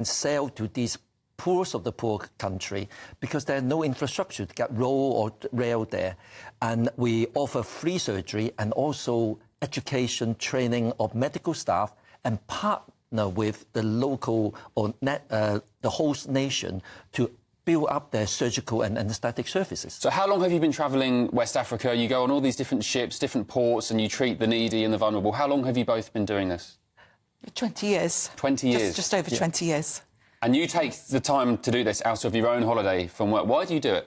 and sell to these poorest of the poor country because there's no infrastructure to get road or rail there. And we offer free surgery and also education, training of medical staff, and partner with the local or the host nation to build up their surgical and anaesthetic services. So how long have you been travelling West Africa? You go on all these different ships, different ports, and you treat the needy and the vulnerable. How long have you both been doing this? 20 years. 20 years? Just over 20 years. And you take the time to do this out of your own holiday from work. Why do you do it?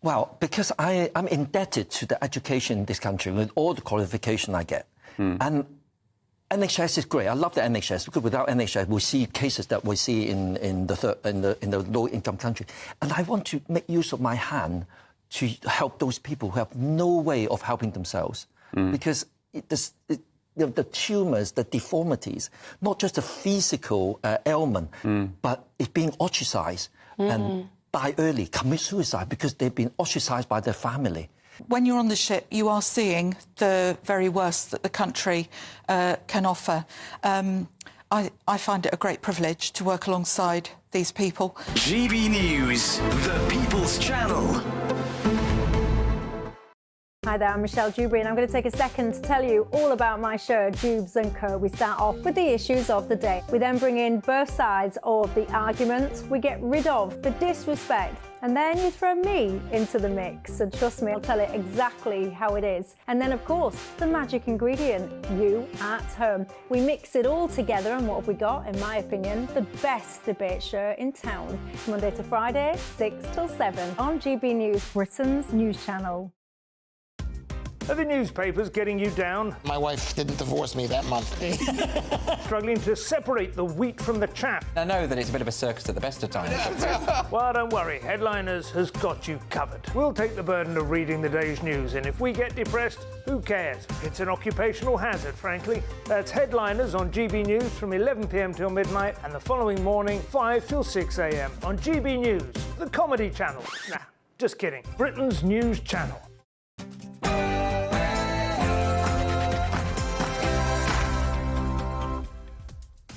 Well, because I'm indebted to the education in this country with all the qualification I get. And NHS is great. I love the NHS because without NHS, we see cases that we see in the low-income country. And I want to make use of my hand to help those people who have no way of helping themselves. Because the tumours, the deformities, not just a physical ailment, but it's being ostracised and die early, commit suicide because they've been ostracised by their family. When you're on the ship, you are seeing the very worst that the country can offer. I find it a great privilege to work alongside these people. GB News, the People's Channel. Hi there, I'm Michelle Dewberry and I'm going to take a second to tell you all about my show, Dubes & Co. We start off with the issues of the day. We then bring in both sides of the argument. We get rid of the disrespect. And then you throw me into the mix. And trust me, I'll tell it exactly how it is. And then, of course, the magic ingredient, you at home. We mix it all together and what have we got, in my opinion, the best debate show in town. Monday to Friday, 6 till 7 on GB News, Britain's news channel. Are the newspapers getting you down? My wife didn't divorce me that month. Struggling to separate the wheat from the chaff? I know that it's a bit of a circus at the best of times. Well, don't worry, Headliners has got you covered. We'll take the burden of reading the day's news, and if we get depressed, who cares? It's an occupational hazard, frankly. That's Headliners on GB News from 11 p.m. till midnight, and the following morning, 5 till 6 a.m. on GB News, the comedy channel. Nah, just kidding. Britain's news channel.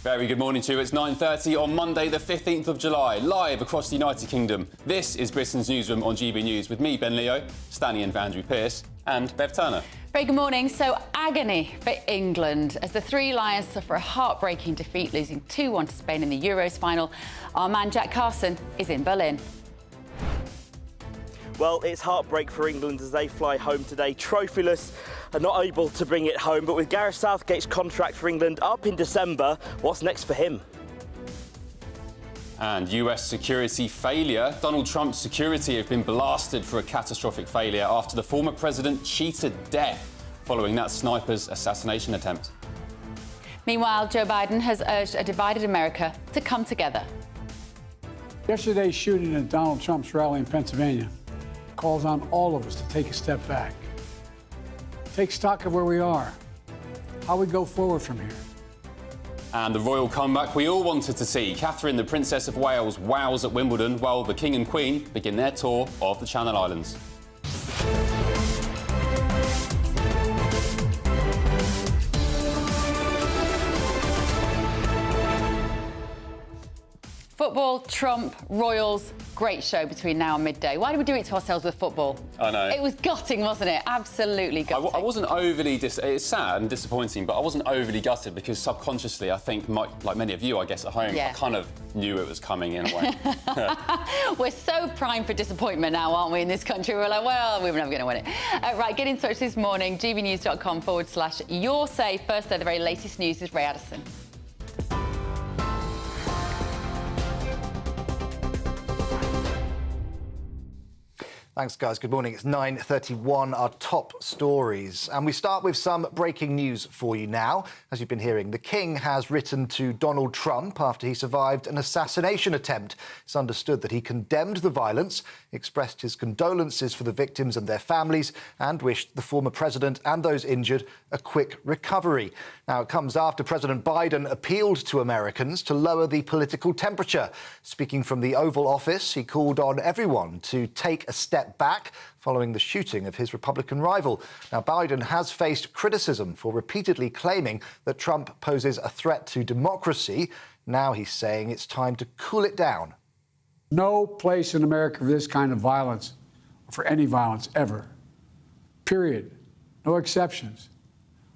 Very good morning to you. It's 9:30 on Monday, the 15th of July, live across the United Kingdom. This is Britain's Newsroom on GB News with me, Ben Leo, standing in for Andrew Pearce, and Bev Turner. Very good morning. So, agony for England as the Three Lions suffer a heartbreaking defeat, losing 2-1 to Spain in the Euros final. Our man Jack Carson is in Berlin. Well, it's heartbreak for England as they fly home today, trophyless and not able to bring it home. But with Gareth Southgate's contract for England up in December, what's next for him? And US security failure. Donald Trump's security have been blasted for a catastrophic failure after the former president cheated death following that sniper's assassination attempt. Meanwhile, Joe Biden has urged a divided America to come together. Yesterday's shooting at Donald Trump's rally in Pennsylvania calls on all of us to take a step back. Take stock of where we are, how we go forward from here. And the royal comeback we all wanted to see. Catherine, the Princess of Wales, wows at Wimbledon, while the King and Queen begin their tour of the Channel Islands. Football, Trump, Royals, great show between now and midday. Why do we do it to ourselves with football? I know. It was gutting, wasn't it? Absolutely gutting. I wasn't overly... It's sad and disappointing, but I wasn't overly gutted because subconsciously, I think, like many of you, I guess, at home, I kind of knew it was coming in a way. We're so primed for disappointment now, aren't we, in this country? We're like, well, we're never going to win it. Right, get in touch this morning, gbnews.com/your say. First, the very latest news is Ray Addison. Thanks, guys. Good morning. It's 9:31, our top stories. And we start with some breaking news for you now. As you've been hearing, the King has written to Donald Trump after he survived an assassination attempt. It's understood that he condemned the violence, expressed his condolences for the victims and their families, and wished the former president and those injured a quick recovery. Now, it comes after President Biden appealed to Americans to lower the political temperature. Speaking from the Oval Office, he called on everyone to take a step back following the shooting of his Republican rival. Now, Biden has faced criticism for repeatedly claiming that Trump poses a threat to democracy. Now he's saying it's time to cool it down. No place in America for this kind of violence, or for any violence ever. Period. No exceptions.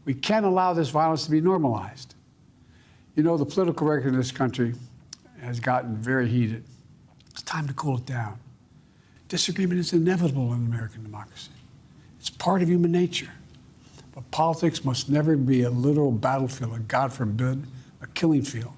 We can't allow this violence to be normalized. You know, the political record in this country has gotten very heated. It's time to cool it down. Disagreement is inevitable in American democracy. It's part of human nature. But politics must never be a literal battlefield, or God forbid, a killing field.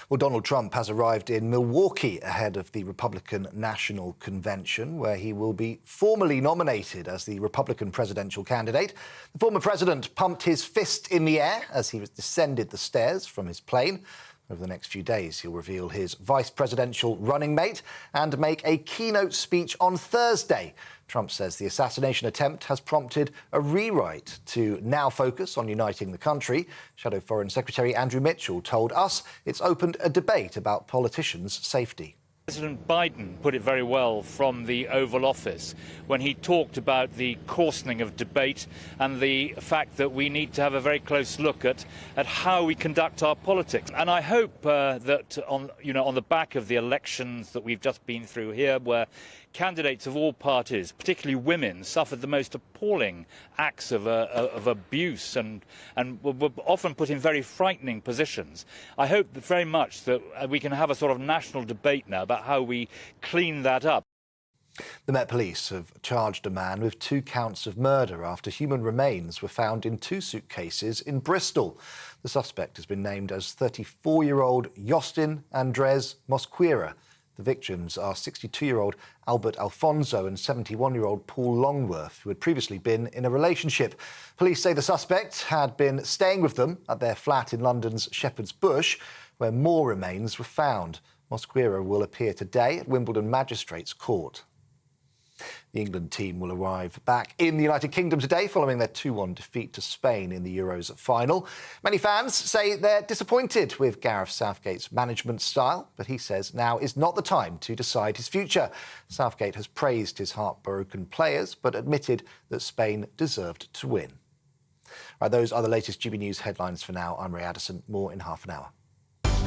Well, Donald Trump has arrived in Milwaukee ahead of the Republican National Convention, where he will be formally nominated as the Republican presidential candidate. The former president pumped his fist in the air as he descended the stairs from his plane. Over the next few days, he'll reveal his vice presidential running mate and make a keynote speech on Thursday. Trump says the assassination attempt has prompted a rewrite to now focus on uniting the country. Shadow Foreign Secretary Andrew Mitchell told us it's opened a debate about politicians' safety. President Biden put it very well from the Oval Office when he talked about the coarsening of debate and the fact that we need to have a very close look at how we conduct our politics. And I hope that on the back of the elections that we've just been through here, where candidates of all parties, particularly women, suffered the most appalling acts of abuse and were often put in very frightening positions. I hope very much that we can have a sort of national debate now about how we clean that up. The Met Police have charged a man with 2 counts of murder after human remains were found in 2 suitcases in Bristol. The suspect has been named as 34-year-old Justin Andres Mosquera. The victims are 62-year-old Albert Alfonso and 71-year-old Paul Longworth, who had previously been in a relationship. Police say the suspect had been staying with them at their flat in London's Shepherd's Bush, where more remains were found. Mosquera will appear today at Wimbledon Magistrates Court. The England team will arrive back in the United Kingdom today following their 2-1 defeat to Spain in the Euros final. Many fans say they're disappointed with Gareth Southgate's management style, but he says now is not the time to decide his future. Southgate has praised his heartbroken players, but admitted that Spain deserved to win. Right, those are the latest GB News headlines for now. I'm Ray Addison. More in half an hour.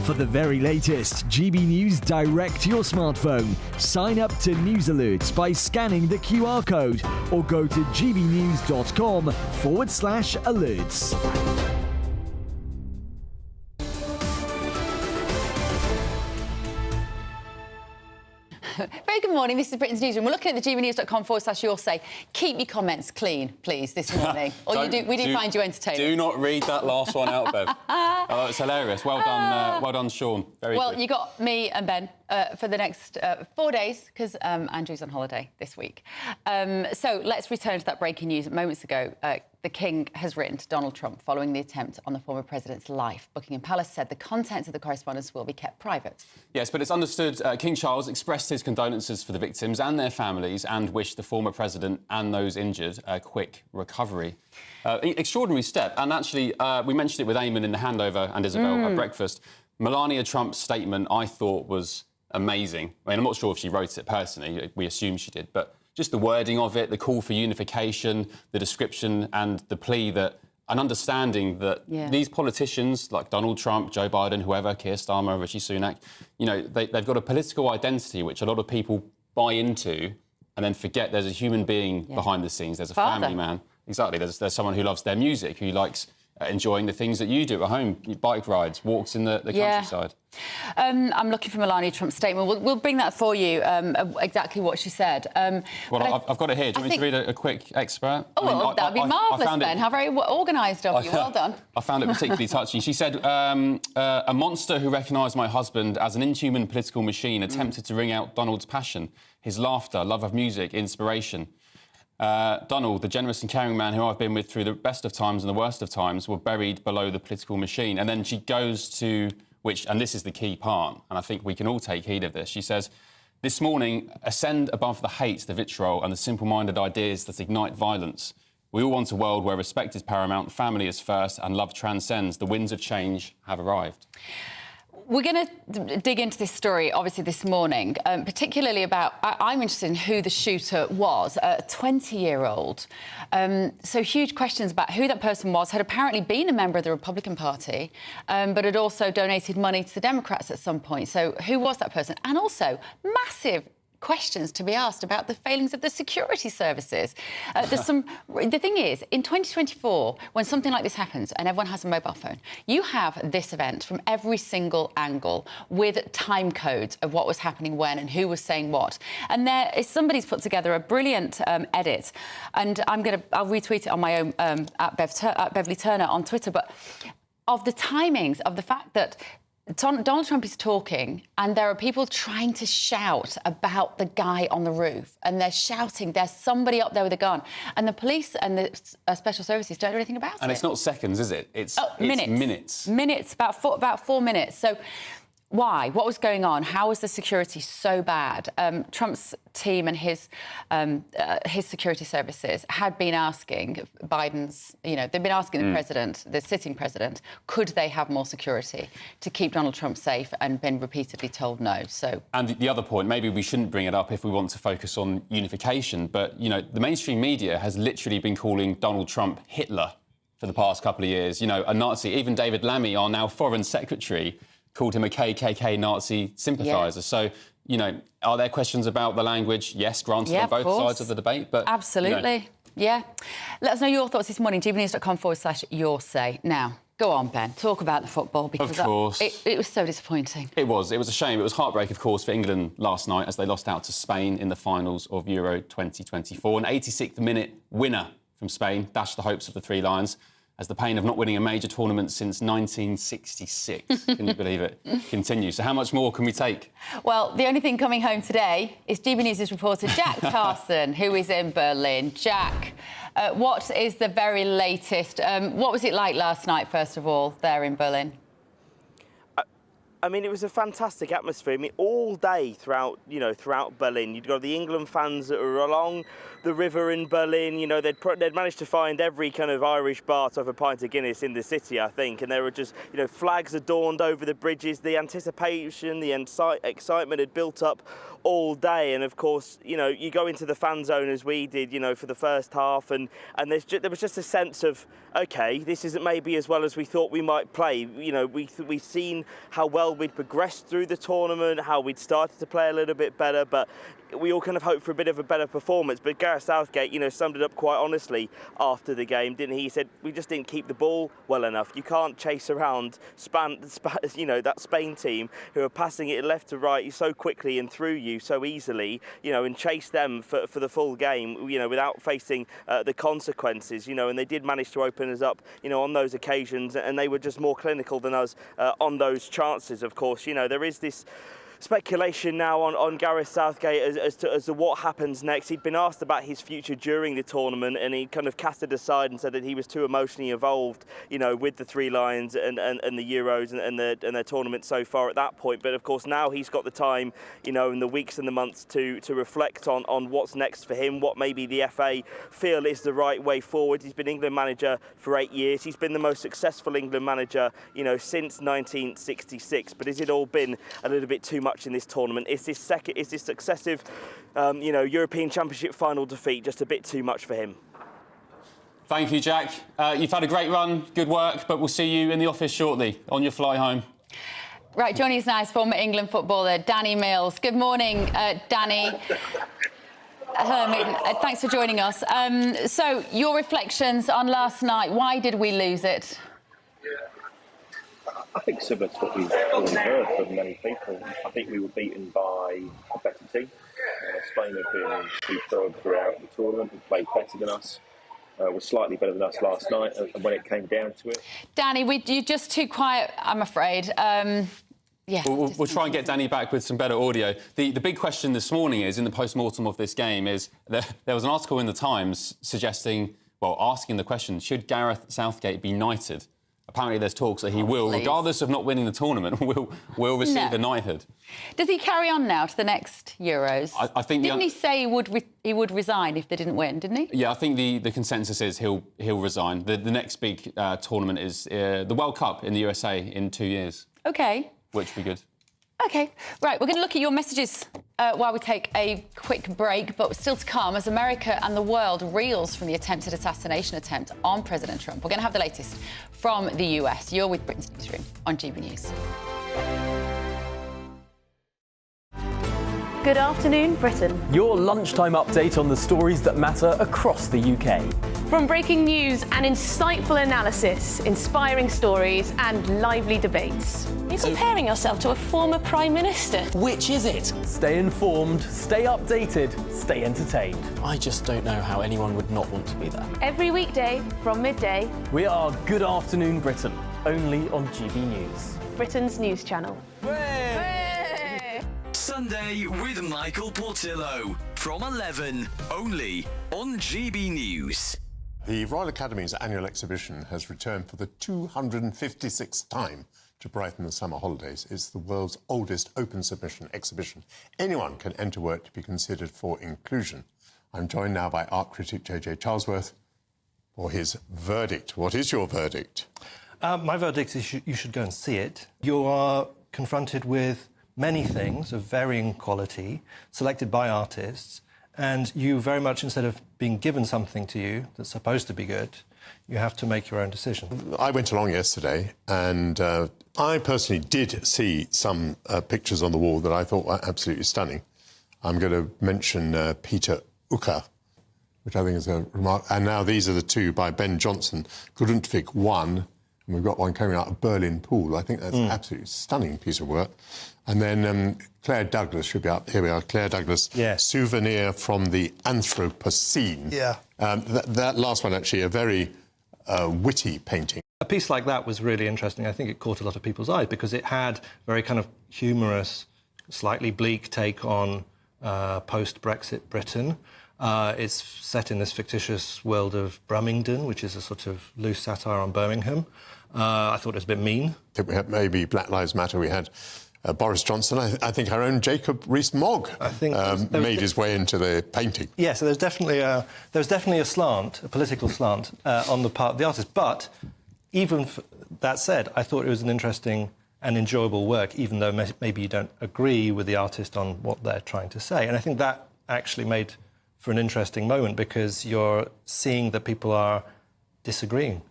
For the very latest GB News direct to your smartphone, sign up to News Alerts by scanning the QR code or go to gbnews.com/alerts. Very good morning. This is Britain's Newsroom. We're looking at the gbnews.com/your say. Keep your comments clean, please, this morning. Or we do find you entertaining. Do not read that last one out, Bev. Oh, it's hilarious. Well done, Sean. Very good. You got me and Ben for the next 4 days, because Andrew's on holiday this week. So let's return to that breaking news. Moments ago, the King has written to Donald Trump following the attempt on the former president's life. Buckingham Palace said the contents of the correspondence will be kept private. Yes, but it's understood King Charles expressed his condolences for the victims and their families and wished the former president and those injured a quick recovery. Extraordinary step. And actually, we mentioned it with Eamon in the handover and Isabel at breakfast. Melania Trump's statement, I thought, was amazing. I mean, I'm not sure if she wrote it personally. We assume she did. But just the wording of it, the call for unification, the description and the plea that an understanding that these politicians like Donald Trump, Joe Biden, whoever, Keir Starmer, Rishi Sunak, they've got a political identity which a lot of people buy into and then forget there's a human being behind the scenes. There's a family man. Exactly. There's someone who loves their music, who likes enjoying the things that you do at home, bike rides, walks in the countryside. I'm looking for Melania Trump's statement. We'll bring that for you, exactly what she said. I've got it here. Do you want me to read a quick excerpt? Oh, that would be marvellous, Ben. How very organised of you. Well done. I found it particularly touching. She said, a monster who recognised my husband as an inhuman political machine attempted to wring out Donald's passion, his laughter, love of music, inspiration. Donald, the generous and caring man who I've been with through the best of times and the worst of times, were buried below the political machine. And then she goes to, and this is the key part, and I think we can all take heed of this. She says, this morning, ascend above the hate, the vitriol and the simple-minded ideas that ignite violence. We all want a world where respect is paramount, family is first and love transcends. The winds of change have arrived. We're going to dig into this story, obviously, this morning, particularly about... I'm interested in who the shooter was, a 20-year-old. So huge questions about who that person was, had apparently been a member of the Republican Party, but had also donated money to the Democrats at some point. So who was that person? And also, massive questions to be asked about the failings of the security services. The thing is, in 2024, when something like this happens and everyone has a mobile phone, you have this event from every single angle with time codes of what was happening when and who was saying what. And somebody's put together a brilliant edit, and I'll retweet it on my own at Beverly Turner on Twitter, but of the timings of the fact that Donald Trump is talking and there are people trying to shout about the guy on the roof, and they're shouting, there's somebody up there with a gun, and the police and the special services don't do anything about it. And it's not seconds, is it? It's minutes. Minutes, about 4 minutes. So why? What was going on? How was the security so bad? Trump's team and his security services had been asking Biden's, they've been asking the president, the sitting president, could they have more security to keep Donald Trump safe, and been repeatedly told no. So. And the other point, maybe we shouldn't bring it up if we want to focus on unification, but, the mainstream media has literally been calling Donald Trump Hitler for the past couple of years. A Nazi. Even David Lammy, our now foreign secretary, called him a KKK Nazi sympathiser. So, are there questions about the language? Yes, granted, on both sides of the debate. But absolutely, yeah. Let us know your thoughts this morning. GBNews.com/your say. Now, go on, Ben. Talk about the football, because of course. It was so disappointing. It was a shame. It was heartbreak, of course, for England last night as they lost out to Spain in the finals of Euro 2024. An 86th minute winner from Spain dashed the hopes of the Three Lions, as the pain of not winning a major tournament since 1966, can you believe it, continues. So how much more can we take? Well, the only thing coming home today is GBNews' reporter Jack Carson, who is in Berlin. Jack, what is the very latest? What was it like last night, first of all, there in Berlin? I mean, it was a fantastic atmosphere. I mean, all day throughout Berlin, you'd got the England fans that were along the river in Berlin. They'd managed to find every kind of Irish bar to have a pint of Guinness in the city, I think. And there were just, flags adorned over the bridges. The anticipation, the excitement had built up all day. And of course, you go into the fan zone as we did, for the first half, and there was just a sense of, OK, this isn't maybe as well as we thought we might play. We've seen how well we'd progressed through the tournament, how we'd started to play a little bit better, but we all kind of hoped for a bit of a better performance. But Gareth Southgate, summed it up quite honestly after the game, didn't he? He said, we just didn't keep the ball well enough. You can't chase around that Spain team who are passing it left to right so quickly and through you so easily, and chase them for the full game, without facing the consequences, and they did manage to open us up, on those occasions, and they were just more clinical than us on those chances, of course. There is this speculation now on Gareth Southgate as to what happens next. He'd been asked about his future during the tournament, and he kind of cast it aside and said that he was too emotionally involved, with the Three Lions and the Euros and their tournament so far at that point. But of course now he's got the time, in the weeks and the months to reflect on what's next for him, what maybe the FA feel is the right way forward. He's been England manager for 8 years. He's been the most successful England manager, since 1966. But has it all been a little bit too much in this tournament? Is this successive, European Championship final defeat just a bit too much for him? Thank you, Jack. You've had a great run, good work, but we'll see you in the office shortly on your flight home. Right, joining us now is former England footballer Danny Mills. Good morning, Danny. Thanks for joining us. So, your reflections on last night. Why did we lose it? I think similar to what we've already heard from many people. I think we were beaten by a better team. Spain have been superb throughout the tournament. They played better than us. Was slightly better than us last night, and when it came down to it. Danny, you're just too quiet, I'm afraid. Yeah. We'll try and get Danny back with some better audio. The big question this morning is, in the post-mortem of this game, is there was an article in the Times asking the question, should Gareth Southgate be knighted? Apparently there's talks that he will, regardless of not winning the tournament, will receive the knighthood. Does he carry on now to the next Euros? I think didn't he say he would resign if they didn't win, didn't he? Yeah, I think the consensus is he'll resign. The next big tournament is the World Cup in the USA in 2 years. OK. which would be good. OK, right, we're going to look at your messages while we take a quick break, but still to come as America and the world reels from the attempted assassination attempt on President Trump. We're going to have the latest from the US. You're with Britain's Newsroom on GB News. Good afternoon, Britain. Your lunchtime update on the stories that matter across the UK. From breaking news and insightful analysis, inspiring stories and lively debates. You're comparing yourself to a former Prime Minister. Which is it? Stay informed, stay updated, stay entertained. I just don't know how anyone would not want to be there. Every weekday from midday. We are Good Afternoon Britain, only on GB News. Britain's news channel. Sunday with Michael Portillo from 11, only on GB News. The Royal Academy's annual exhibition has returned for the 256th time to brighten the summer holidays. It's the world's oldest open submission exhibition. Anyone can enter work to be considered for inclusion. I'm joined now by art critic JJ Charlesworth for his verdict. What is your verdict? My verdict is you should go and see it. You are confronted with many things of varying quality, selected by artists, and you very much, instead of being given something to you that's supposed to be good, you have to make your own decision. I went along yesterday, and I personally did see some pictures on the wall that I thought were absolutely stunning. I'm going to mention Peter Ucker, which I think is a remark. And now these are the two by Ben Jonson, Grundtvig 1, and we've got one coming out of Berlin Pool. I think that's an absolutely stunning piece of work. And then Claire Douglas should be up. Here we are, Claire Douglas. Yes. Souvenir from the Anthropocene. Yeah. That last one, actually, a very witty painting. A piece like that was really interesting. I think it caught a lot of people's eyes because it had very kind of humorous, slightly bleak take on post-Brexit Britain. It's set in this fictitious world of Brummington, which is a sort of loose satire on Birmingham. I thought it was a bit mean. I think we had maybe Black Lives Matter. We had Boris Johnson. I think our own Jacob Rees-Mogg made his way into the painting. Yeah, so there's definitely a slant, a political slant, on the part of the artist. But even that said, I thought it was an interesting and enjoyable work, even though maybe you don't agree with the artist on what they're trying to say. And I think that actually made for an interesting moment because you're seeing that people are disagreeing,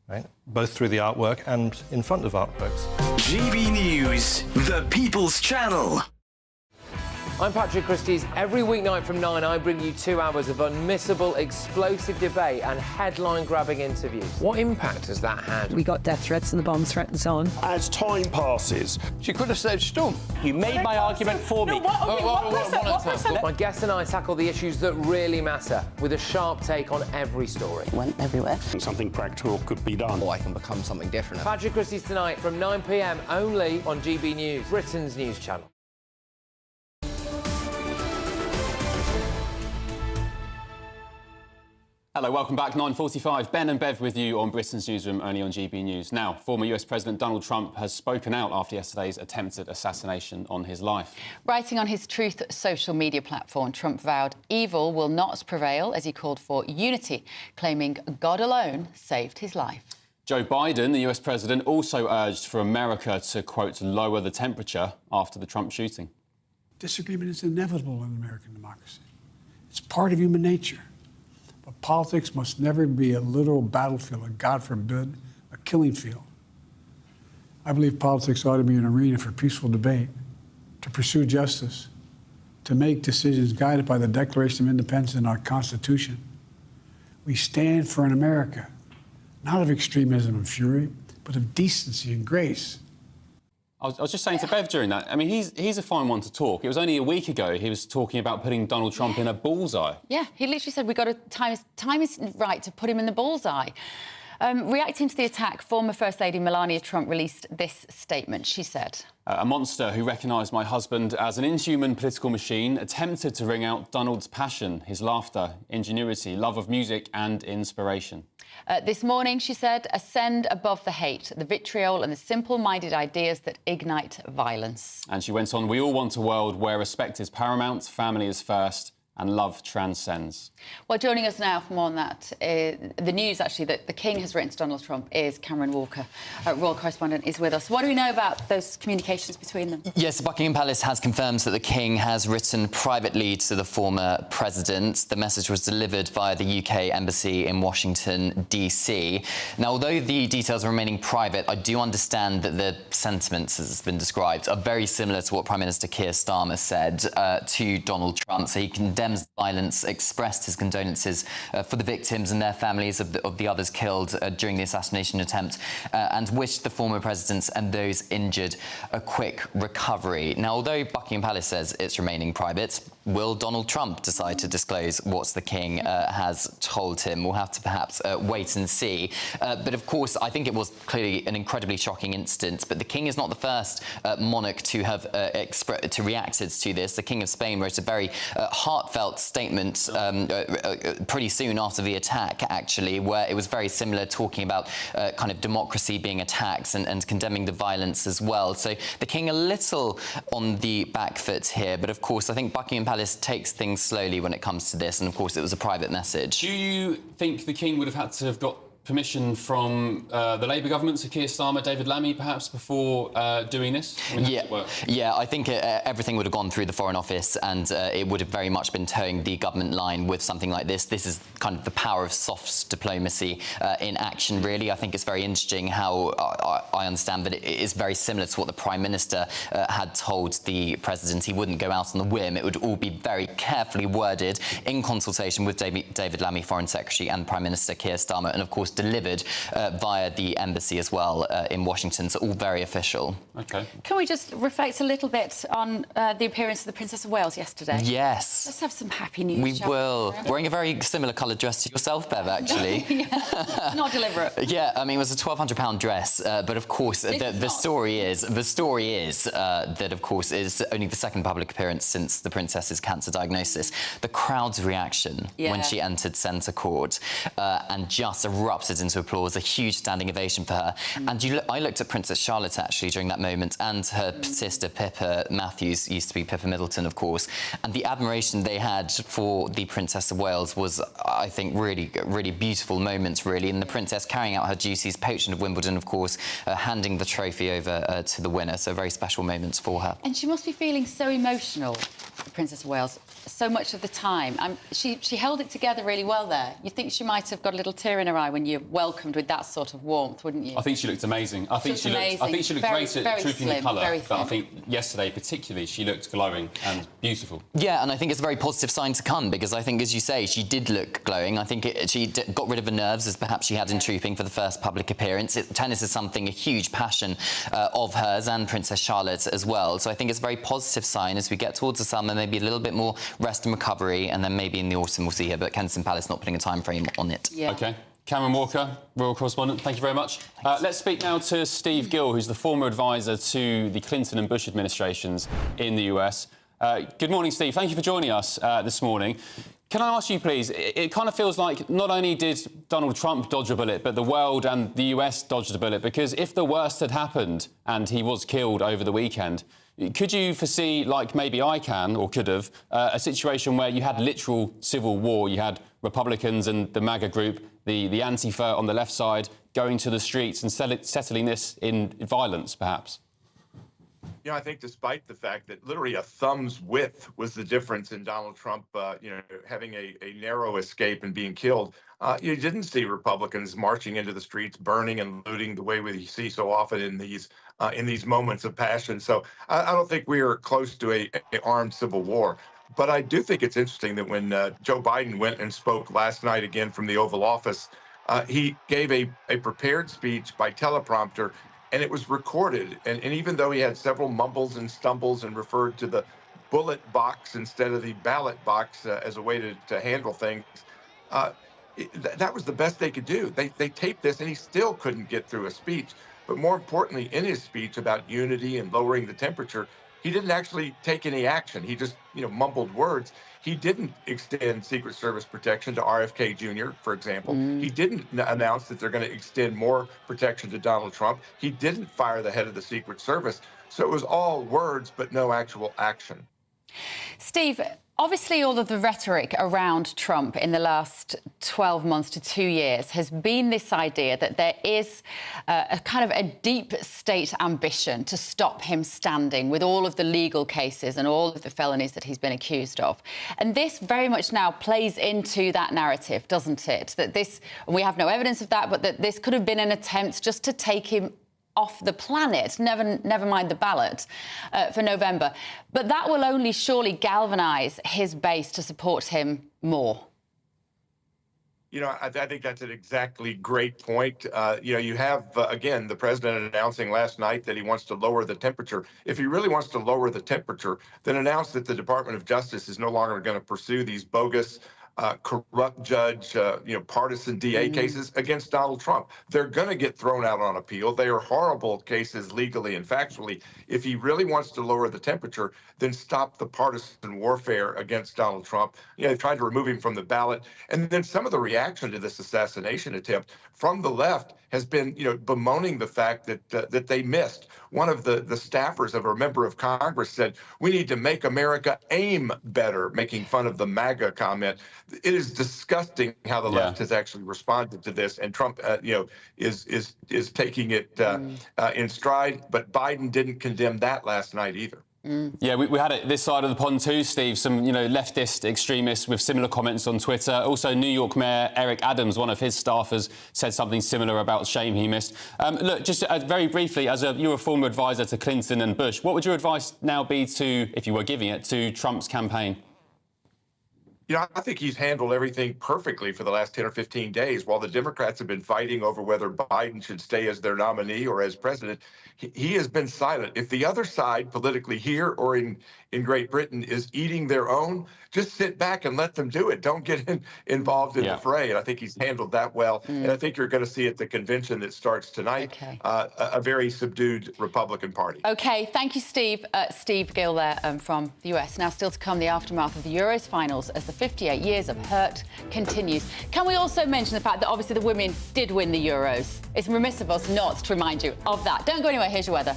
right? Both through the artwork and in front of artworks. GB News, the People's Channel. I'm Patrick Christie's. Every weeknight from 9, I bring you 2 hours of unmissable, explosive debate and headline-grabbing interviews. What impact has that had? We got death threats and the bomb threats on. As time passes, she could have saved Storm. You made my argument for me. My guests and I tackle the issues that really matter with a sharp take on every story. Went everywhere. Something practical could be done. Or I can become something different. Patrick Christie's tonight from 9 p.m. only on GB News, Britain's news channel. Hello, welcome back. 9:45. Ben and Bev with you on Britain's Newsroom, only on GB News. Now, former US President Donald Trump has spoken out after yesterday's attempted assassination on his life. Writing on his Truth social media platform, Trump vowed evil will not prevail as he called for unity, claiming God alone saved his life. Joe Biden, the US president, also urged for America to, quote, lower the temperature after the Trump shooting. Disagreement is inevitable in American democracy. It's part of human nature. But politics must never be a literal battlefield, and God forbid, a killing field. I believe politics ought to be an arena for peaceful debate, to pursue justice, to make decisions guided by the Declaration of Independence and our Constitution. We stand for an America, not of extremism and fury, but of decency and grace. I was just saying to Bev during that, I mean, he's a fine one to talk. It was only a week ago he was talking about putting Donald Trump in a bullseye. Yeah, he literally said time is right to put him in the bullseye. Reacting to the attack, former First Lady Melania Trump released this statement. She said, a monster who recognised my husband as an inhuman political machine attempted to wring out Donald's passion, his laughter, ingenuity, love of music and inspiration. This morning, she said, ascend above the hate, the vitriol and the simple-minded ideas that ignite violence. And she went on, we all want a world where respect is paramount, family is first and love transcends. Well, joining us now for more on that, the news actually that the King has written to Donald Trump is Cameron Walker, royal correspondent, is with us. What do we know about those communications between them? Yes, Buckingham Palace has confirmed that the King has written privately to the former president. The message was delivered via the UK Embassy in Washington, D.C. Now, although the details are remaining private, I do understand that the sentiments, as it's been described, are very similar to what Prime Minister Keir Starmer said to Donald Trump. So he condemns violence, expressed his condolences for the victims and their families of the others killed during the assassination attempt, and wished the former presidents and those injured a quick recovery. Now, although Buckingham Palace says it's remaining private, will Donald Trump decide to disclose what the King has told him? We'll have to perhaps wait and see. But of course, I think it was clearly an incredibly shocking incident. But the King is not the first monarch to have reacted to this. The King of Spain wrote a very heartfelt statement pretty soon after the attack, actually, where it was very similar, talking about kind of democracy being attacked and condemning the violence as well. So the King a little on the back foot here. But of course, I think Buckingham Palace takes things slowly when it comes to this, and of course it was a private message. Do you think the King would have had to have got permission from the Labour government, so Keir Starmer, David Lammy, perhaps, before doing this? I mean, yeah, I think everything would have gone through the Foreign Office, and it would have very much been towing the government line with something like this. This is kind of the power of soft diplomacy in action, really. I think it's very interesting how I understand that it is very similar to what the Prime Minister had told the President. He wouldn't go out on a whim. It would all be very carefully worded in consultation with David Lammy, Foreign Secretary, and Prime Minister Keir Starmer, and of course delivered via the embassy as well in Washington, so all very official. OK. Can we just reflect a little bit on the appearance of the Princess of Wales yesterday? Yes. Let's have some happy news. We will. Wearing a very similar coloured dress to yourself, Bev, actually. Not deliberate. Yeah, I mean, it was a £1,200 dress, but of course, the story is that, of course, it's only the second public appearance since the Princess's cancer diagnosis. The crowd's reaction when she entered Centre Court and just erupted into applause, a huge standing ovation for her. And I looked at Princess Charlotte, actually, during that moment, and her sister, Pippa Matthews, used to be Pippa Middleton, of course, and the admiration they had for the Princess of Wales was, I think, really beautiful moment, really, and the Princess carrying out her duties, patron of Wimbledon, of course, handing the trophy over to the winner, so very special moments for her. And she must be feeling so emotional, the Princess of Wales, so much of the time. She held it together really well there. You think she might have got a little tear in her eye when you're welcomed with that sort of warmth, wouldn't you? I think she looked amazing. I think she looked great at trooping the colour, but I think yesterday particularly she looked glowing and beautiful. Yeah, and I think it's a very positive sign to come, because I think, as you say, she did look glowing. I think she got rid of the nerves, as perhaps she had in trooping for the first public appearance. Tennis is a huge passion of hers, and Princess Charlotte as well. So I think it's a very positive sign as we get towards the summer, maybe a little bit more rest and recovery, and then maybe in the autumn we'll see her, but Kensington Palace not putting a time frame on it. Yeah. OK. Cameron Walker, royal correspondent, thank you very much. Let's speak now to Steve Gill, who's the former advisor to the Clinton and Bush administrations in the US. Good morning, Steve. Thank you for joining us this morning. Can I ask you, please, it kind of feels like not only did Donald Trump dodge a bullet, but the world and the US dodged a bullet, because if the worst had happened and he was killed over the weekend, could you foresee, like maybe I can or could have, a situation where you had literal civil war? You had Republicans and the MAGA group, the Antifa on the left side, going to the streets and settling this in violence, perhaps? Yeah, I think despite the fact that literally a thumb's width was the difference in Donald Trump, having a narrow escape and being killed, you didn't see Republicans marching into the streets, burning and looting the way we see so often in these moments of passion. So I don't think we are close to a armed civil war. But I do think it's interesting that when Joe Biden went and spoke last night again from the Oval Office, he gave a prepared speech by teleprompter, and it was recorded. And even though he had several mumbles and stumbles and referred to the bullet box instead of the ballot box as a way to handle things, that was the best they could do. They taped this, and he still couldn't get through a speech. But more importantly, in his speech about unity and lowering the temperature, he didn't actually take any action. He just, mumbled words. He didn't extend Secret Service protection to RFK Jr., for example. He didn't announce that they're going to extend more protection to Donald Trump. He didn't fire the head of the Secret Service. So it was all words, but no actual action. Steve, obviously all of the rhetoric around Trump in the last 12 months to 2 years has been this idea that there is a kind of a deep state ambition to stop him standing with all of the legal cases and all of the felonies that he's been accused of. And this very much now plays into that narrative, doesn't it? That this, we have no evidence of that, but that this could have been an attempt just to take him off the planet, never mind the ballot for November. But that will only surely galvanise his base to support him more. You know, I think that's an exactly great point. You know, you have, again, the president announcing last night that he wants to lower the temperature. If he really wants to lower the temperature, then announce that the Department of Justice is no longer going to pursue these bogus corrupt judge, partisan DA cases against Donald Trump. They're going to get thrown out on appeal. They are horrible cases legally and factually. If he really wants to lower the temperature, then stop the partisan warfare against Donald Trump. You know, trying to remove him from the ballot. And then some of the reaction to this assassination attempt from the left has been, bemoaning the fact that they missed. One of the staffers of a member of Congress said, "We need to make America aim better," making fun of the MAGA comment. It is disgusting how the left has actually responded to this, and Trump, is taking it in stride. But Biden didn't condemn that last night either. Yeah, we had it this side of the pond too, Steve. Some, leftist extremists with similar comments on Twitter. Also, New York Mayor Eric Adams, one of his staffers, said something similar about shame he missed. Look, just very briefly, you're a former advisor to Clinton and Bush, what would your advice now be to, if you were giving it, to Trump's campaign? I think he's handled everything perfectly for the last 10 or 15 days. While the Democrats have been fighting over whether Biden should stay as their nominee or as president, he has been silent. If the other side, politically here or in Great Britain, is eating their own, just sit back and let them do it. Don't get involved in the fray. And I think he's handled that well. And I think you're going to see at the convention that starts tonight a very subdued Republican Party. OK, thank you, Steve. Steve Gill there from the US. Now, still to come, the aftermath of the Euros finals as the 58 years of hurt continues. Can we also mention the fact that obviously the women did win the Euros? It's remiss of us not to remind you of that. Don't go anywhere. Here's your weather.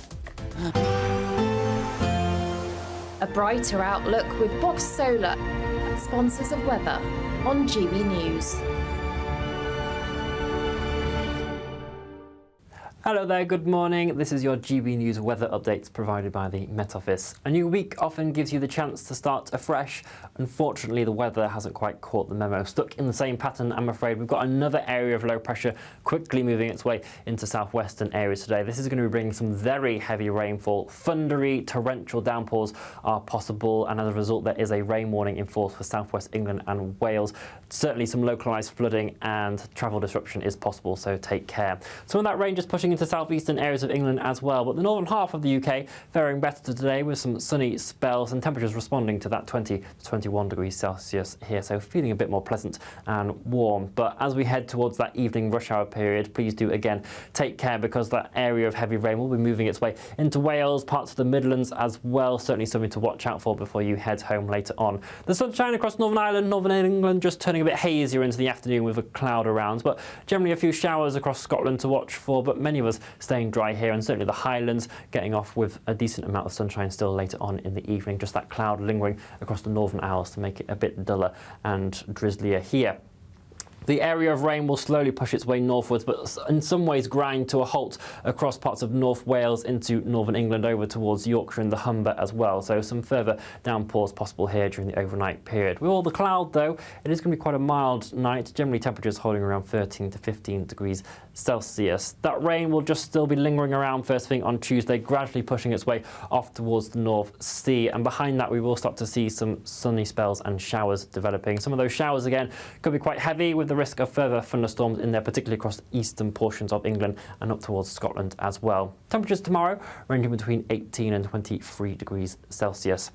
A brighter outlook with Box Solar, sponsors of weather on GB News. Hello there, good morning. This is your GB News weather updates provided by the Met Office. A new week often gives you the chance to start afresh. Unfortunately, the weather hasn't quite caught the memo. Stuck in the same pattern, I'm afraid. We've got another area of low pressure quickly moving its way into southwestern areas today. This is going to be bringing some very heavy rainfall. Thundery, torrential downpours are possible, and as a result, there is a rain warning in force for southwest England and Wales. Certainly some localised flooding and travel disruption is possible, so take care. Some of that rain just pushing into southeastern areas of England as well, but the northern half of the UK faring better today with some sunny spells and temperatures responding to that 20 to 21 degrees Celsius here, so feeling a bit more pleasant and warm. But as we head towards that evening rush hour period, please do again take care, because that area of heavy rain will be moving its way into Wales, parts of the Midlands as well. Certainly something to watch out for before you head home later on. The sunshine across Northern Ireland, Northern England just turning a bit hazier into the afternoon with a cloud around, but generally a few showers across Scotland to watch for, but many of us staying dry here, and certainly the Highlands getting off with a decent amount of sunshine still later on in the evening. Just that cloud lingering across the Northern Isles to make it a bit duller and drizzlier here. The area of rain will slowly push its way northwards, but in some ways grind to a halt across parts of North Wales into northern England over towards Yorkshire and the Humber as well. So some further downpours possible here during the overnight period. With all the cloud, though, it is going to be quite a mild night. Generally, temperatures holding around 13 to 15 degrees Celsius. That rain will just still be lingering around first thing on Tuesday, gradually pushing its way off towards the North Sea. And behind that, we will start to see some sunny spells and showers developing. Some of those showers, again, could be quite heavy, with the risk of further thunderstorms in there, particularly across the eastern portions of England and up towards Scotland as well. Temperatures tomorrow ranging between 18 and 23 degrees Celsius.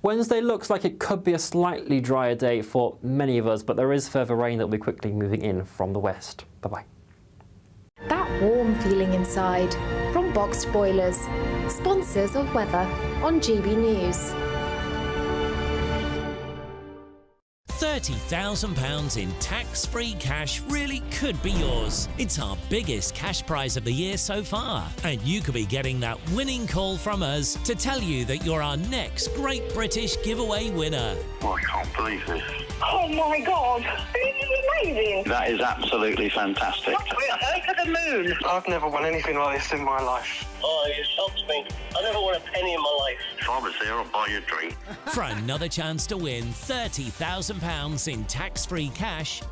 Wednesday looks like it could be a slightly drier day for many of us, but there is further rain that will be quickly moving in from the west. Bye-bye. That warm feeling inside from Boxed Boilers, sponsors of weather on GB News. £30,000 in tax-free cash really could be yours. It's our biggest cash prize of the year so far, and you could be getting that winning call from us to tell you that you're our next Great British Giveaway winner. I can't believe this. Oh my God, this is amazing. That is absolutely fantastic. We're over the moon. I've never won anything like this in my life. Oh, you shocked me. I never won a penny in my life. If I was there, I'd buy you a drink. For another chance to win £30,000 in tax-free cash,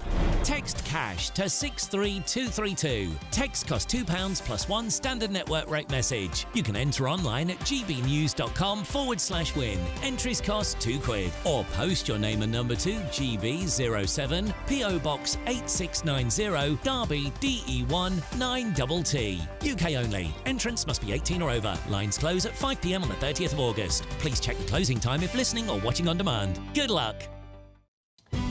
text CASH to 63232. Text costs £2 plus one standard network rate message. You can enter online at gbnews.com/win. Entries cost £2. Or post your name and number to GB07 PO Box 8690 Derby DE1 9TT. UK only. Entrants must be 18 or over. Lines close at 5 p.m. on the 30th of August. Please check the closing time if listening or watching on demand. Good luck.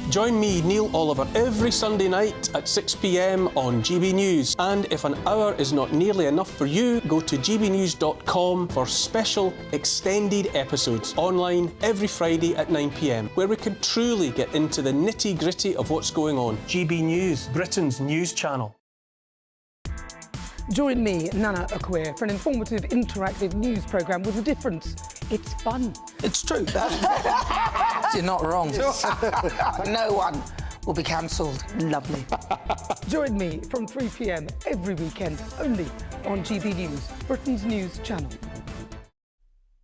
Join me, Neil Oliver, every Sunday night at 6 p.m. on GB News. And if an hour is not nearly enough for you, go to gbnews.com for special extended episodes online every Friday at 9 p.m, where we can truly get into the nitty-gritty of what's going on. GB News, Britain's news channel. Join me, Nana Akwe, for an informative, interactive news programme with a difference. It's fun. It's true. You're not wrong. No one will be cancelled. Lovely. Join me from 3 p.m. every weekend, only on GB News, Britain's news channel.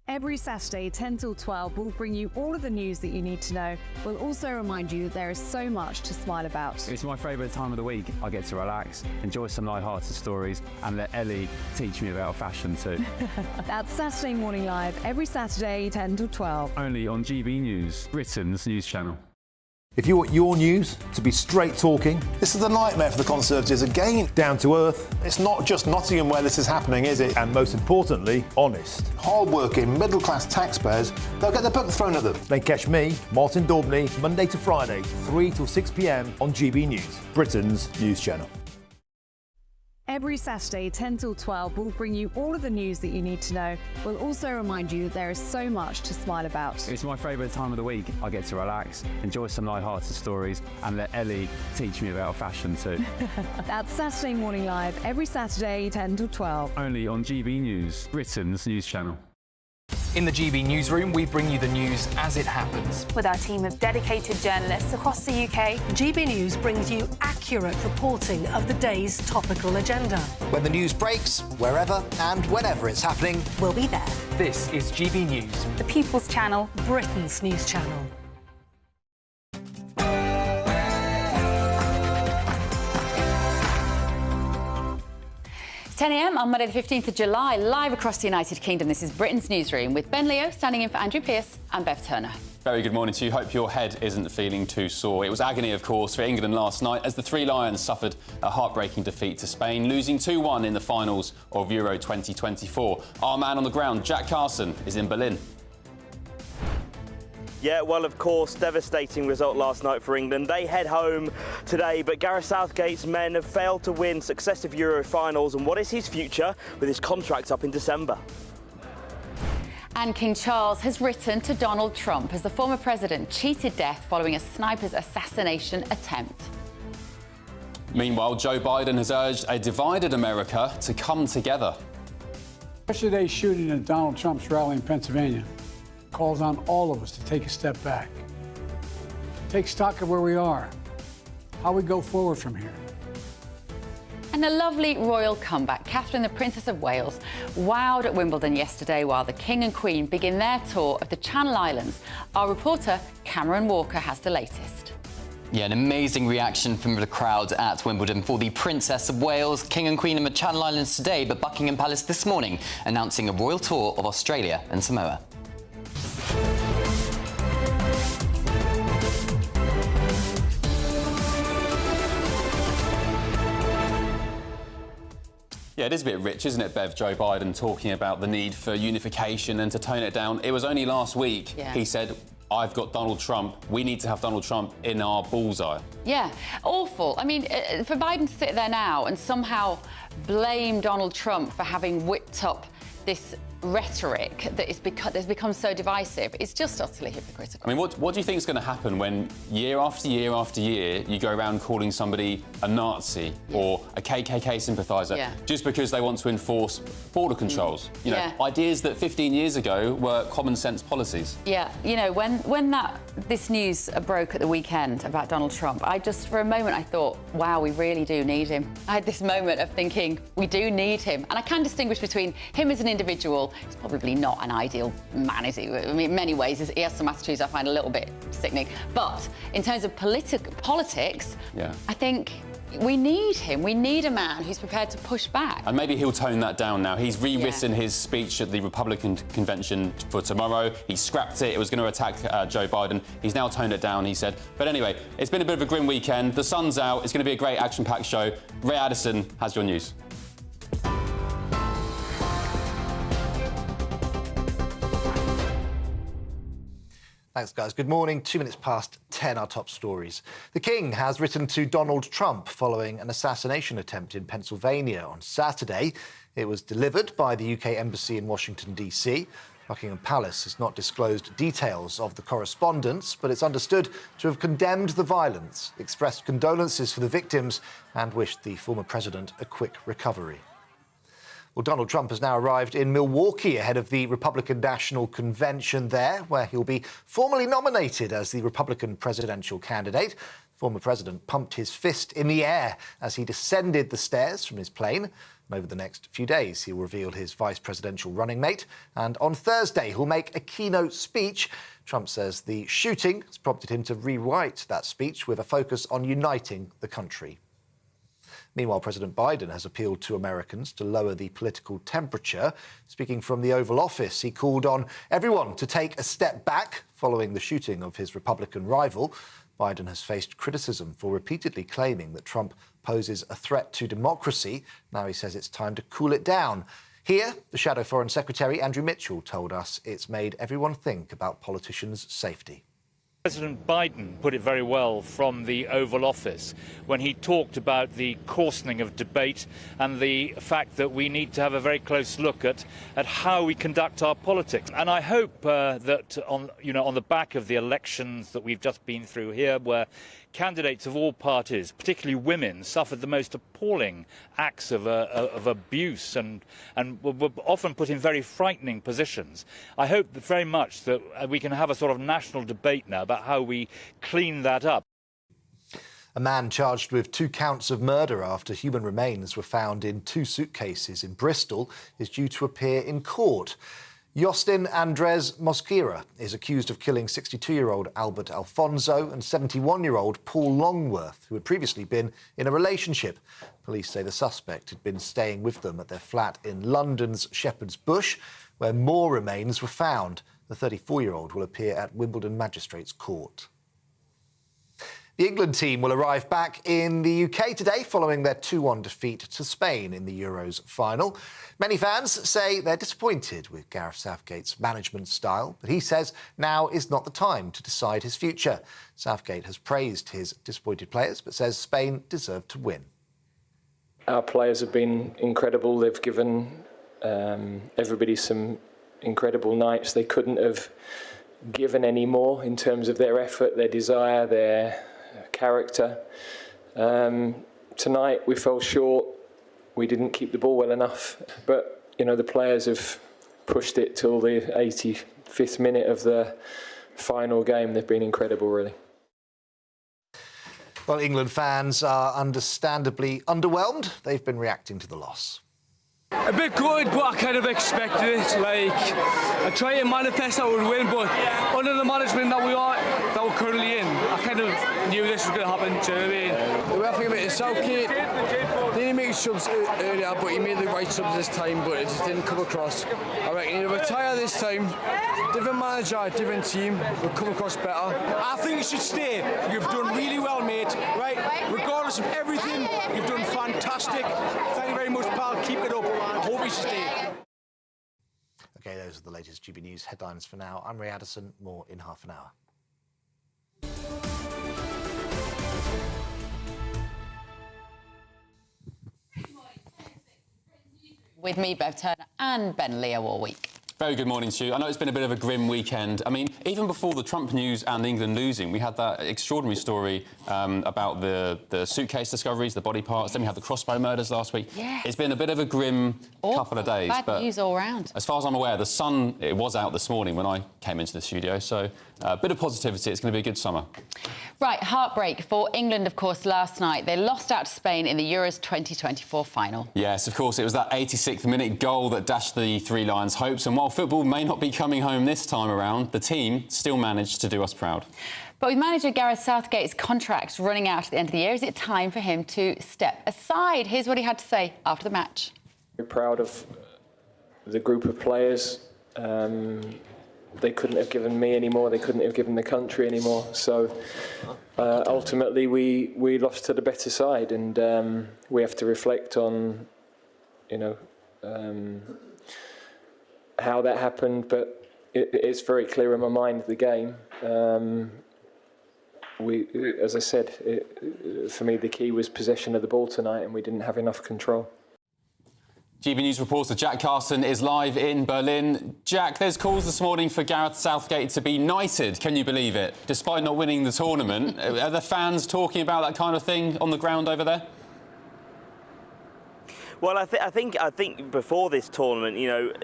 Every Saturday, 10 till 12, we'll bring you all of the news that you need to know. We'll also remind you that there is so much to smile about. It's my favourite time of the week. I get to relax, enjoy some light-hearted stories, and let Ellie teach me about fashion too. That's Saturday Morning Live, every Saturday, 10 till 12. Only on GB News, Britain's news channel. If you want your news to be straight talking, this is a nightmare for the Conservatives again. Down to earth. It's not just Nottingham where this is happening, is it? And most importantly, honest. Hard-working, middle-class taxpayers, they'll get their book thrown at them. Then catch me, Martin Daubney, Monday to Friday, 3 till 6 p.m. on GB News, Britain's news channel. Every Saturday, 10 till 12, we'll bring you all of the news that you need to know. We'll also remind you that there is so much to smile about. It's my favourite time of the week. I get to relax, enjoy some light-hearted stories, and let Ellie teach me about fashion too. That's Saturday Morning Live, every Saturday, 10 till 12. Only on GB News, Britain's news channel. In the GB Newsroom, we bring you the news as it happens. With our team of dedicated journalists across the UK, GB News brings you accurate reporting of the day's topical agenda. When the news breaks, wherever and whenever it's happening, we'll be there. This is GB News, the People's Channel, Britain's news channel. 10 a.m. on Monday the 15th of July, live across the United Kingdom. This is Britain's Newsroom with Ben Leo standing in for Andrew Pearce and Bev Turner. Very good morning to you. Hope your head isn't feeling too sore. It was agony, of course, for England last night as the Three Lions suffered a heartbreaking defeat to Spain, losing 2-1 in the finals of Euro 2024. Our man on the ground, Jack Carson, is in Berlin. Yeah, well, of course, devastating result last night for England. They head home today, but Gareth Southgate's men have failed to win successive Euro finals. And what is his future with his contract up in December? And King Charles has written to Donald Trump as the former president cheated death following a sniper's assassination attempt. Meanwhile, Joe Biden has urged a divided America to come together. Yesterday's shooting at Donald Trump's rally in Pennsylvania calls on all of us to take a step back, take stock of where we are, how we go forward from here. And a lovely royal comeback. Catherine, the Princess of Wales, wowed at Wimbledon yesterday while the King and Queen begin their tour of the Channel Islands. Our reporter, Cameron Walker, has the latest. Yeah, an amazing reaction from the crowd at Wimbledon for the Princess of Wales. King and Queen in the Channel Islands today, but Buckingham Palace this morning announcing a royal tour of Australia and Samoa. Yeah, it is a bit rich, isn't it, Bev? Joe Biden talking about the need for unification and to tone it down. It was only last week he said, I've got Donald Trump. We need to have Donald Trump in our bullseye. Yeah, awful. I mean, for Biden to sit there now and somehow blame Donald Trump for having whipped up this rhetoric that has become so divisive is just utterly hypocritical. I mean, what do you think is going to happen when year after year after year you go around calling somebody a Nazi or a KKK sympathiser just because they want to enforce border controls? You know, ideas that 15 years ago were common sense policies. Yeah, you know, when this news broke at the weekend about Donald Trump, I just, for a moment, I thought, wow, we really do need him. I had this moment of thinking, we do need him. And I can distinguish between him as an individual. He's probably not an ideal man, is he? I mean, in many ways, he has some attitudes I find a little bit sickening. But in terms of politics, I think we need him. We need a man who's prepared to push back. And maybe he'll tone that down now. He's rewritten his speech at the Republican convention for tomorrow. He scrapped it. It was going to attack Joe Biden. He's now toned it down, he said. But anyway, it's been a bit of a grim weekend. The sun's out. It's going to be a great action-packed show. Ray Addison has your news. Thanks, guys. Good morning. 2 minutes past 10, our top stories. The King has written to Donald Trump following an assassination attempt in Pennsylvania on Saturday. It was delivered by the UK Embassy in Washington, D.C. Buckingham Palace has not disclosed details of the correspondence, but it's understood to have condemned the violence, expressed condolences for the victims, and wished the former president a quick recovery. Well, Donald Trump has now arrived in Milwaukee ahead of the Republican National Convention there, where he'll be formally nominated as the Republican presidential candidate. The former president pumped his fist in the air as he descended the stairs from his plane. And over the next few days, he'll reveal his vice presidential running mate. And on Thursday, he'll make a keynote speech. Trump says the shooting has prompted him to rewrite that speech with a focus on uniting the country. Meanwhile, President Biden has appealed to Americans to lower the political temperature. Speaking from the Oval Office, he called on everyone to take a step back following the shooting of his Republican rival. Biden has faced criticism for repeatedly claiming that Trump poses a threat to democracy. Now he says it's time to cool it down. Here, the Shadow Foreign Secretary, Andrew Mitchell, told us it's made everyone think about politicians' safety. President Biden put it very well from the Oval Office when he talked about the coarsening of debate and the fact that we need to have a very close look at how we conduct our politics. And I hope that on the back of the elections that we've just been through here, where candidates of all parties, particularly women, suffered the most appalling acts of abuse and were often put in very frightening positions. I hope very much that we can have a sort of national debate now about how we clean that up. A man charged with 2 counts of murder after human remains were found in 2 suitcases in Bristol is due to appear in court. Justin Andres Mosquera is accused of killing 62-year-old Albert Alfonso and 71-year-old Paul Longworth, who had previously been in a relationship. Police say the suspect had been staying with them at their flat in London's Shepherd's Bush, where more remains were found. The 34-year-old will appear at Wimbledon Magistrates Court. The England team will arrive back in the UK today following their 2-1 defeat to Spain in the Euros final. Many fans say they're disappointed with Gareth Southgate's management style, but he says now is not the time to decide his future. Southgate has praised his disappointed players, but says Spain deserved to win. Our players have been incredible. They've given everybody some incredible nights. They couldn't have given any more in terms of their effort, their desire, their character. Tonight we fell short. We didn't keep the ball well enough, but the players have pushed it till the 85th minute of the final game. They've been incredible, really. Well, England fans are understandably underwhelmed. They've been reacting to the loss. A bit good, but I kind of expected it. I tried to manifest that we would win, but under the management that we're currently in, I kind of knew this was going to happen. Do you know what I mean? The way I think about it, Southgate didn't make subs earlier, but he made the right subs this time, but it just didn't come across. I reckon he'll retire this time. Different manager, different team, will come across better. I think you should stay. You've done really well, mate. Right? Regardless of everything, you've done fantastic. Thank you very much, pal. Keep it up. I hope you stay. OK, those are the latest GB News headlines for now. I'm Ray Addison. More in half an hour. With me, Bev Turner, and Ben Leo all week. Very good morning to you. I know it's been a bit of a grim weekend. I mean, even before the Trump news and England losing, we had that extraordinary story about the suitcase discoveries, the body parts. Then we had the crossbow murders last week. Yes. It's been a bit of a grim couple of days. Bad news all round. As far as I'm aware, the sun, it was out this morning when I came into the studio, so a bit of positivity. It's going to be a good summer. Right, heartbreak for England, of course, last night. They lost out to Spain in the Euros 2024 final. Yes, of course, it was that 86th minute goal that dashed the Three Lions' hopes. And while football may not be coming home this time around, the team still managed to do us proud. But with manager Gareth Southgate's contract running out at the end of the year, is it time for him to step aside? Here's what he had to say after the match. We're proud of the group of players. They couldn't have given me any more. They couldn't have given the country any more. So ultimately, we lost to the better side, and we have to reflect on, how that happened. But it's very clear in my mind the game. As I said, for me the key was possession of the ball tonight, and we didn't have enough control. GB News reporter Jack Carson is live in Berlin. Jack, there's calls this morning for Gareth Southgate to be knighted. Can you believe it? Despite not winning the tournament, are the fans talking about that kind of thing on the ground over there? Well, I think before this tournament,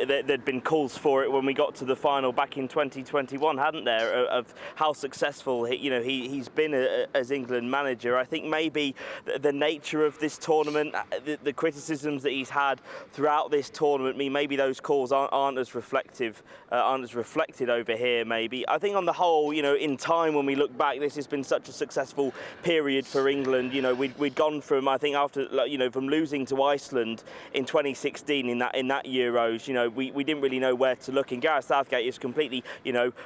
there'd been calls for it when we got to the final back in 2021, hadn't there, of how successful he's been as England manager. I think maybe the nature of this tournament, the criticisms that he's had throughout this tournament, maybe those calls aren't as reflected over here. Maybe I think on the whole, in time when we look back, this has been such a successful period for England. We'd gone from, I think, after from losing to Iceland in 2016 in that Euros, we didn't really know where to look, and Gareth Southgate is completely,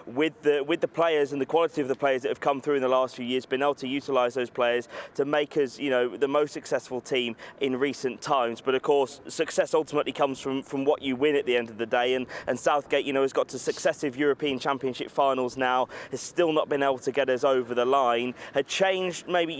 with the players and the quality of the players that have come through in the last few years, been able to utilise those players to make us, the most successful team in recent times. But of course, success ultimately comes from what you win at the end of the day, and Southgate, has got to successive European Championship finals now, has still not been able to get us over the line, had changed maybe,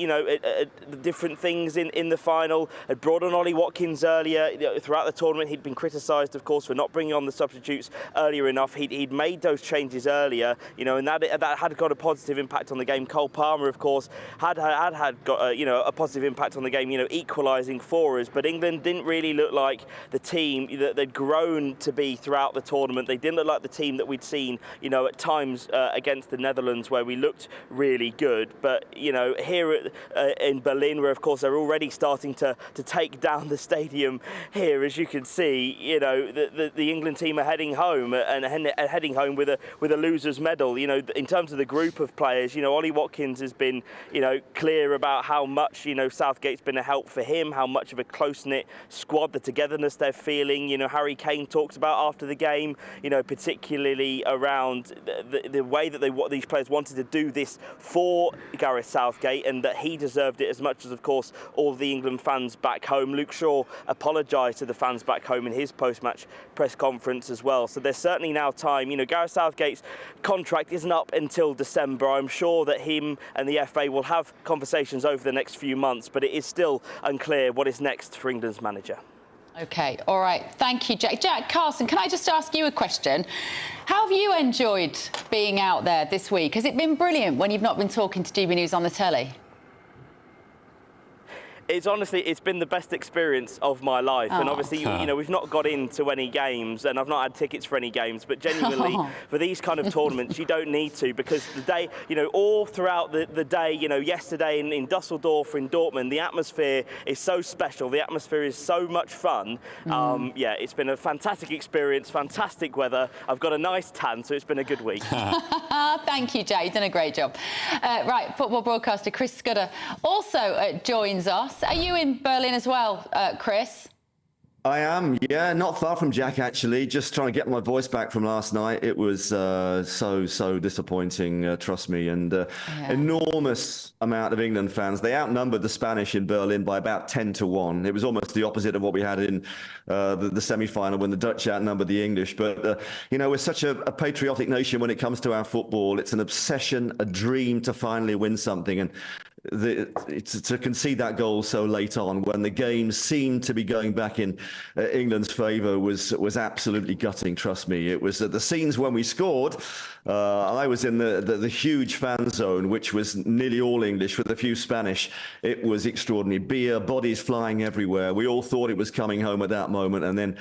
different things in the final, had brought on Ollie Watkins earlier. Throughout the tournament, he'd been criticised, of course, for not bringing on the substitutes earlier enough. He'd made those changes earlier, and that had got a positive impact on the game. Cole Palmer, of course, had got a positive impact on the game, equalising for us. But England didn't really look like the team that they'd grown to be throughout the tournament. They didn't look like the team that we'd seen, at times against the Netherlands, where we looked really good. But here in Berlin, where of course they're already starting to take down the stadium here, as you can see, the England team are heading home heading home with a loser's medal. In terms of the group of players, Ollie Watkins has been, clear about how much, Southgate's been a help for him, how much of a close-knit squad, the togetherness they're feeling. Harry Kane talked about after the game, particularly around the way that these players wanted to do this for Gareth Southgate, and that he deserved it as much as, of course, all the England fans back home. Luke Shaw apologised to the fans back home in his post-match press conference as well. So there's certainly now time. Gareth Southgate's contract isn't up until December. I'm sure that him and the FA will have conversations over the next few months, but it is still unclear what is next for England's manager. OK, all right. Thank you, Jack. Jack Carson, can I just ask you a question? How have you enjoyed being out there this week? Has it been brilliant when you've not been talking to GB News on the telly? It's been the best experience of my life. Oh. And obviously, we've not got into any games, and I've not had tickets for any games, but genuinely, for these kind of tournaments, you don't need to, because the day, all throughout the day, yesterday in Dusseldorf, in Dortmund, the atmosphere is so special. The atmosphere is so much fun. It's been a fantastic experience, fantastic weather. I've got a nice tan, so it's been a good week. Thank you, Jay. You've done a great job. Right, football broadcaster Chris Scudder also joins us. Are you in Berlin as well, Chris? I am, yeah, not far from Jack, actually. Just trying to get my voice back from last night. It was so disappointing, trust me, and enormous amount of England fans. They outnumbered the Spanish in Berlin by about 10-1. It was almost the opposite of what we had in the semi-final when the Dutch outnumbered the English. But, we're such a patriotic nation when it comes to our football. It's an obsession, a dream to finally win something. And to concede that goal so late on when the game seemed to be going back in England's favour was absolutely gutting. Trust me, it was the scenes when we scored. I was in the huge fan zone, which was nearly all English with a few Spanish. It was extraordinary. Beer, bodies flying everywhere. We all thought it was coming home at that moment, and then.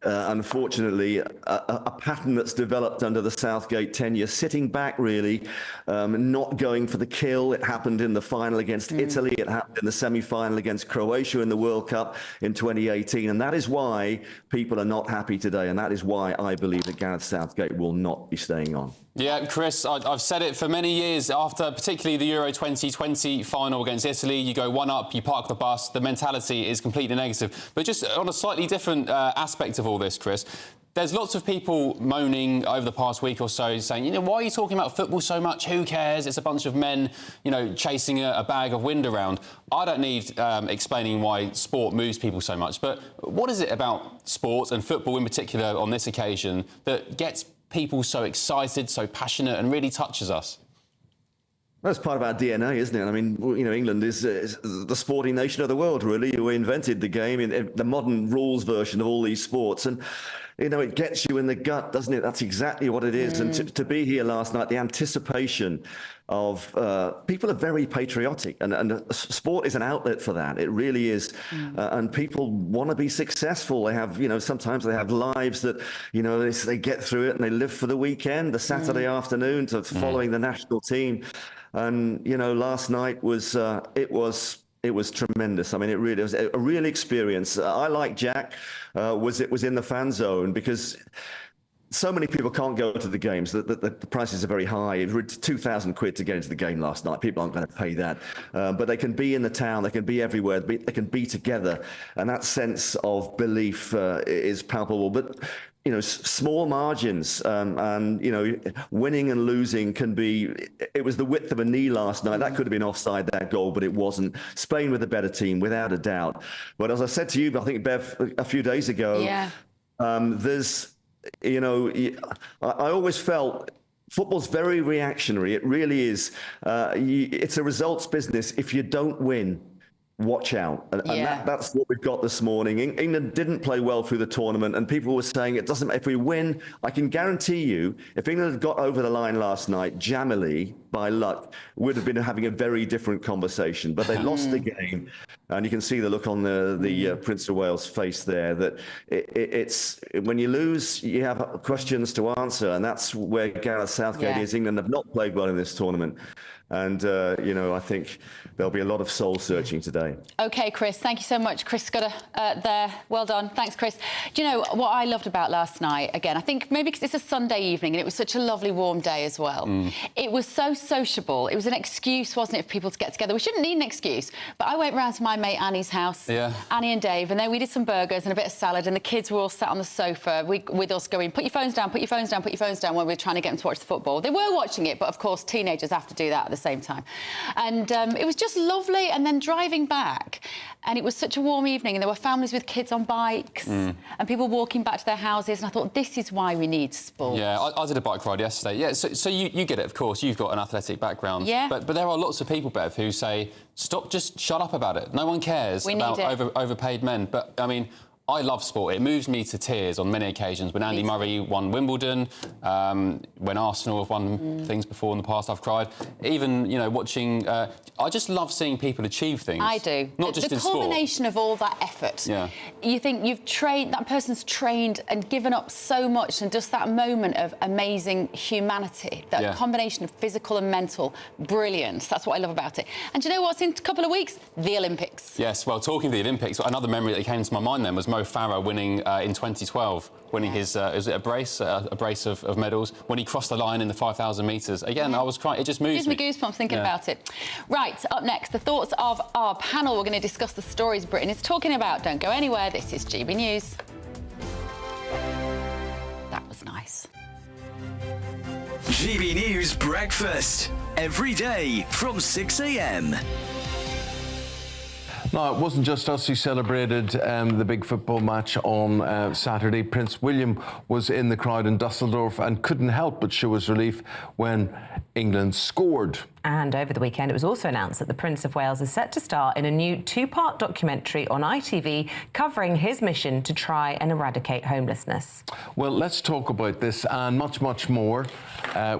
Unfortunately, a pattern that's developed under the Southgate tenure, sitting back really, not going for the kill. It happened in the final against Italy. It happened in the semi-final against Croatia in the World Cup in 2018. And that is why people are not happy today. And that is why I believe that Gareth Southgate will not be staying on. Yeah, Chris, I've said it for many years. After particularly the Euro 2020 final against Italy, you go one up, you park the bus, the mentality is completely negative. But just on a slightly different aspect of all this, Chris, there's lots of people moaning over the past week or so saying, why are you talking about football so much? Who cares? It's a bunch of men, chasing a bag of wind around. I don't need explaining why sport moves people so much. But what is it about sport and football in particular on this occasion that gets people so excited, so passionate, and really touches us? That's part of our DNA, isn't it? I mean, England is the sporting nation of the world, really. We invented the game in the modern rules version of all these sports. And, it gets you in the gut, doesn't it? That's exactly what it is. And to be here last night, the anticipation of people are very patriotic. And sport is an outlet for that. It really is. And people want to be successful. They have, sometimes they have lives that, they get through it and they live for the weekend, the Saturday afternoon to following the national team. And, last night was, it was tremendous. I mean, it was a real experience. I, like Jack, was in the fan zone because so many people can't go to the games. The prices are very high. It was £2,000 to get into the game last night. People aren't going to pay that. But they can be in the town. They can be everywhere. They can be together. And that sense of belief is palpable. But small margins and, winning and losing can be... It was the width of a knee last night. That could have been offside, that goal, but it wasn't. Spain with a better team, without a doubt. But as I said to you, I think, Bev, a few days ago, there's... I always felt... Football's very reactionary. It really is. It's a results business. If you don't win, watch out. And that's what we've got this morning. England didn't play well through the tournament, and people were saying it doesn't. If we win, I can guarantee you, if England had got over the line last night, jammily, by luck, would have been having a very different conversation. But they lost the game, and you can see the look on the Prince of Wales' face there. That it's when you lose, you have questions to answer, and that's where Gareth Southgate is. England have not played well in this tournament. And, I think there'll be a lot of soul searching today. OK, Chris, thank you so much. Chris Scudder there. Well done. Thanks, Chris. Do you know what I loved about last night? Again, I think maybe because it's a Sunday evening and it was such a lovely warm day as well. It was so sociable. It was an excuse, wasn't it, for people to get together? We shouldn't need an excuse. But I went round to my mate Annie's house, Annie and Dave, and then we did some burgers and a bit of salad, and the kids were all sat on the sofa with us going, put your phones down, put your phones down, put your phones down, when we were trying to get them to watch the football. They were watching it, but of course teenagers have to do that at the same time. And it was just lovely. And then driving back, and it was such a warm evening, and there were families with kids on bikes and people walking back to their houses, and I thought, this is why we need sport. Yeah, I did a bike ride yesterday. Yeah, so you get it, of course. You've got an athletic background. Yeah. But there are lots of people, Bev, who say, just shut up about it. No one cares about overpaid men. But, I mean... I love sport. It moves me to tears on many occasions. When Andy Murray won Wimbledon, when Arsenal have won things before in the past, I've cried. Even, watching... I just love seeing people achieve things. I do. Not just in sport. The culmination of all that effort. Yeah. You think you've trained... That person's trained and given up so much, and just that moment of amazing humanity, that combination of physical and mental brilliance. That's what I love about it. And do you know what's in a couple of weeks? The Olympics. Yes, well, talking of the Olympics, another memory that came to my mind then was Mo Farah winning in 2012, winning his is it a brace of medals when he crossed the line in the 5,000 metres. Again, I was crying. It just moves me. Gives me goosebumps thinking about it. Right, up next, the thoughts of our panel. We're going to discuss the stories Britain is talking about. Don't go anywhere. This is GB News. That was nice. GB News Breakfast every day from 6 a.m. No, it wasn't just us who celebrated the big football match on Saturday. Prince William was in the crowd in Dusseldorf and couldn't help but show his relief when England scored. And over the weekend, it was also announced that the Prince of Wales is set to star in a new two-part documentary on ITV covering his mission to try and eradicate homelessness. Well, let's talk about this and much, much more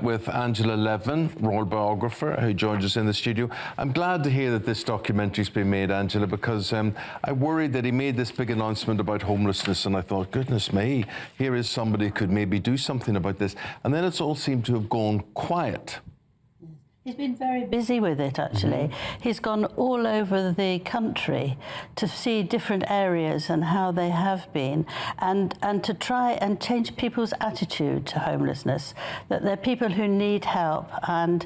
with Angela Levin, royal biographer, who joins us in the studio. I'm glad to hear that this documentary's been made, Angela, because I worried that he made this big announcement about homelessness, and I thought, goodness me, here is somebody who could maybe do something about this. And then it's all seemed to have gone quiet. He's been very busy with it, actually. He's gone all over the country to see different areas and how they have been, and to try and change people's attitude to homelessness, that they're people who need help and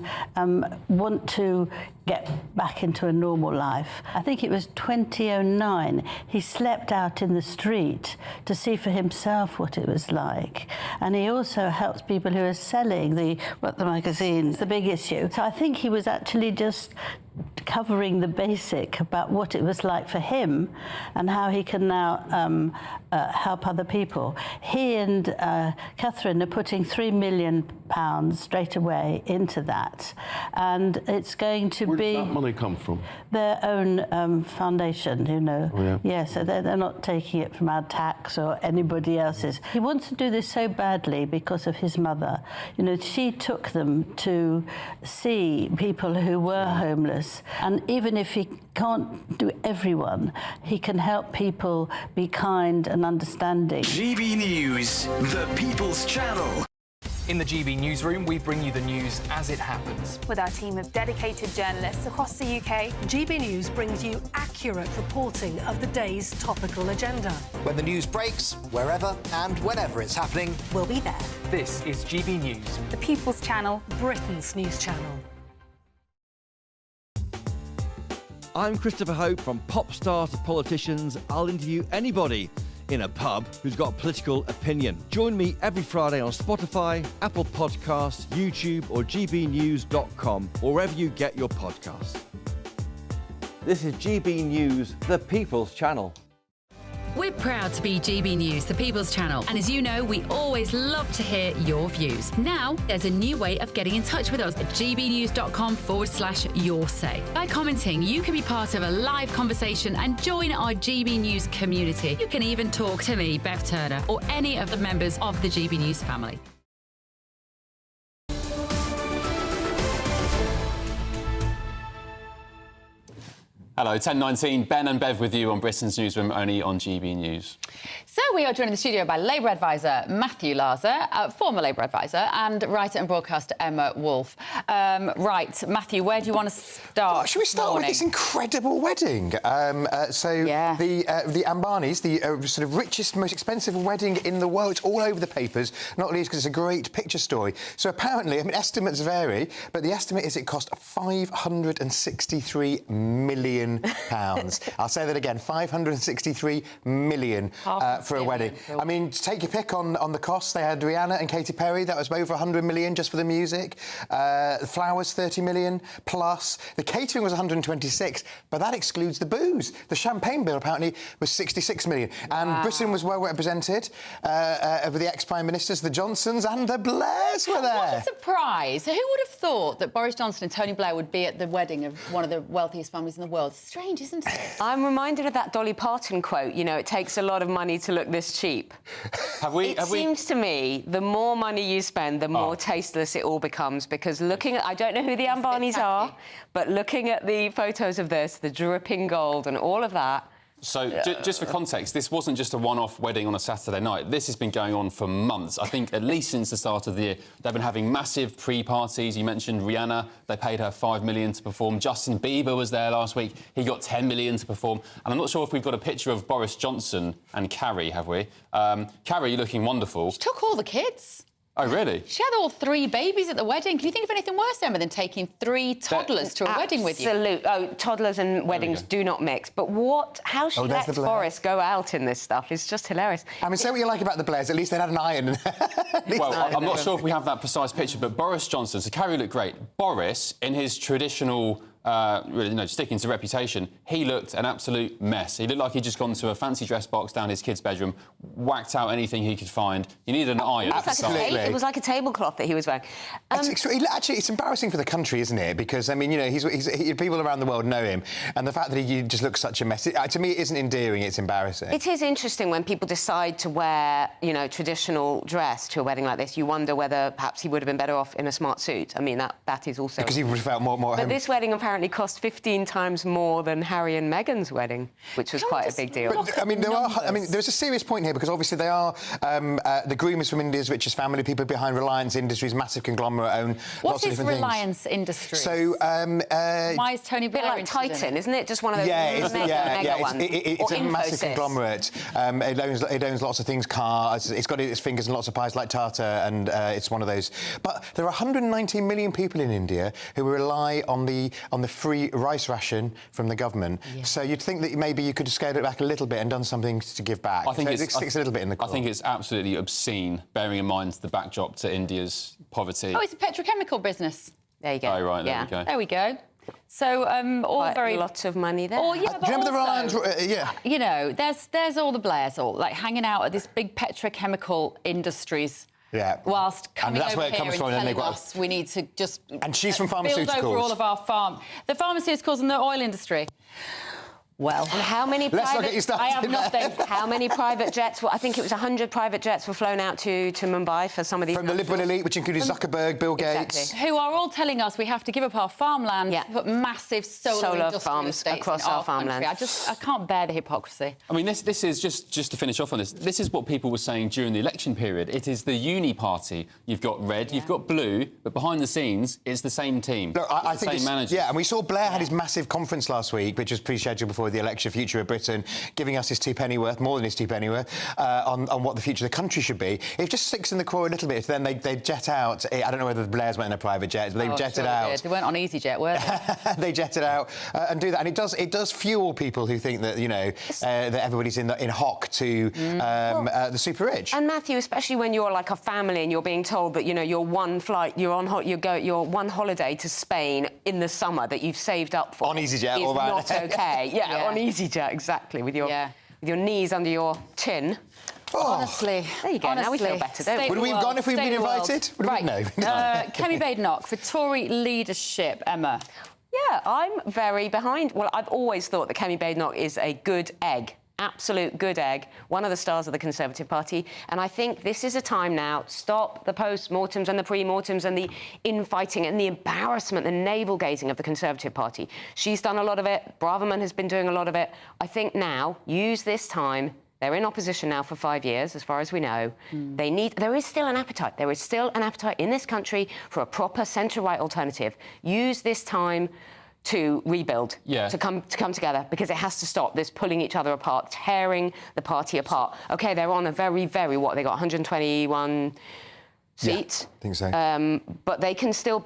want to get back into a normal life. I think it was 2009, he slept out in the street to see for himself what it was like. And he also helps people who are selling the magazines, the big issue. So I think he was actually just covering the basic about what it was like for him and how he can now help other people. He and Catherine are putting £3 million straight away into that, and it's going to be... Where does that money come from? Their own foundation, you know. Oh, yeah. Yeah, so they're not taking it from our tax or anybody else's. He wants to do this so badly because of his mother. You know, she took them to see people who were homeless, and even if he can't do everyone, he can help people be kind and understanding. GB News, the People's Channel. In the GB Newsroom, we bring you the news as it happens. With our team of dedicated journalists across the UK, GB News brings you accurate reporting of the day's topical agenda. When the news breaks, wherever and whenever it's happening, we'll be there. This is GB News, the People's Channel, Britain's news channel. I'm Christopher Hope. From pop stars to politicians, I'll interview anybody in a pub who's got a political opinion. Join me every Friday on Spotify, Apple Podcasts, YouTube or gbnews.com, or wherever you get your podcasts. This is GB News, the People's Channel. We're proud to be GB News, the People's Channel. And as you know, we always love to hear your views. Now, there's a new way of getting in touch with us at gbnews.com/yoursay. By commenting, you can be part of a live conversation and join our GB News community. You can even talk to me, Bev Turner, or any of the members of the GB News family. Hello, 10:19. Ben and Bev with you on Britain's Newsroom, only on GB News. So we are joined in the studio by Labour advisor Matthew Larser, former Labour advisor, and writer and broadcaster Emma Wolfe. Right, Matthew, where do you want to start? Should we start with this incredible wedding? The Ambanis, the sort of richest, most expensive wedding in the world. It's all over the papers, not least because it's a great picture story. So apparently, I mean, estimates vary, but the estimate is it cost £563 million. I'll say that again, £563 million for a wedding. I mean, take your pick on the costs. They had Rihanna and Katy Perry. That was over £100 million just for the music. The flowers, £30 million plus. The catering was 126, but that excludes the booze. The champagne bill apparently was 66 million. And Britain was well represented with the ex-prime ministers, the Johnsons and the Blairs were there. What a surprise. Who would have thought that Boris Johnson and Tony Blair would be at the wedding of one of the wealthiest families in the world? Strange, isn't it? I'm reminded of that Dolly Parton quote, you know, it takes a lot of money to look this cheap. It seems to me the more money you spend, the more tasteless it all becomes, because looking at, I don't know who the Ambanis are, but looking at the photos of this, the dripping gold and all of that, So, just for context, this wasn't just a one-off wedding on a Saturday night. This has been going on for months. I think at least since the start of the year. They've been having massive pre-parties. You mentioned Rihanna. They paid her $5 million to perform. Justin Bieber was there last week. He got $10 million to perform. And I'm not sure if we've got a picture of Boris Johnson and Carrie, have we? Carrie looking wonderful. She took all the kids. Oh, really? She had all 3 babies at the wedding. Can you think of anything worse, Emma, than taking 3 toddlers to a wedding with you? Absolutely. Oh, toddlers and weddings do not mix. But how she lets Boris go out in this stuff is just hilarious. I mean, say what you like about the Blairs, at least they had an iron. Well, I'm not sure if we have that precise picture, but Boris Johnson, so Carrie looked great. Boris, in his traditional really, sticking to reputation, he looked an absolute mess. He looked like he'd just gone to a fancy dress box down his kid's bedroom, whacked out anything he could find. He needed an iron. Absolutely. It was like a tablecloth that he was wearing. Actually, it's embarrassing for the country, isn't it? Because, I mean, people around the world know him, and the fact that he just looks such a mess, to me, it isn't endearing, it's embarrassing. It is interesting when people decide to wear, traditional dress to a wedding like this. You wonder whether perhaps he would have been better off in a smart suit. I mean, that is also... Because he would have felt more at home. But this wedding apparently cost 15 times more than Harry and Meghan's wedding, which was quite a big deal. But, I mean, there's a serious point here, because obviously they are... the groom is from India's richest family, people behind Reliance Industries, massive conglomerate, own lots of different things. What is Reliance Industries? So... why is Tony Blair like Titan, isn't it? Just one of those mega ones. It's a massive conglomerate. It owns lots of things, cars. It's got its fingers in lots of pies like Tata, and it's one of those. But there are 119 million people in India who rely on the free rice ration from the government. Yeah. So you'd think that maybe you could have scaled it back a little bit and done something to give back. I think it sticks a little bit in the core. I think it's absolutely obscene, bearing in mind the backdrop to India's poverty. Oh, it's a petrochemical business. There you go. Oh, right, there we go. There we go. So, all very... lots of money there. Oh, yeah, but do you remember also, the Reliance... yeah. There's all the Blairs like hanging out at this big petrochemical industries. Yeah. Whilst coming that's over where it here comes and from, telling us we need to just... And she's from pharmaceuticals. Build over all of our the pharmaceuticals and the oil industry. Well, and how many let's not get you started. I have nothing. How many private jets? I think it was 100 private jets were flown out to Mumbai for some of these. From the liberal elite, which included Zuckerberg, Bill Gates, who are all telling us we have to give up our farmland, put massive solar farms across our farmland. I can't bear the hypocrisy. I mean, this is just to finish off on this. This is what people were saying during the election period. It is the uni party. You've got red, you've got blue, but behind the scenes, it's the same team. Look, I think the same manager. Yeah, and we saw Blair had his massive conference last week, which was pre-scheduled before the election, Future of Britain, giving us his 2 pennyworth, more than his 2 pennyworth, on what the future of the country should be. If it just sticks in the core a little bit, then they jet out. I don't know whether the Blairs went in a private jet, but they jetted out. They weren't on EasyJet, were they? They jetted out and do that, and it does fuel people who think that that everybody's in hock to the super rich. And Matthew, especially when you're like a family and you're being told that you're one flight, you're one holiday to Spain in the summer that you've saved up for on EasyJet, is all right. Not okay. Yeah, on EasyJet, exactly, with your knees under your chin. Oh. Honestly. There you go, now we feel better, don't we? Would we have gone if we'd been invited? Right. No. Kemi Badenoch for Tory leadership, Emma. Yeah, I'm very behind. Well, I've always thought that Kemi Badenoch is a good egg. Absolute good egg, one of the stars of the Conservative Party. And I think this is a time now, stop the post-mortems and the pre-mortems and the infighting and the embarrassment, the navel-gazing of the Conservative Party. She's done a lot of it. Braverman has been doing a lot of it. I think now, use this time. They're in opposition now for 5 years, as far as we know. There is still an appetite. There is still an appetite in this country for a proper centre-right alternative. Use this time to rebuild, to come together, because it has to stop this pulling each other apart, tearing the party apart. OK, they're on a very, very, they got 121 seats. I think so. But they can still,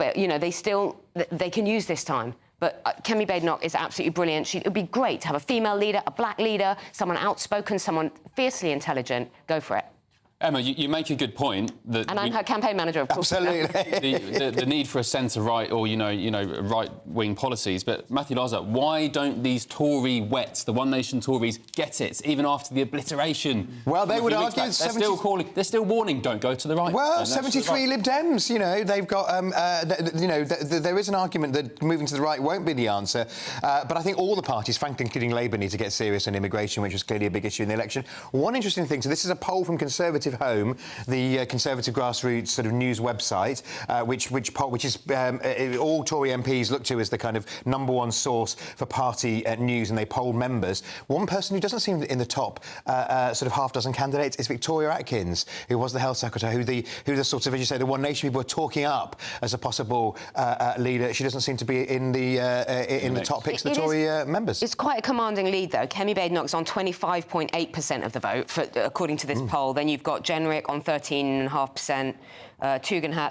they can use this time. But Kemi Badenoch is absolutely brilliant. It would be great to have a female leader, a black leader, someone outspoken, someone fiercely intelligent. Go for it. Emma, you make a good point. And I'm her campaign manager, of course. Absolutely. the need for a centre-right or, right-wing policies. But, Matthew Lazar, why don't these Tory wets, the One Nation Tories, get it, even after the obliteration? Well, they would argue... They're still warning, don't go to the right. Well, 73 Lib Dems, they've got... there is an argument that moving to the right won't be the answer. But I think all the parties, frankly, including Labour, need to get serious on immigration, which was clearly a big issue in the election. One interesting thing, so this is a poll from Conservative Home, the Conservative grassroots sort of news website, which is all Tory MPs look to as the kind of #1 source for party news, and they polled members. One person who doesn't seem in the top sort of half dozen candidates is Victoria Atkins, who was the Health Secretary, who the sort of, as you say, the One Nation people were talking up as a possible leader. She doesn't seem to be in the top picks of the Tory members. It's quite a commanding lead, though. Kemi Badenoch's on 25.8% of the vote, according to this poll. Then you've got Jenrick on 13.5%,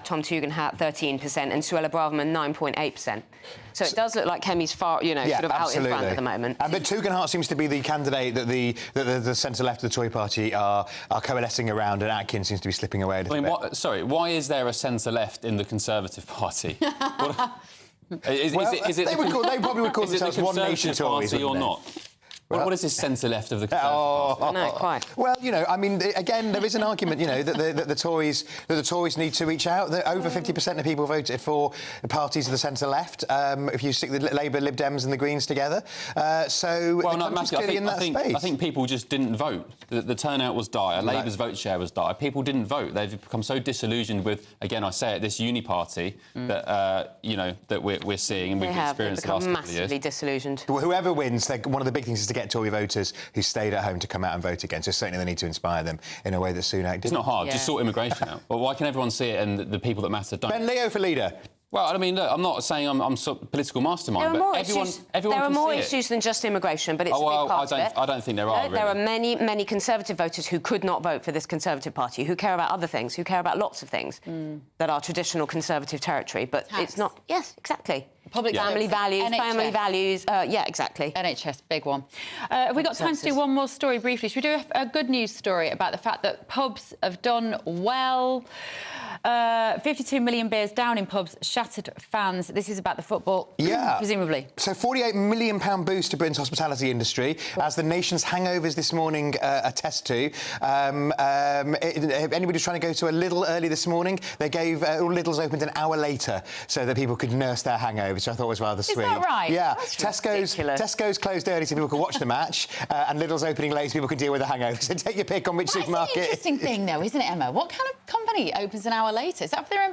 Tom Tugendhat 13%, and Suella Braverman 9.8%. So it does look like Kemi's far, sort of out in front at the moment. But Tugendhat seems to be the candidate that the centre-left of the Tory party are coalescing around, and Atkins seems to be slipping away a little bit. Why is there a centre-left in the Conservative Party? Is it they probably would call themselves One Nation Tories, Party or not? What is this centre-left of the Conservative Party? No, quite. Well, you know, I mean, again, there is an argument, you know, that the Tories need to reach out. That over 50% of people voted for the parties of the centre-left. If you stick the Labour, Lib Dems, and the Greens together, clearly in that space. I think people just didn't vote. The turnout was dire. Labour's vote share was dire. People didn't vote. They've become so disillusioned with, again, I say it, this uni party that that we're seeing and we've experienced the last couple of years. Massively disillusioned. Whoever wins, one of the big things is to get Tory voters who stayed at home to come out and vote again. So certainly they need to inspire them in a way that Sunak did. It's not hard. Just sort immigration out. Well, why can everyone see it and the people that matter don't? Ben Leo for leader. Well, I mean, look, I'm not saying I'm sort of political mastermind, but everyone there are can more see issues than just immigration, but it's a big part of it. I don't think there are. There are many Conservative voters who could not vote for this Conservative Party, who care about other things, who care about lots of things that are traditional Conservative territory, but it's not. Yes, exactly. Public family values, NHS. family values. Yeah, exactly. NHS, big one. Have we got time to do one more story briefly? Should we do a good news story about the fact that pubs have done well? 52 million beers down in pubs, shattered fans. This is about the football, presumably. So £48 million boost to Britain's hospitality industry, as the nation's hangovers this morning attest to. If anybody was trying to go to a Lidl early this morning, they gave all Lidl's opened an hour later so that people could nurse their hangover, which I thought was rather sweet. Is that right? Yeah. That's Tesco's closed early so people could watch the match, and Lidl's opening late so people could deal with the hangover. So take your pick on which supermarket. That's an interesting thing, though, isn't it, Emma? What kind of company opens an hour later? Is that for their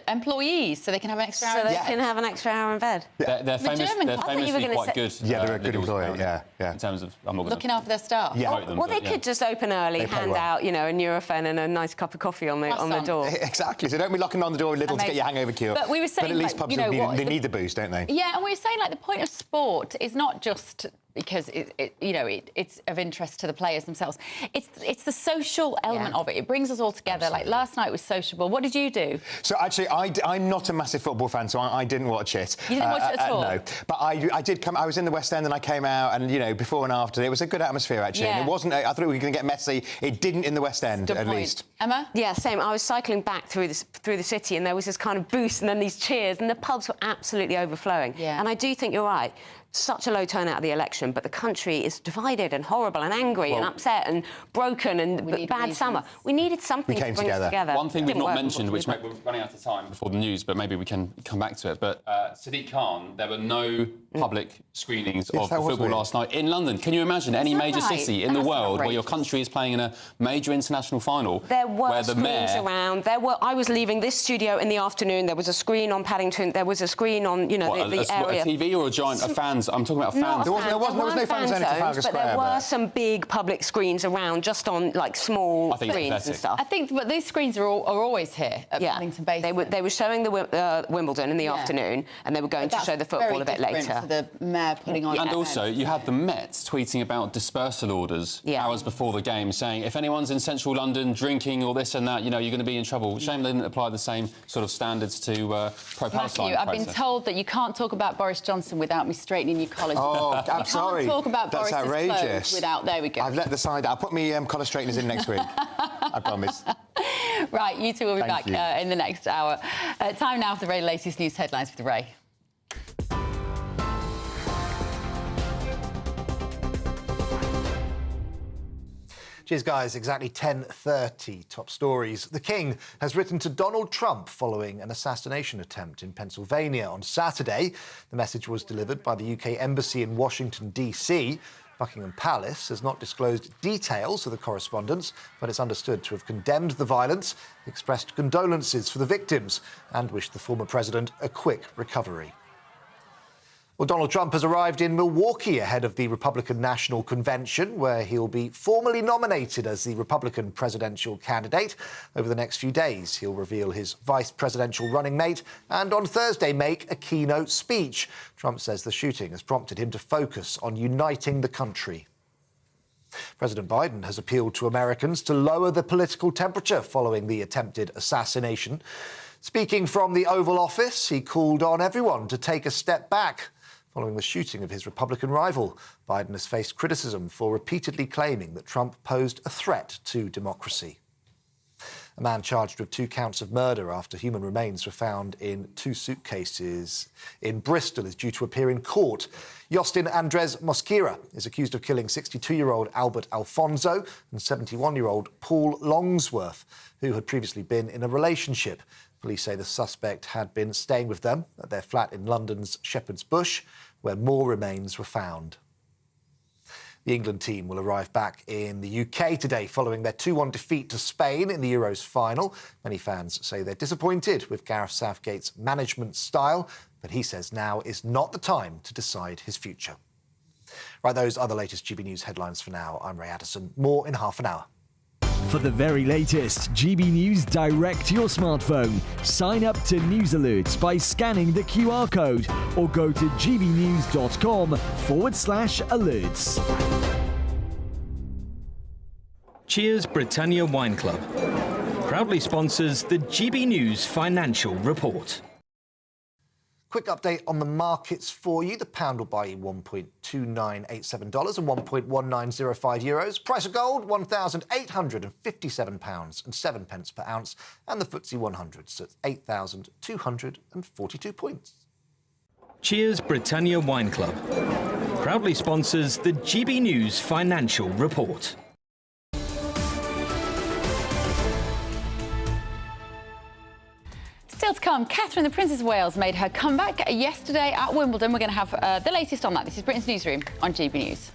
employees, so they can have an extra hour? So they can have an extra hour in bed. They're famously quite good. Yeah, they're a good employer. Yeah. In terms of, I'm not looking after their staff. Yeah. Well, they could just open early, hand out, you know, a Nurofen and a nice cup of coffee on the door. Exactly. So don't be locking on the door a little to get your hangover cure. But we were saying, at least pubs they need the boost, don't they? Yeah, and we were saying, like, the point of sport is not just because it's of interest to the players themselves. It's the social element of it. It brings us all together. Absolutely. Like last night was sociable. What did you do? So actually, I'm not a massive football fan, so I didn't watch it. You didn't watch it at all? No, but I did come. I was in the West End and I came out, and you know, before and after, it was a good atmosphere actually. Yeah. And it wasn't. I thought we were going to get messy. It didn't in the West End, at least. Emma? Yeah, same. I was cycling back through the city, and there was this kind of boost, and then these cheers, and the pubs were absolutely overflowing. Yeah. And I do think you're right. Such a low turnout of the election, but the country is divided and horrible and angry and upset and broken and bad summer. We needed something to bring us together. One thing we've not mentioned, which we're running out of time before the news, but maybe we can come back to it. But Sadiq Khan, there were no public screenings of the football last night in London. Can you imagine any major city in the world where your country is playing in a major international final? There were where the screens mayor... around. I was leaving this studio in the afternoon. There was a screen on Paddington. There was a screen on, you know, the area. A TV or a giant of fans? I'm talking about fans. There was no fan zone for Trafalgar Square. But there were some big public screens around, just on like small screens and stuff. I think, but these screens are always here at Paddington Base. They were showing the Wimbledon in the afternoon, and they were going to show the football a bit later. To the mayor putting on. And also, you had the Met tweeting about dispersal orders hours before the game, saying if anyone's in central London drinking or this and that, you know, you're going to be in trouble. Shame they didn't apply the same sort of standards to pro-Palestine. I've been told that you can't talk about Boris Johnson without me straightening your collar. Oh, I'm sorry. You can't talk about That's Boris's outrageous. clothes without... There we go. I've let the side... I'll put my collar straighteners in next week. I promise. Right, you two will be Thank back you. in the next hour. Time now for the very latest news headlines with Ray. Cheers, guys. Exactly 10:30. Top stories. The King has written to Donald Trump following an assassination attempt in Pennsylvania on Saturday. The message was delivered by the UK Embassy in Washington, D.C. Buckingham Palace has not disclosed details of the correspondence, but it's understood to have condemned the violence, expressed condolences for the victims, and wished the former president a quick recovery. Well, Donald Trump has arrived in Milwaukee ahead of the Republican National Convention, where he'll be formally nominated as the Republican presidential candidate. Over the next few days, he'll reveal his vice presidential running mate and on Thursday make a keynote speech. Trump says the shooting has prompted him to focus on uniting the country. President Biden has appealed to Americans to lower the political temperature following the attempted assassination. Speaking from the Oval Office, he called on everyone to take a step back. Following the shooting of his Republican rival, Biden has faced criticism for repeatedly claiming that Trump posed a threat to democracy. A man charged with 2 counts of murder after human remains were found in 2 suitcases in Bristol is due to appear in court. Justin Andres Mosquera is accused of killing 62-year-old Albert Alfonso and 71-year-old Paul Longsworth, who had previously been in a relationship. Police say the suspect had been staying with them at their flat in London's Shepherd's Bush, where more remains were found. The England team will arrive back in the UK today following their 2-1 defeat to Spain in the Euros final. Many fans say they're disappointed with Gareth Southgate's management style, but he says now is not the time to decide his future. Right, those are the latest GB News headlines for now. I'm Ray Addison. More in half an hour. For the very latest GB News direct to your smartphone, sign up to News Alerts by scanning the QR code or go to gbnews.com/alerts. Cheers Britannia Wine Club proudly sponsors the GB News Financial Report. Quick update on the markets for you. The pound will buy you $1.2987 and €1.1905. Price of gold, £1,857.07 per ounce. And the FTSE 100 sits at 8,242 points. Cheers Britannia Wine Club proudly sponsors the GB News Financial Report. Still to come, Catherine, the Princess of Wales, made her comeback yesterday at Wimbledon. We're going to have the latest on that. This is Britain's Newsroom on GB News.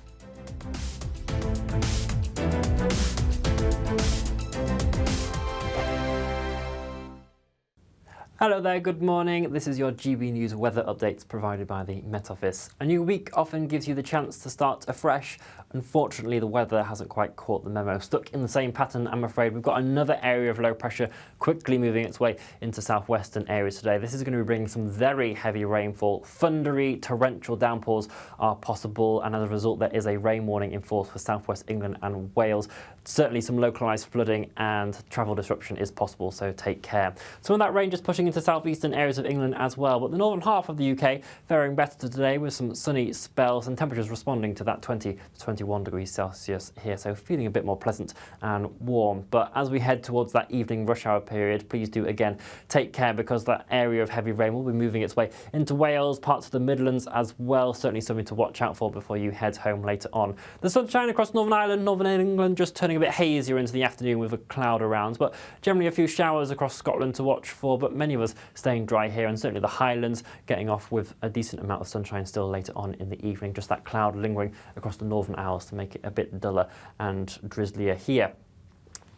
Hello there, good morning. This is your GB News weather updates provided by the Met Office. A new week often gives you the chance to start afresh. Unfortunately, the weather hasn't quite caught the memo. Stuck in the same pattern, I'm afraid. We've got another area of low pressure quickly moving its way into southwestern areas today. This is going to be bringing some very heavy rainfall. Thundery, torrential downpours are possible, and as a result, there is a rain warning in force for southwest England and Wales. Certainly some localised flooding and travel disruption is possible, so take care. Some of that rain just pushing into southeastern areas of England as well, but the northern half of the UK faring better today with some sunny spells and temperatures responding to that 20 to 21 degrees Celsius here, so feeling a bit more pleasant and warm. But as we head towards that evening rush hour period, please do again take care, because that area of heavy rain will be moving its way into Wales, parts of the Midlands as well. Certainly something to watch out for before you head home later on. The sunshine across Northern Ireland, Northern England just turning a bit hazier into the afternoon with a cloud around, but generally a few showers across Scotland to watch for, but many of us staying dry here, and certainly the Highlands getting off with a decent amount of sunshine still later on in the evening. Just that cloud lingering across the Northern Isles to make it a bit duller and drizzlier here.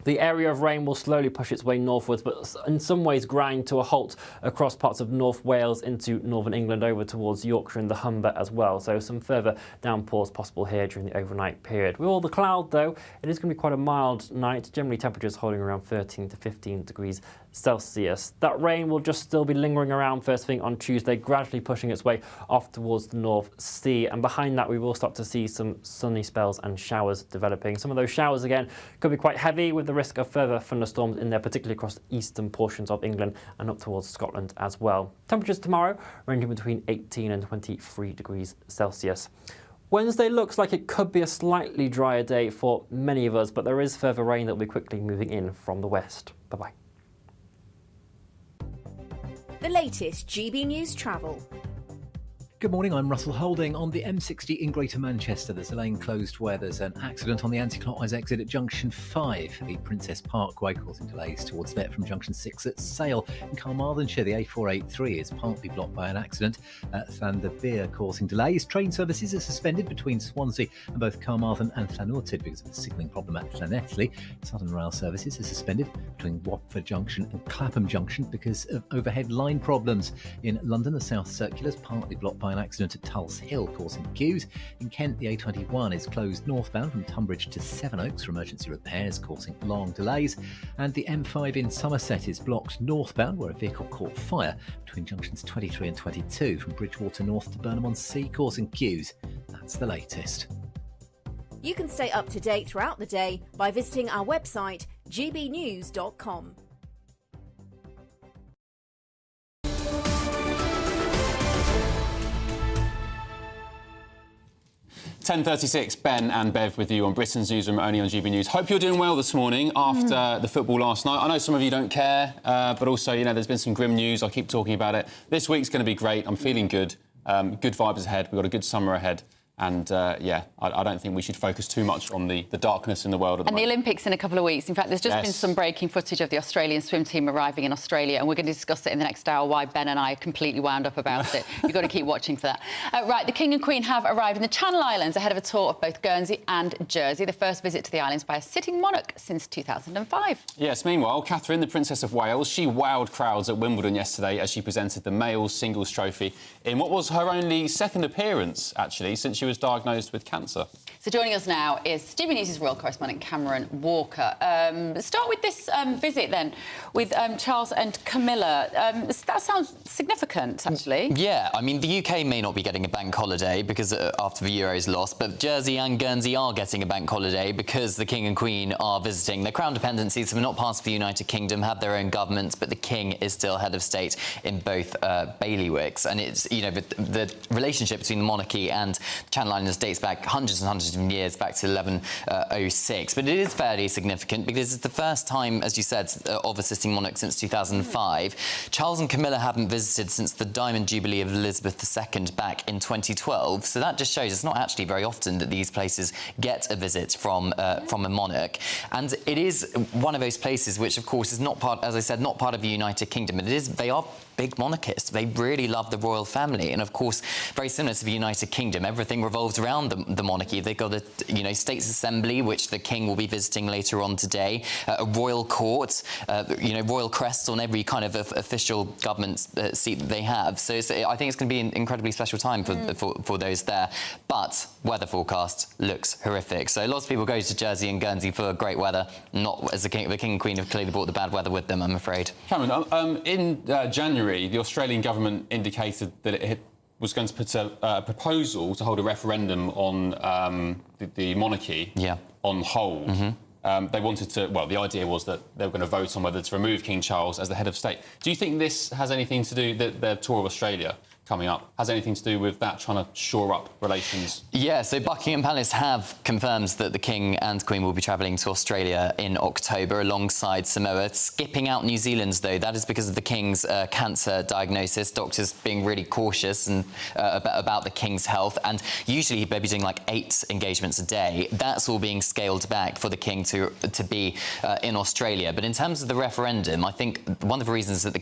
The area of rain will slowly push its way northwards, but in some ways grind to a halt across parts of North Wales into northern England over towards Yorkshire and the Humber as well. So some further downpours possible here during the overnight period. With all the cloud, though, it is going to be quite a mild night. Generally temperatures holding around 13 to 15 degrees Celsius. That rain will just still be lingering around first thing on Tuesday, gradually pushing its way off towards the North Sea. And behind that, we will start to see some sunny spells and showers developing. Some of those showers, again, could be quite heavy, with the risk of further thunderstorms in there, particularly across the eastern portions of England and up towards Scotland as well. Temperatures tomorrow ranging between 18 and 23 degrees Celsius. Wednesday looks like it could be a slightly drier day for many of us, but there is further rain that will be quickly moving in from the west. Bye-bye. The latest GB News travel. Good morning, I'm Russell Holding. On the M60 in Greater Manchester, there's a lane closed where there's an accident on the anti-clockwise exit at Junction 5, the Princess Parkway, causing delays towards there from Junction 6 at Sale. In Carmarthenshire, the A483 is partly blocked by an accident at Llanderbeer, causing delays. Train services are suspended between Swansea and both Carmarthen and Llanwrtyd because of a signalling problem at Llanelli. Southern Rail services are suspended between Watford Junction and Clapham Junction because of overhead line problems. In London, the South Circular is partly blocked by an accident at Tulse Hill, causing queues. In Kent, the A21 is closed northbound from Tunbridge to Sevenoaks for emergency repairs, causing long delays. And the M5 in Somerset is blocked northbound, where a vehicle caught fire between junctions 23 and 22 from Bridgewater North to Burnham-on-Sea, causing queues. That's the latest. You can stay up to date throughout the day by visiting our website, gbnews.com. 10:36, Ben and Bev with you on Britain's Newsroom, only on GB News. Hope you're doing well this morning after the football last night. I know some of you don't care, but also, you know, there's been some grim news. I keep talking about it. This week's going to be great. I'm feeling good. Good vibes ahead. We've got a good summer ahead. And, yeah, I don't think we should focus too much on the darkness in the world at the moment. And the Olympics in a couple of weeks. In fact, there's just Yes. been some breaking footage of the Australian swim team arriving in Australia, and we're going to discuss it in the next hour, why Ben and I are completely wound up about it. You've got to keep watching for that. Right, the King and Queen have arrived in the Channel Islands ahead of a tour of both Guernsey and Jersey, the first visit to the islands by a sitting monarch since 2005. Yes, meanwhile, Catherine, the Princess of Wales, she wowed crowds at Wimbledon yesterday as she presented the male singles trophy in what was her only second appearance, actually, since she was diagnosed with cancer. So joining us now is GB News' royal correspondent Cameron Walker. Start with this visit then, with Charles and Camilla. That sounds significant, actually. Yeah, I mean, the UK may not be getting a bank holiday because after the Euros lost, but Jersey and Guernsey are getting a bank holiday because the King and Queen are visiting. The Crown dependencies have not part of the United Kingdom, have their own governments, but the King is still head of state in both bailiwicks. And it's, you know, the relationship between the monarchy and the Channel Islands dates back hundreds and hundreds of years, back to 1106. But it is fairly significant because it's the first time, as you said, of a sitting monarch since 2005. Charles and Camilla haven't visited since the Diamond Jubilee of Elizabeth II back in 2012. So that just shows it's not actually very often that these places get a visit from a monarch. And it is one of those places which, of course, is not part, as I said, not part of the United Kingdom. But they are big monarchists. They really love the royal family. And, of course, very similar to the United Kingdom, everything revolves around the monarchy. They've got a, you know, States Assembly, which the King will be visiting later on today, a royal court, you know, royal crests on every kind of official government seat that they have. So I think it's going to be an incredibly special time for those there. But weather forecast looks horrific. So lots of people go to Jersey and Guernsey for great weather. Not as the King and Queen have clearly brought the bad weather with them, I'm afraid. Cameron, in January, the Australian government indicated that it was going to put a proposal to hold a referendum on the monarchy on hold. They wanted to, well, the idea was that they were going to vote on whether to remove King Charles as the head of state. Do you think this has anything to do, the tour of Australia coming up, has anything to do with that, trying to shore up relations? Yeah, so Buckingham Palace have confirmed that the King and Queen will be travelling to Australia in October alongside Samoa. Skipping out New Zealand, though, that is because of the King's cancer diagnosis. Doctors being really cautious and about the King's health, and usually they'd be doing like 8 engagements a day. That's all being scaled back for the King to be in Australia. But in terms of the referendum, I think one of the reasons that the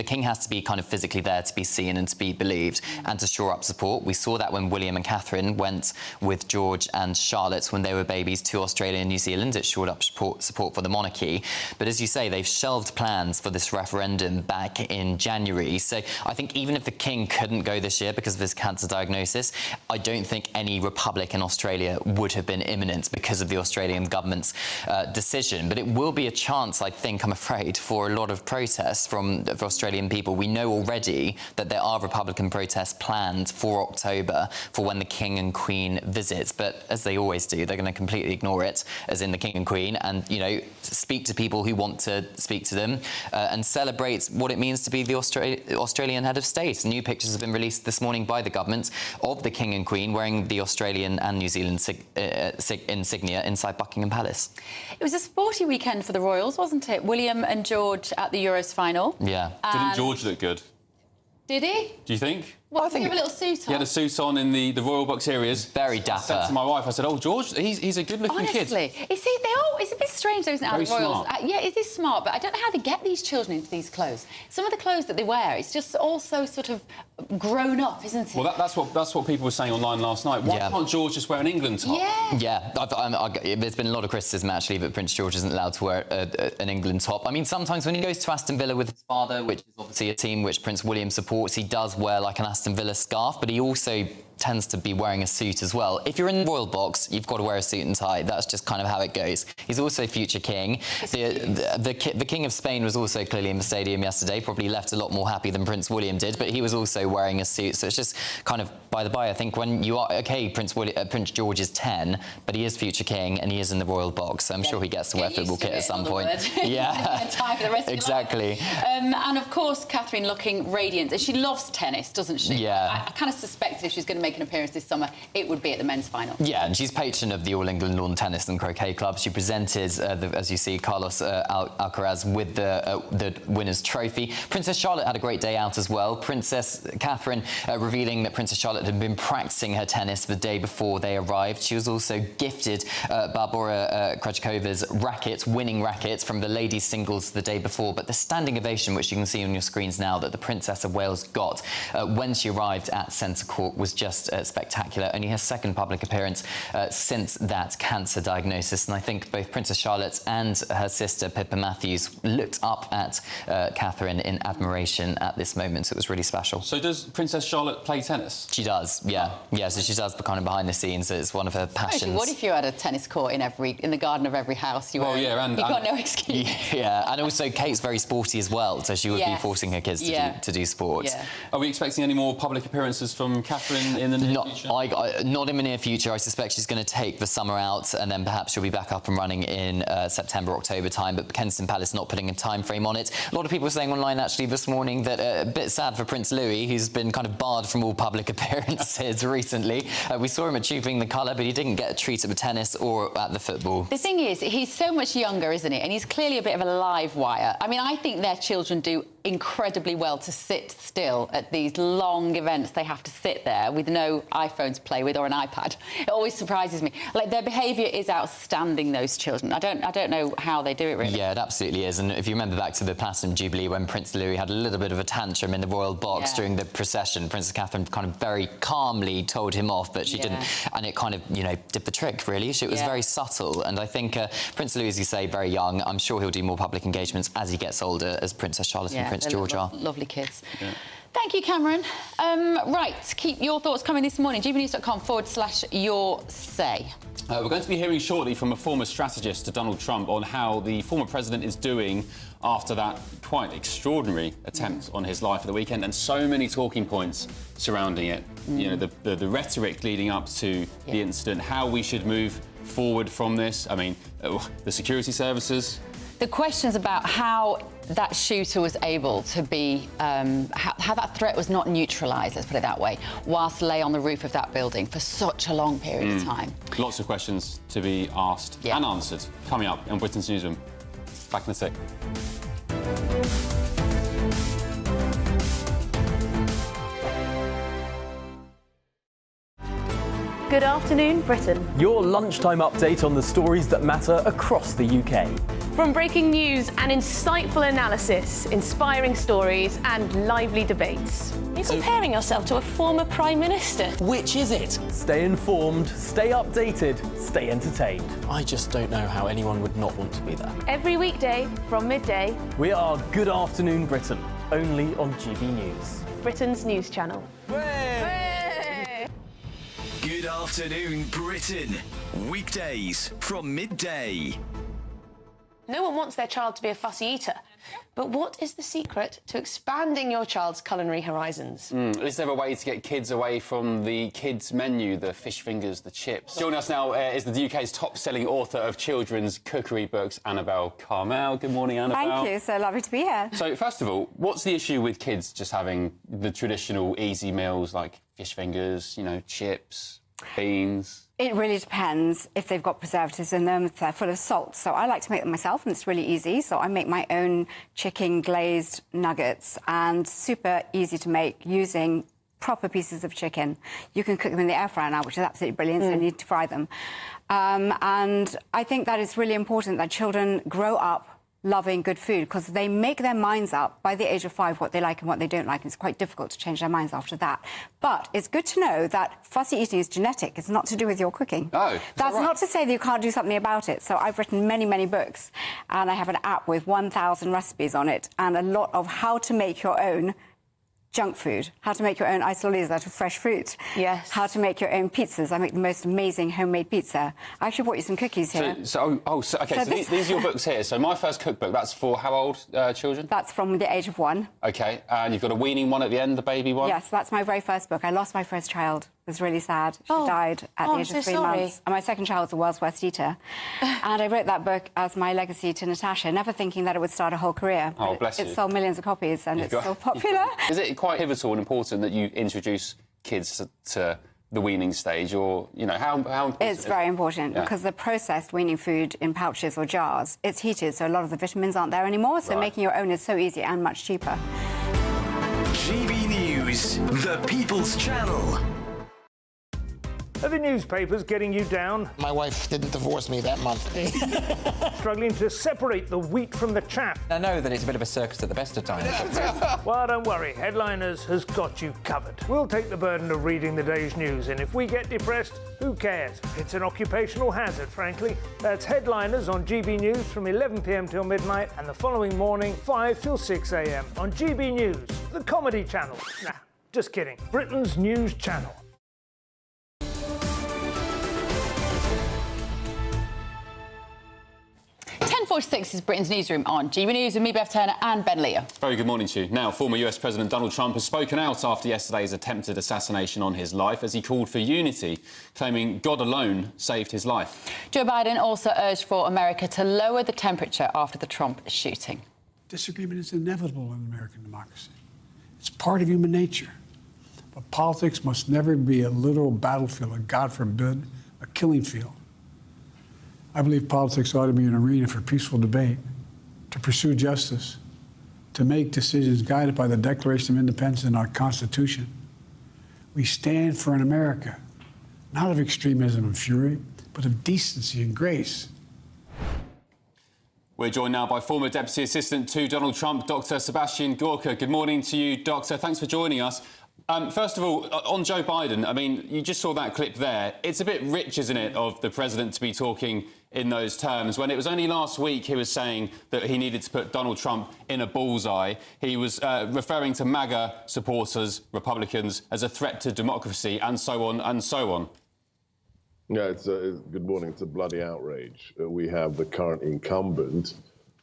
King has to be kind of physically there to be seen and to be believed and to shore up support. We saw that when William and Catherine went with George and Charlotte when they were babies to Australia and New Zealand. It shored up support for the monarchy. But as you say, they've shelved plans for this referendum back in January. So I think even if the King couldn't go this year because of his cancer diagnosis, I don't think any republic in Australia would have been imminent because of the Australian government's decision. But it will be a chance, I think, I'm afraid, for a lot of protests for Australian people. We know already that there are Republican protests planned for October for when the King and Queen visits, but as they always do, they're going to completely ignore it, as in the King and Queen, and, you know, speak to people who want to speak to them and celebrate what it means to be the Australian head of state. New pictures have been released this morning by the government of the King and Queen wearing the Australian and New Zealand insignia inside Buckingham Palace. It was a sporty weekend for the royals, wasn't it? William and George at the Euros final. Yeah. Didn't George look good? Did he? Do you think? What, did he have a little suit on? He had a suit on in the royal box areas. Very dapper. I said to my wife, I said, oh, George, he's a good-looking kid. Honestly. You see, it's a bit strange, though, isn't it, how Very the royals... smart. Yeah, it is smart, but I don't know how they get these children into these clothes. Some of the clothes that they wear, it's just all so sort of grown up, isn't it? Well, that's what people were saying online last night. Why can't George just wear an England top? Yeah. Yeah, there's been a lot of criticism, actually, that Prince George isn't allowed to wear an England top. I mean, sometimes when he goes to Aston Villa with his father, which is obviously a team which Prince William supports, he does wear, like, an Aston Villa scarf, but he also tends to be wearing a suit as well. If you're in the royal box, you've got to wear a suit and tie. That's just kind of how it goes. He's also future king. The King of Spain was also clearly in the stadium yesterday, probably left a lot more happy than Prince William did, but he was also wearing a suit. So it's just kind of by the by. I think when you are, OK, Prince George is 10, but he is future king and he is in the royal box. So I'm sure he gets to wear football kit at some point. Yeah. Time for the rest exactly. of your life. And of course, Catherine looking radiant as she loves tennis, doesn't she? Yeah. I kind of suspected if she's going to make an appearance this summer, it would be at the men's final. Yeah, and she's patron of the All England Lawn Tennis and Croquet Club. She presented, as you see, Carlos Alcaraz with the winner's trophy. Princess Charlotte had a great day out as well. Princess Catherine revealing that Princess Charlotte had been practicing her tennis the day before they arrived. She was also gifted Barbora Krejcikova's winning rackets from the ladies' singles the day before. But the standing ovation, which you can see on your screens now, that the Princess of Wales got when she arrived at Centre Court was just spectacular. Only her second public appearance since that cancer diagnosis. And I think both Princess Charlotte and her sister Pippa Matthews looked up at Catherine in admiration at this moment. So it was really special. So does Princess Charlotte play tennis? She does, yeah. Yeah, so she does the kind of behind the scenes. It's one of her passions. What if you had a tennis court in the garden of every house you own? You've got no excuse. Yeah, and also Kate's very sporty as well, so she would be forcing her kids to do sport. Yeah. Are we expecting any more public appearances from Catherine in the near future? Not in the near future. I suspect she's going to take the summer out and then perhaps she'll be back up and running in September, October time, but Kensington Palace not putting a time frame on it. A lot of people saying online actually this morning that a bit sad for Prince Louis, who's been kind of barred from all public appearances recently. We saw him achieving the colour, but he didn't get a treat at the tennis or at the football. The thing is, he's so much younger, isn't he? And he's clearly a bit of a live wire. I mean, I think their children do incredibly well to sit still at these long events. They have to sit there with no iPhone to play with or an iPad. It always surprises me. Like, their behaviour is outstanding, those children. I don't know how they do it, really. Yeah, it absolutely is. And if you remember back to the Platinum Jubilee when Prince Louis had a little bit of a tantrum in the royal box during the procession, Princess Catherine kind of very calmly told him off, but she didn't. And it kind of, you know, did the trick, really. It was very subtle. And I think Prince Louis, as you say, very young. I'm sure he'll do more public engagements as he gets older, as Princess Charlotte and Prince George are. Lovely kids. Yeah. Thank you, Cameron. Right, keep your thoughts coming this morning. gbnews.com/your say. We're going to be hearing shortly from a former strategist to Donald Trump on how the former president is doing after that quite extraordinary attempt on his life at the weekend, and so many talking points surrounding it. You know, the rhetoric leading up to the incident, how we should move forward from this. I mean, the security services. The questions about how that shooter was able to be, how that threat was not neutralised, let's put it that way, whilst lay on the roof of that building for such a long period of time. Lots of questions to be asked and answered. Coming up on Britain's Newsroom. Back in a sec. Good afternoon, Britain. Your lunchtime update on the stories that matter across the UK. From breaking news and insightful analysis, inspiring stories and lively debates. You're comparing yourself to a former Prime Minister. Which is it? Stay informed, stay updated, stay entertained. I just don't know how anyone would not want to be there. Every weekday from midday. We are Good Afternoon Britain, only on GB News. Britain's news channel. Good afternoon, Britain. Weekdays from midday. No one wants their child to be a fussy eater. But what is the secret to expanding your child's culinary horizons? Is there a way to get kids away from the kids' menu, the fish fingers, the chips? Joining us now is the UK's top-selling author of children's cookery books, Annabelle Carmel. Good morning, Annabelle. Thank you. So lovely to be here. So, first of all, what's the issue with kids just having the traditional easy meals like fish fingers, you know, chips, beans? It really depends if they've got preservatives in them, if they're full of salt. So I like to make them myself, and it's really easy. So I make my own chicken glazed nuggets, and super easy to make using proper pieces of chicken. You can cook them in the air fryer now, which is absolutely brilliant, so you need to fry them. And I think that it's really important that children grow up loving good food, because they make their minds up by the age of 5 what they like and what they don't like, and it's quite difficult to change their minds after that. But it's good to know that fussy eating is genetic. It's not to do with your cooking. Oh, that's not to say that you can't do something about it. So I've written many, many books, and I have an app with 1,000 recipes on it, and a lot of how to make your own junk food, how to make your own isolis out of fresh fruit. Yes. How to make your own pizzas. I make the most amazing homemade pizza. I actually brought you some cookies here. So these are your books here. So my first cookbook, that's for how old children? That's from the age of 1. OK, and you've got a weaning one at the end, the baby one? Yes, that's my very first book. I lost my first child It was really sad. She died at the age of 3 months. And my second child was the world's worst eater. And I wrote that book as my legacy to Natasha, never thinking that it would start a whole career. Oh, bless you. It sold millions of copies and it's still popular. Is it quite pivotal and important that you introduce kids to the weaning stage, or, you know, how important? It's very important because the processed weaning food in pouches or jars, it's heated, so a lot of the vitamins aren't there anymore, so making your own is so easy and much cheaper. GB News, the People's Channel. Are the newspapers getting you down? My wife didn't divorce me that month. Struggling to separate the wheat from the chaff? I know that it's a bit of a circus at the best of times. Well, don't worry, Headliners has got you covered. We'll take the burden of reading the day's news, and if we get depressed, who cares? It's an occupational hazard, frankly. That's Headliners on GB News from 11 p.m. till midnight, and the following morning, 5 till 6 a.m. on GB News, the comedy channel. Nah, just kidding. Britain's news channel. 10:46 is Britain's Newsroom on GB News with me, Beth Turner, and Ben Leah. Very good morning to you. Now, former US President Donald Trump has spoken out after yesterday's attempted assassination on his life as he called for unity, claiming God alone saved his life. Joe Biden also urged for America to lower the temperature after the Trump shooting. Disagreement is inevitable in American democracy. It's part of human nature. But politics must never be a literal battlefield, or God forbid, a killing field. I believe politics ought to be an arena for peaceful debate, to pursue justice, to make decisions guided by the Declaration of Independence and our Constitution. We stand for an America, not of extremism and fury, but of decency and grace. We're joined now by former Deputy Assistant to Donald Trump, Dr. Sebastian Gorka. Good morning to you, Doctor. Thanks for joining us. First of all, on Joe Biden, I mean, you just saw that clip there. It's a bit rich, isn't it, of the president to be talking in those terms, when it was only last week he was saying that he needed to put Donald Trump in a bullseye. He was referring to MAGA supporters, Republicans, as a threat to democracy, and so on and so on. Yeah, good morning. It's a bloody outrage. We have the current incumbent,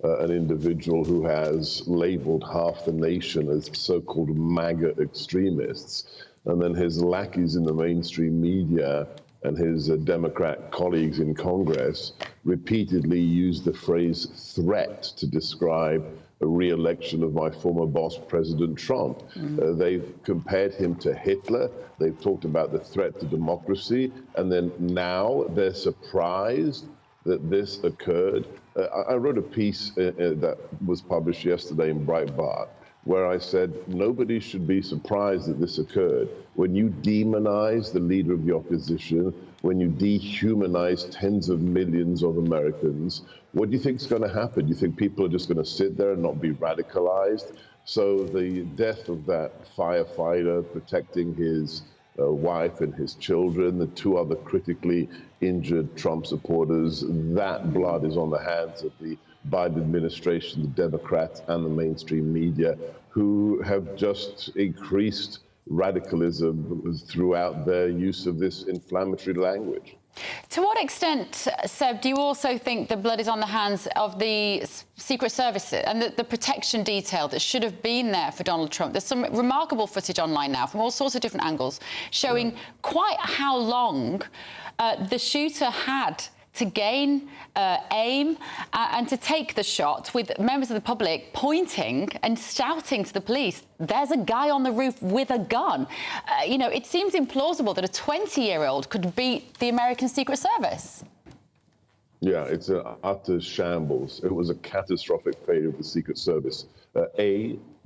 an individual who has labelled half the nation as so-called MAGA extremists, and then his lackeys in the mainstream media and his Democrat colleagues in Congress repeatedly used the phrase threat to describe a re-election of my former boss, President Trump. They've compared him to Hitler. They've talked about the threat to democracy. And then now they're surprised that this occurred. I wrote a piece that was published yesterday in Breitbart, where I said nobody should be surprised that this occurred. When you demonize the leader of the opposition, when you dehumanize tens of millions of Americans, what do you think is going to happen? You think people are just going to sit there and not be radicalized? So the death of that firefighter protecting his wife and his children, the two other critically injured Trump supporters, that blood is on the hands of the Biden administration, the Democrats, and the mainstream media, who have just increased radicalism throughout their use of this inflammatory language. To what extent, Seb, do you also think the blood is on the hands of the Secret Service and the protection detail that should have been there for Donald Trump? There's some remarkable footage online now from all sorts of different angles showing quite how long the shooter had to gain aim and to take the shot, with members of the public pointing and shouting to the police, there's a guy on the roof with a gun. You know, it seems implausible that a 20-year-old could beat the American Secret Service. Yeah, it's an utter shambles. It was a catastrophic failure of the Secret Service.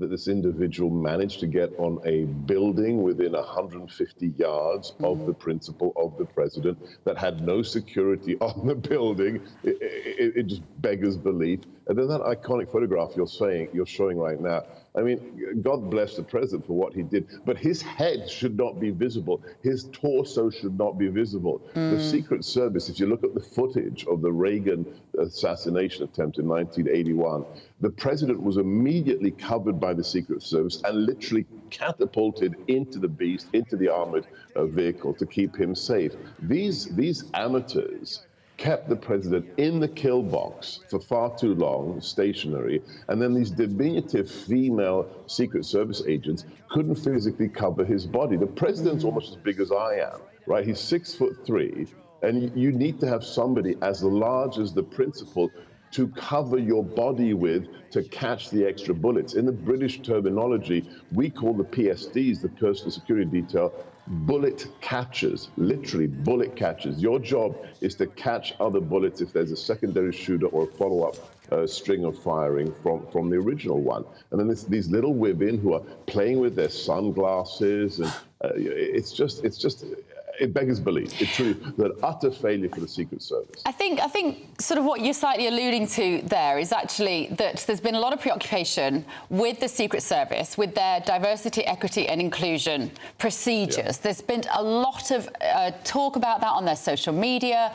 That this individual managed to get on a building within 150 yards of the principal of the president that had no security on the building. It just beggars belief. And then that iconic photograph you're showing right now, I mean, God bless the president for what he did, but his head should not be visible. His torso should not be visible. The Secret Service, if you look at the footage of the Reagan assassination attempt in 1981, the president was immediately covered by the Secret Service and literally catapulted into the beast, into the armored vehicle to keep him safe. These amateurs kept the president in the kill box for far too long, stationary, and then these diminutive female Secret Service agents couldn't physically cover his body. The president's almost as big as I am, right? He's 6'3", and you need to have somebody as large as the principal to cover your body with to catch the extra bullets. In the British terminology, we call the PSDs, the personal security detail, bullet catchers, literally bullet catchers. Your job is to catch other bullets if there's a secondary shooter or a follow-up string of firing from the original one. And then there's these little women who are playing with their sunglasses, and it beggars belief. It's true, an utter failure for the Secret Service. I think sort of what you're slightly alluding to there is actually that there's been a lot of preoccupation with the Secret Service, with their diversity, equity and inclusion procedures. Yeah. There's been a lot of talk about that on their social media.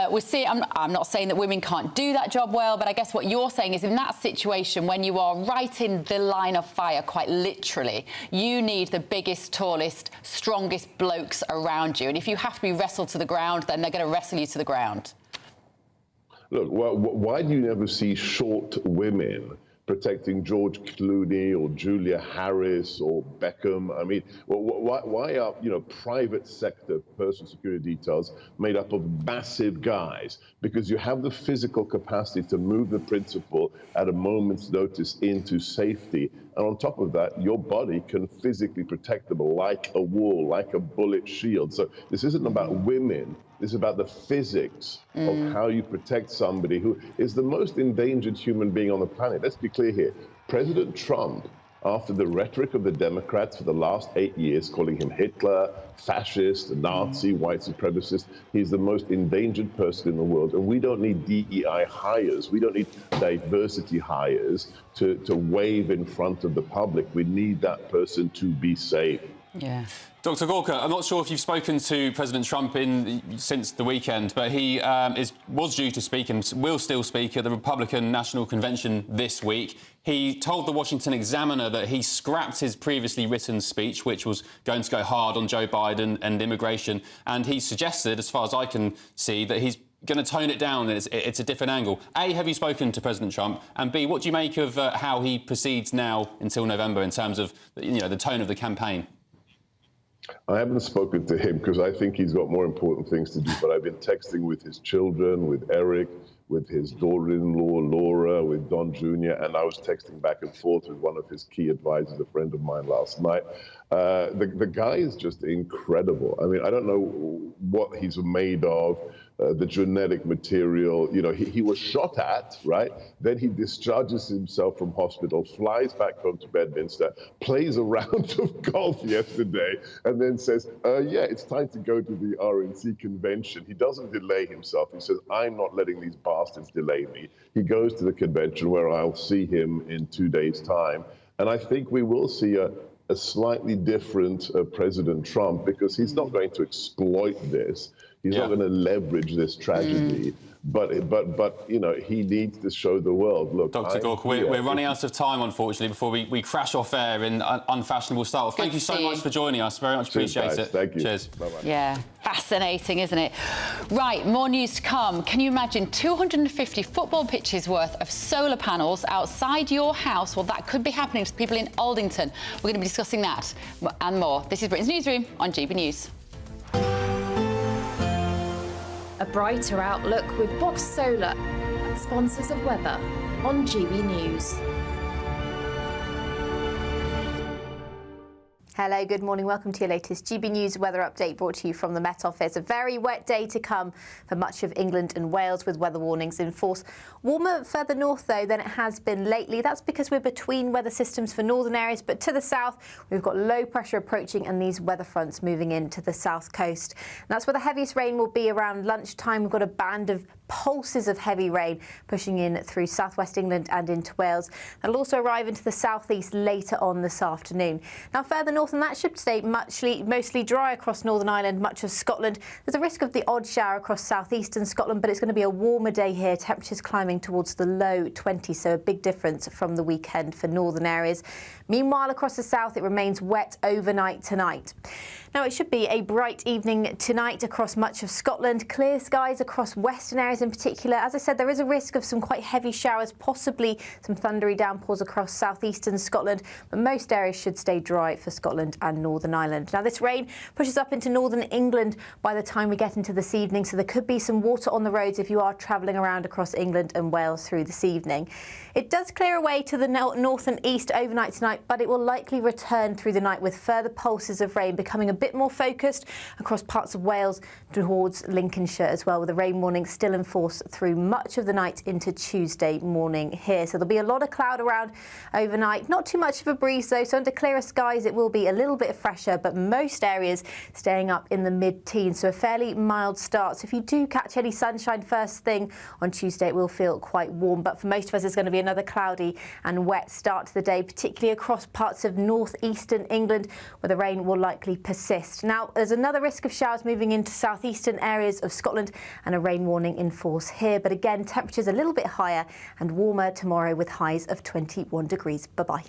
We're seeing, I'm not saying that women can't do that job well, but I guess what you're saying is in that situation, when you are right in the line of fire, quite literally, you need the biggest, tallest, strongest blokes around you. And if you have to be wrestled to the ground, then they're going to wrestle you to the ground. Look, why do you never see short women protecting George Clooney or Julia Harris or Beckham? I mean, why are private sector personal security details made up of massive guys? Because you have the physical capacity to move the principal at a moment's notice into safety. And on top of that, your body can physically protect them like a wall, like a bullet shield. So this isn't about women. This is about the physics of how you protect somebody who is the most endangered human being on the planet. Let's be clear here. President Trump, after the rhetoric of the Democrats for the last 8 years, calling him Hitler, fascist, Nazi, white supremacist, he's the most endangered person in the world. And we don't need DEI hires. We don't need diversity hires to wave in front of the public. We need that person to be safe. Yeah. Dr. Gorka, I'm not sure if you've spoken to President Trump since the weekend, but he was due to speak and will still speak at the Republican National Convention this week. He told the Washington Examiner that he scrapped his previously written speech, which was going to go hard on Joe Biden and immigration, and he suggested, as far as I can see, that he's going to tone it down. It's a different angle. A, have you spoken to President Trump? And B, what do you make of how he proceeds now until November in terms of the tone of the campaign? I haven't spoken to him because I think he's got more important things to do, but I've been texting with his children, with Eric, with his daughter-in-law, Laura, with Don Jr., and I was texting back and forth with one of his key advisors, a friend of mine, last night. The guy is just incredible. I mean, I don't know what he's made of, the genetic material. He was shot at, right? Then he discharges himself from hospital, flies back home to Bedminster, plays a round of golf yesterday, and then says, yeah, it's time to go to the RNC convention. He doesn't delay himself. He says, I'm not letting these bastards delay me. He goes to the convention where I'll see him in 2 days' time. And I think we will see a slightly different President Trump, because he's not going to exploit this. He's not going to leverage this tragedy. But he needs to show the world. Look, Dr. Gorka, we're running out of time, unfortunately, before we crash off air in unfashionable style. Thank you so much for joining us. Very much appreciate it. Thank you. Cheers. Bye-bye. Yeah, fascinating, isn't it? Right, more news to come. Can you imagine 250 football pitches worth of solar panels outside your house? Well, that could be happening to people in Aldington. We're going to be discussing that and more. This is Britain's Newsroom on GB News. A brighter outlook with Box Solar, sponsors of weather on GB News. Hello, good morning. Welcome to your latest GB News weather update, brought to you from the Met Office. A very wet day to come for much of England and Wales, with weather warnings in force. Warmer further north, though, than it has been lately. That's because we're between weather systems for northern areas, but to the south, we've got low pressure approaching and these weather fronts moving into the south coast. And that's where the heaviest rain will be around lunchtime. We've got a band of pulses of heavy rain pushing in through southwest England and into Wales. That'll also arrive into the southeast later on this afternoon. Now, further north, and that should stay mostly dry across Northern Ireland, much of Scotland. There's a risk of the odd shower across southeastern Scotland, but it's going to be a warmer day here. Temperatures climbing towards the low 20s, so a big difference from the weekend for northern areas. Meanwhile, across the south, it remains wet overnight tonight. Now, it should be a bright evening tonight across much of Scotland. Clear skies across western areas in particular. As I said, there is a risk of some quite heavy showers, possibly some thundery downpours across southeastern Scotland, but most areas should stay dry for Scotland and Northern Ireland. Now, this rain pushes up into northern England by the time we get into this evening, so there could be some water on the roads if you are travelling around across England and Wales through this evening. It does clear away to the north and east overnight tonight, but it will likely return through the night with further pulses of rain becoming a bit more focused across parts of Wales towards Lincolnshire as well, with the rain warning still in force through much of the night into Tuesday morning here. So there'll be a lot of cloud around overnight. Not too much of a breeze though, so under clearer skies it will be a little bit fresher, but most areas staying up in the mid-teens, so a fairly mild start. So if you do catch any sunshine first thing on Tuesday, it will feel quite warm, but for most of us it's going to be another cloudy and wet start to the day, particularly across parts of northeastern England where the rain will likely persist. Now, there's another risk of showers moving into southeastern areas of Scotland and a rain warning in force here, but again, temperatures a little bit higher and warmer tomorrow with highs of 21 degrees. Bye-bye.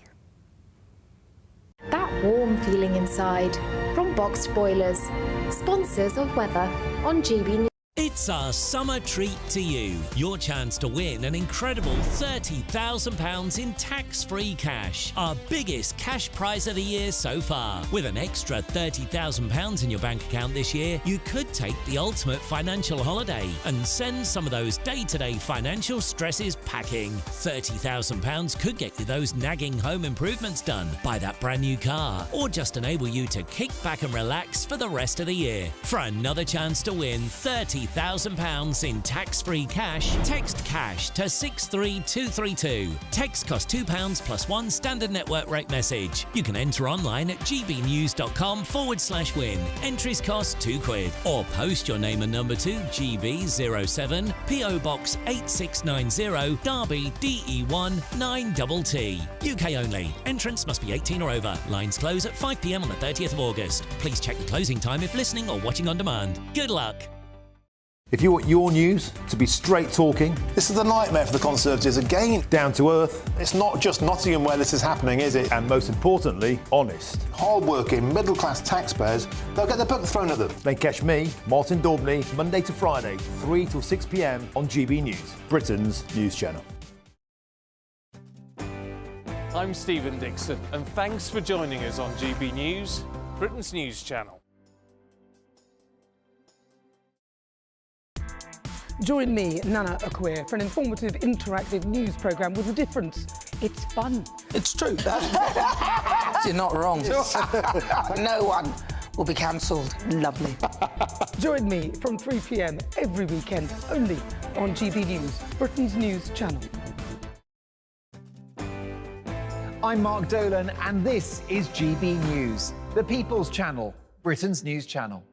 That warm feeling inside from Boxed Boilers, sponsors of weather on GBNews. It's our summer treat to you. Your chance to win an incredible £30,000 in tax-free cash. Our biggest cash prize of the year so far. With an extra £30,000 in your bank account this year, you could take the ultimate financial holiday and send some of those day-to-day financial stresses packing. £30,000 could get you those nagging home improvements done, buy that brand new car, or just enable you to kick back and relax for the rest of the year. For another chance to win £30,000 in tax-free cash, text cash to 63232. Text costs £2 plus one standard network rate message. You can enter online at gbnews.com/win. Entries cost £2. Or post your name and number to GB07 PO Box 8690 Derby DE1 9TT. UK only. Entrants must be 18 or over. Lines close at 5 p.m. on the 30th of August. Please check the closing time if listening or watching on demand. Good luck. If you want your news to be straight talking... This is a nightmare for the Conservatives again. Down to earth. It's not just Nottingham where this is happening, is it? And most importantly, honest. Hard-working, middle-class taxpayers, they'll get the book thrown at them. Then catch me, Martin Daubney, Monday to Friday, 3 till 6 p.m. on GB News, Britain's news channel. I'm Stephen Dixon, and thanks for joining us on GB News, Britain's news channel. Join me, Nana Akwe, for an informative, interactive news programme with a difference. It's fun. It's true. You're not wrong. No one will be cancelled. Lovely. Join me from 3 p.m. every weekend, only on GB News, Britain's news channel. I'm Mark Dolan, and this is GB News, the People's Channel, Britain's news channel.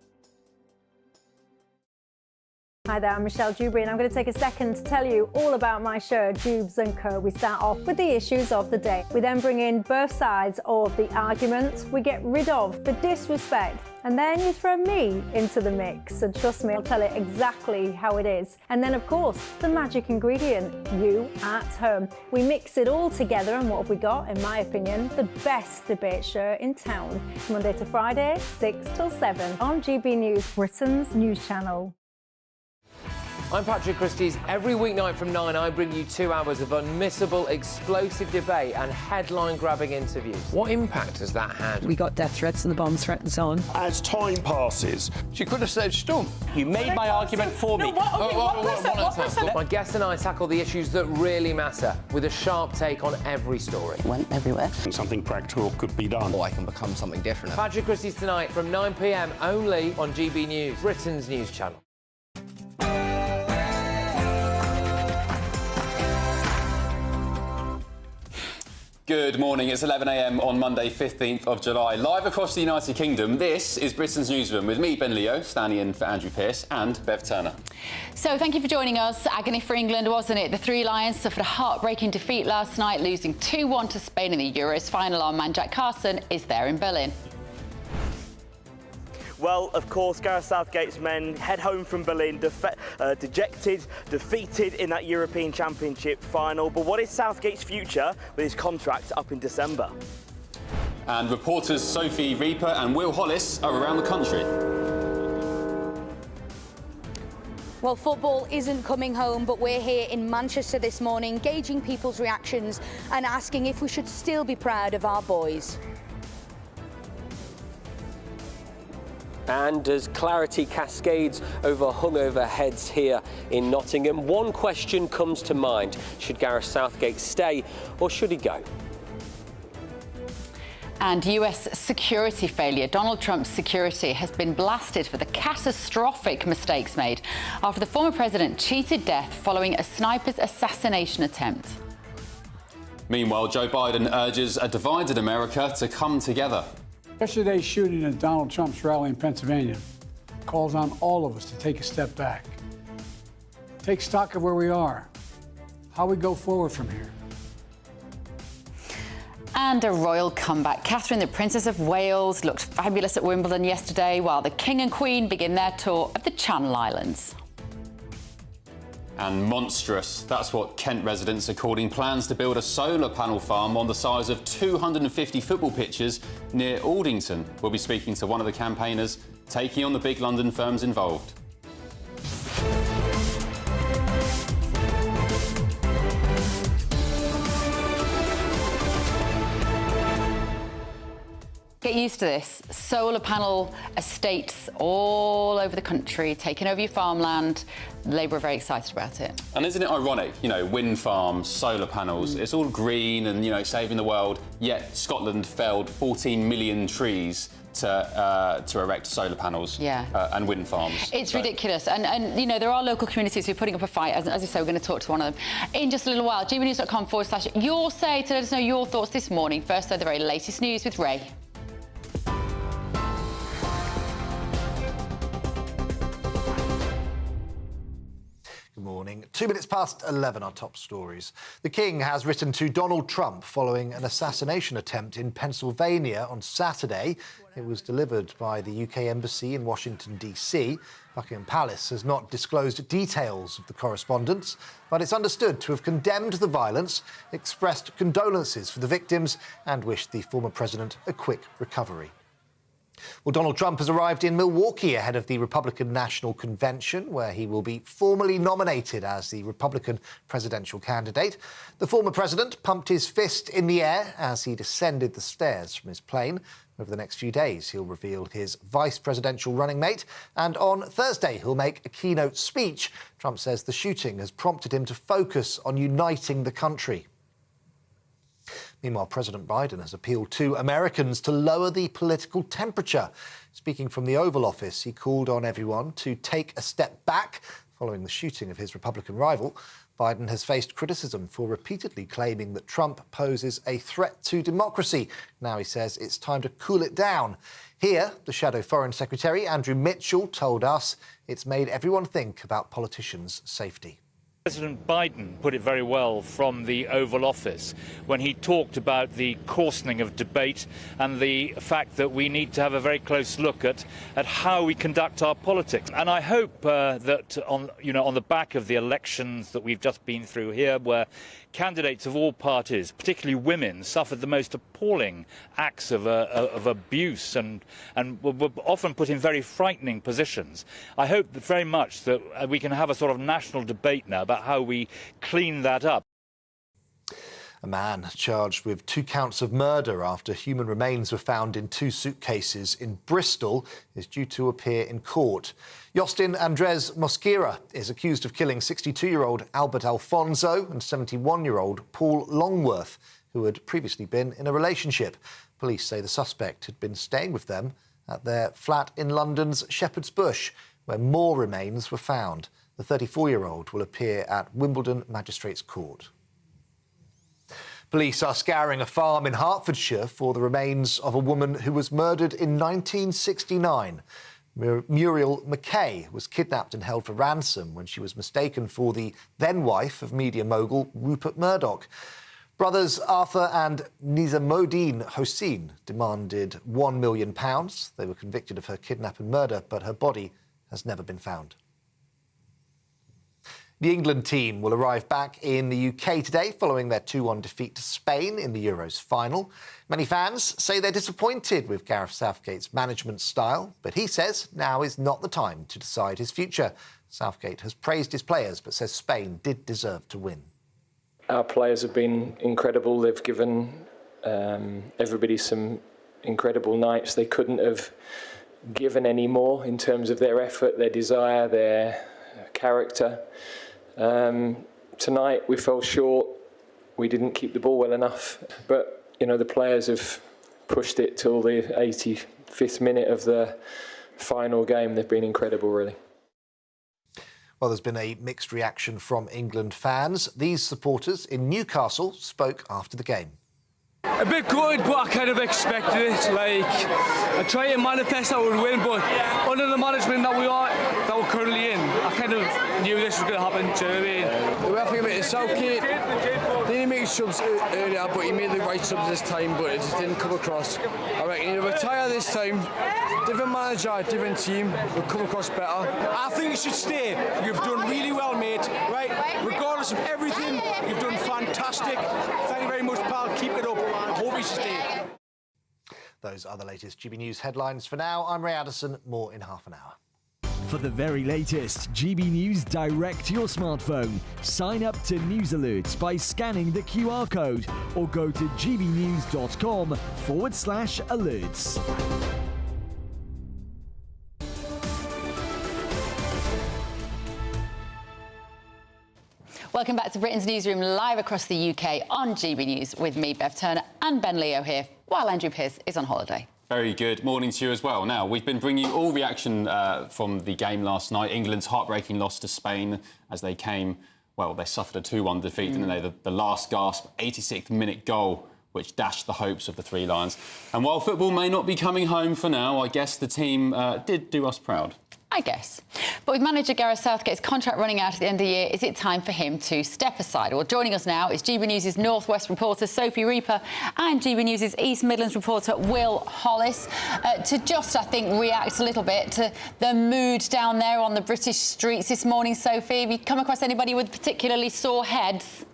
Hi there, I'm Michelle Dewberry, and I'm going to take a second to tell you all about my show, Dubes & Co. We start off with the issues of the day. We then bring in both sides of the argument. We get rid of the disrespect, and then you throw me into the mix. And trust me, I'll tell it exactly how it is. And then, of course, the magic ingredient, you at home. We mix it all together, and what have we got? In my opinion, the best debate show in town. Monday to Friday, 6 till 7 on GB News, Britain's news channel. I'm Patrick Christie's. Every weeknight from 9, I bring you 2 hours of unmissable, explosive debate and headline-grabbing interviews. What impact has that had? We got death threats and the bomb threat and so on. As time passes, she could have said stump. You made my argument for me. My guests and I tackle the issues that really matter with a sharp take on every story. Went everywhere. Something practical could be done. Or I can become something different. Patrick Christie's tonight from 9 p.m. only on GB News, Britain's news channel. Good morning, it's 11 a.m. on Monday 15th of July. Live across the United Kingdom, this is Britain's Newsroom with me, Ben Leo, standing in for Andrew Pearce, and Bev Turner. So thank you for joining us. Agony for England, wasn't it? The Three Lions suffered a heartbreaking defeat last night, losing 2-1 to Spain in the Euros final. Our man Jack Carson is there in Berlin. Well, of course, Gareth Southgate's men head home from Berlin dejected, defeated in that European Championship final. But what is Southgate's future with his contract up in December? And reporters Sophie Reaper and Will Hollis are around the country. Well, football isn't coming home, but we're here in Manchester this morning, gauging people's reactions and asking if we should still be proud of our boys. And as clarity cascades over hungover heads here in Nottingham, one question comes to mind. Should Gareth Southgate stay or should he go? And US security failure. Donald Trump's security has been blasted for the catastrophic mistakes made after the former president cheated death following a sniper's assassination attempt. Meanwhile, Joe Biden urges a divided America to come together. Yesterday's shooting at Donald Trump's rally in Pennsylvania calls on all of us to take a step back. Take stock of where we are, how we go forward from here. And a royal comeback. Catherine, the Princess of Wales, looked fabulous at Wimbledon yesterday, while the King and Queen begin their tour of the Channel Islands. And monstrous. That's what Kent residents are calling plans to build a solar panel farm on the size of 250 football pitches near Aldington. We'll be speaking to one of the campaigners taking on the big London firms involved. Get used to this. Solar panel estates all over the country, taking over your farmland. Labour are very excited about it. And isn't it ironic, you know, wind farms, solar panels, it's all green and, you know, saving the world, yet Scotland felled 14 million trees to erect solar panels and wind farms. It's ridiculous. And, you know, there are local communities who are putting up a fight. As I say, we're going to talk to one of them in just a little while. gbnews.com/your say to let us know your thoughts this morning. First, though, the very latest news with Ray. Good morning. 2 minutes past 11, our top stories. The King has written to Donald Trump following an assassination attempt in Pennsylvania on Saturday. It was delivered by the UK Embassy in Washington, D.C. Buckingham Palace has not disclosed details of the correspondence, but it's understood to have condemned the violence, expressed condolences for the victims and wished the former president a quick recovery. Well, Donald Trump has arrived in Milwaukee ahead of the Republican National Convention, where he will be formally nominated as the Republican presidential candidate. The former president pumped his fist in the air as he descended the stairs from his plane. Over the next few days, he'll reveal his vice presidential running mate, and on Thursday, he'll make a keynote speech. Trump says the shooting has prompted him to focus on uniting the country. Meanwhile, President Biden has appealed to Americans to lower the political temperature. Speaking from the Oval Office, he called on everyone to take a step back following the shooting of his Republican rival. Biden has faced criticism for repeatedly claiming that Trump poses a threat to democracy. Now he says it's time to cool it down. Here, the Shadow Foreign Secretary, Andrew Mitchell, told us it's made everyone think about politicians' safety. President Biden put it very well from the Oval Office when he talked about the coarsening of debate and the fact that we need to have a very close look at how we conduct our politics. And I hope that on the back of the elections that we've just been through here, where candidates of all parties, particularly women, suffered the most appalling acts of abuse and were often put in very frightening positions. I hope that very much that we can have a sort of national debate now about how we clean that up. A man charged with 2 counts of murder after human remains were found in 2 suitcases in Bristol is due to appear in court. Justin Andres Mosquera is accused of killing 62-year-old Albert Alfonso and 71-year-old Paul Longworth, who had previously been in a relationship. Police say the suspect had been staying with them at their flat in London's Shepherd's Bush, where more remains were found. The 34-year-old will appear at Wimbledon Magistrates Court. Police are scouring a farm in Hertfordshire for the remains of a woman who was murdered in 1969. Muriel McKay was kidnapped and held for ransom when she was mistaken for the then-wife of media mogul Rupert Murdoch. Brothers Arthur and Nizamuddin Hossein demanded £1 million. They were convicted of her kidnap and murder, but her body has never been found. The England team will arrive back in the UK today following their 2-1 defeat to Spain in the Euros final. Many fans say they're disappointed with Gareth Southgate's management style, but he says now is not the time to decide his future. Southgate has praised his players but says Spain did deserve to win. Our players have been incredible. They've given everybody some incredible nights. They couldn't have given any more in terms of their effort, their desire, their character. Tonight we fell short. We didn't keep the ball well enough, but the players have pushed it till the 85th minute of the final game. They've been incredible, really. Well, there's been a mixed reaction from England fans. These supporters in Newcastle spoke after the game. A bit gutted, but I kind of expected it. I tried to manifest that we would win, but under the management that we're currently in, I kind of knew this was going to happen. Do you know what I mean? The way I think about it, Southgate didn't make subs earlier, but he made the right subs this time, but it just didn't come across. I reckon he'll retire this time. Different manager, different team, will come across better. I think you should stay. You've done really well, mate. Right? Regardless of everything, you've done fantastic. Thank you very much, pal. Keep it up. I hope you stay. Those are the latest GB News headlines for now. I'm Ray Addison. More in half an hour. For the very latest GB News direct to your smartphone, sign up to News Alerts by scanning the QR code or go to gbnews.com/alerts. Welcome back to Britain's Newsroom, live across the UK on GB News with me, Bev Turner, and Ben Leo here, while Andrew Pearce is on holiday. Very good. Morning to you as well. Now, we've been bringing you all reaction from the game last night. England's heartbreaking loss to Spain as they they suffered a 2-1 defeat, didn't they? The last gasp, 86th minute goal, which dashed the hopes of the Three Lions. And while football may not be coming home for now, I guess the team did do us proud. I guess. But with manager Gareth Southgate's contract running out at the end of the year, is it time for him to step aside? Well, joining us now is GB News' North West reporter Sophie Reaper and GB News' East Midlands reporter Will Hollis to just, I think, react a little bit to the mood down there on the British streets this morning. Sophie, have you come across anybody with particularly sore heads?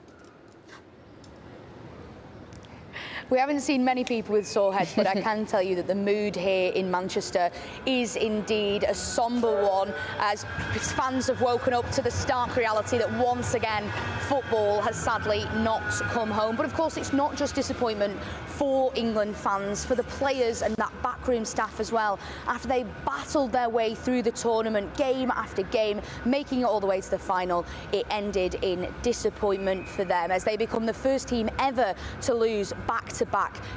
We haven't seen many people with sore heads, but I can tell you that the mood here in Manchester is indeed a sombre one, as fans have woken up to the stark reality that once again football has sadly not come home. But of course it's not just disappointment for England fans, for the players and that backroom staff as well. After they battled their way through the tournament game after game, making it all the way to the final, it ended in disappointment for them as they become the first team ever to lose back-to-back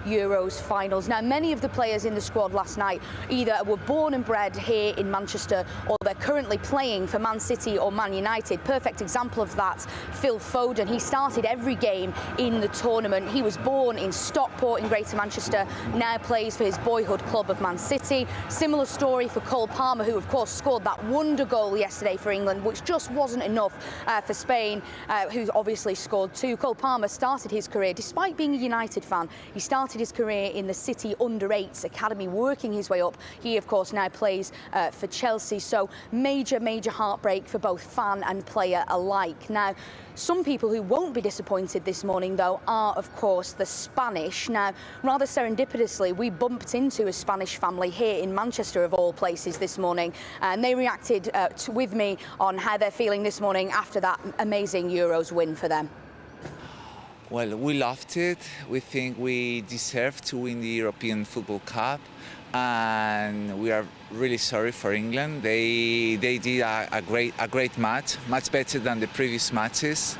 Euros finals. Now, many of the players in the squad last night either were born and bred here in Manchester or they're currently playing for Man City or Man United. Perfect example of that, Phil Foden. He started every game in the tournament. He was born in Stockport in Greater Manchester, now plays for his boyhood club of Man City. Similar story for Cole Palmer, who of course scored that wonder goal yesterday for England, which just wasn't enough for Spain, who obviously scored two. Cole Palmer started his career, despite being a United fan, he started his career in the City under-8s academy, working his way up. He of course now plays for Chelsea, so major heartbreak for both fan and player alike. Now, some people who won't be disappointed this morning, though, are, of course, the Spanish. Now, rather serendipitously, we bumped into a Spanish family here in Manchester, of all places, this morning, and they reacted with me on how they're feeling this morning after that amazing Euros win for them. Well, we loved it. We think we deserve to win the European Football Cup, and we are really sorry for England. They did a great match, much better than the previous matches.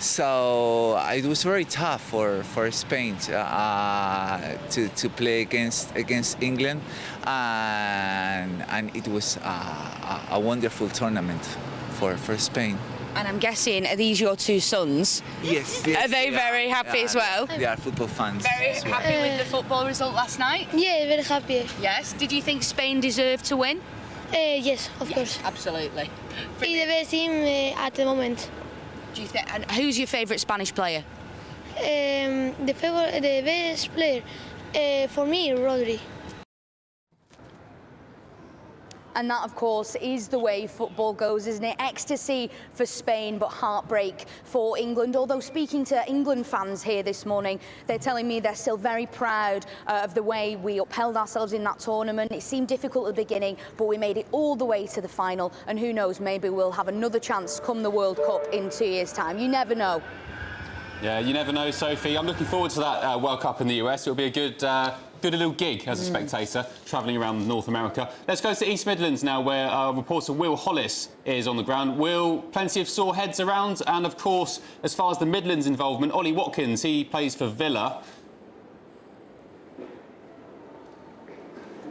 So it was very tough for Spain to play against England, and it was a wonderful tournament for Spain. And I'm guessing, are these your two sons? Yes. Are they very happy as well? They are football fans. Very happy with the football result last night? Yeah, very happy. Yes. Did you think Spain deserved to win? Yes, of course. Absolutely. It's the best team at the moment. Do you think? And who's your favourite Spanish player? The best player for me, Rodri. And that, of course, is the way football goes, isn't it? Ecstasy for Spain, but heartbreak for England. Although speaking to England fans here this morning, they're telling me they're still very proud of the way we upheld ourselves in that tournament. It seemed difficult at the beginning, but we made it all the way to the final. And who knows, maybe we'll have another chance come the World Cup in 2 years' time. You never know. Yeah, you never know, Sophie. I'm looking forward to that World Cup in the US. It'll be a good little gig as a spectator, travelling around North America. Let's go to East Midlands now, where our reporter Will Hollis is on the ground. Will, plenty of sore heads around, and of course, as far as the Midlands involvement, Ollie Watkins, he plays for Villa.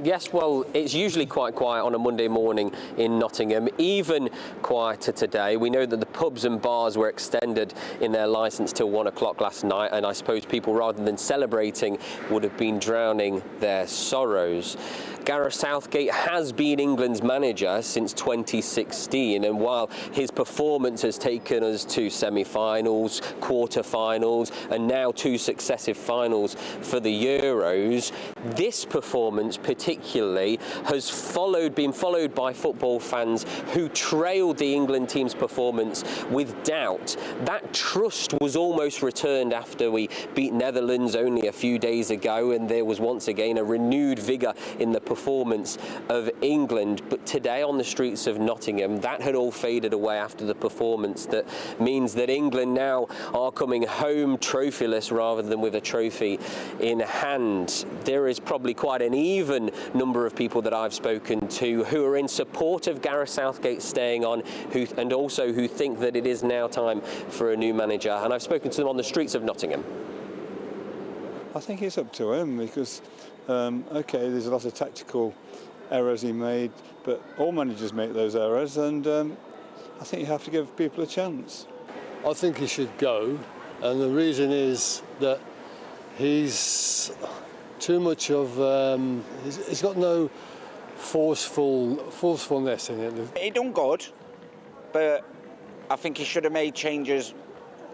Yes, well, it's usually quite quiet on a Monday morning in Nottingham, even quieter today. We know that the pubs and bars were extended in their licence till 1 o'clock last night, and I suppose people, rather than celebrating, would have been drowning their sorrows. Gareth Southgate has been England's manager since 2016, and while his performance has taken us to semi-finals, quarter-finals, and now 2 successive finals for the Euros, this performance particularly has been followed by football fans who trailed the England team's performance with doubt. That trust was almost returned after we beat Netherlands only a few days ago, and there was once again a renewed vigour in the performance of England. But today on the streets of Nottingham, that had all faded away after the performance. That means that England now are coming home trophyless rather than with a trophy in hand. There is probably quite an even number of people that I've spoken to who are in support of Gareth Southgate staying on, and also who think that it is now time for a new manager. And I've spoken to them on the streets of Nottingham. I think it's up to him because, OK, there's a lot of tactical errors he made, but all managers make those errors, and I think you have to give people a chance. I think he should go, and the reason is that he's too much of, he's got no forcefulness in it. He done good, but I think he should have made changes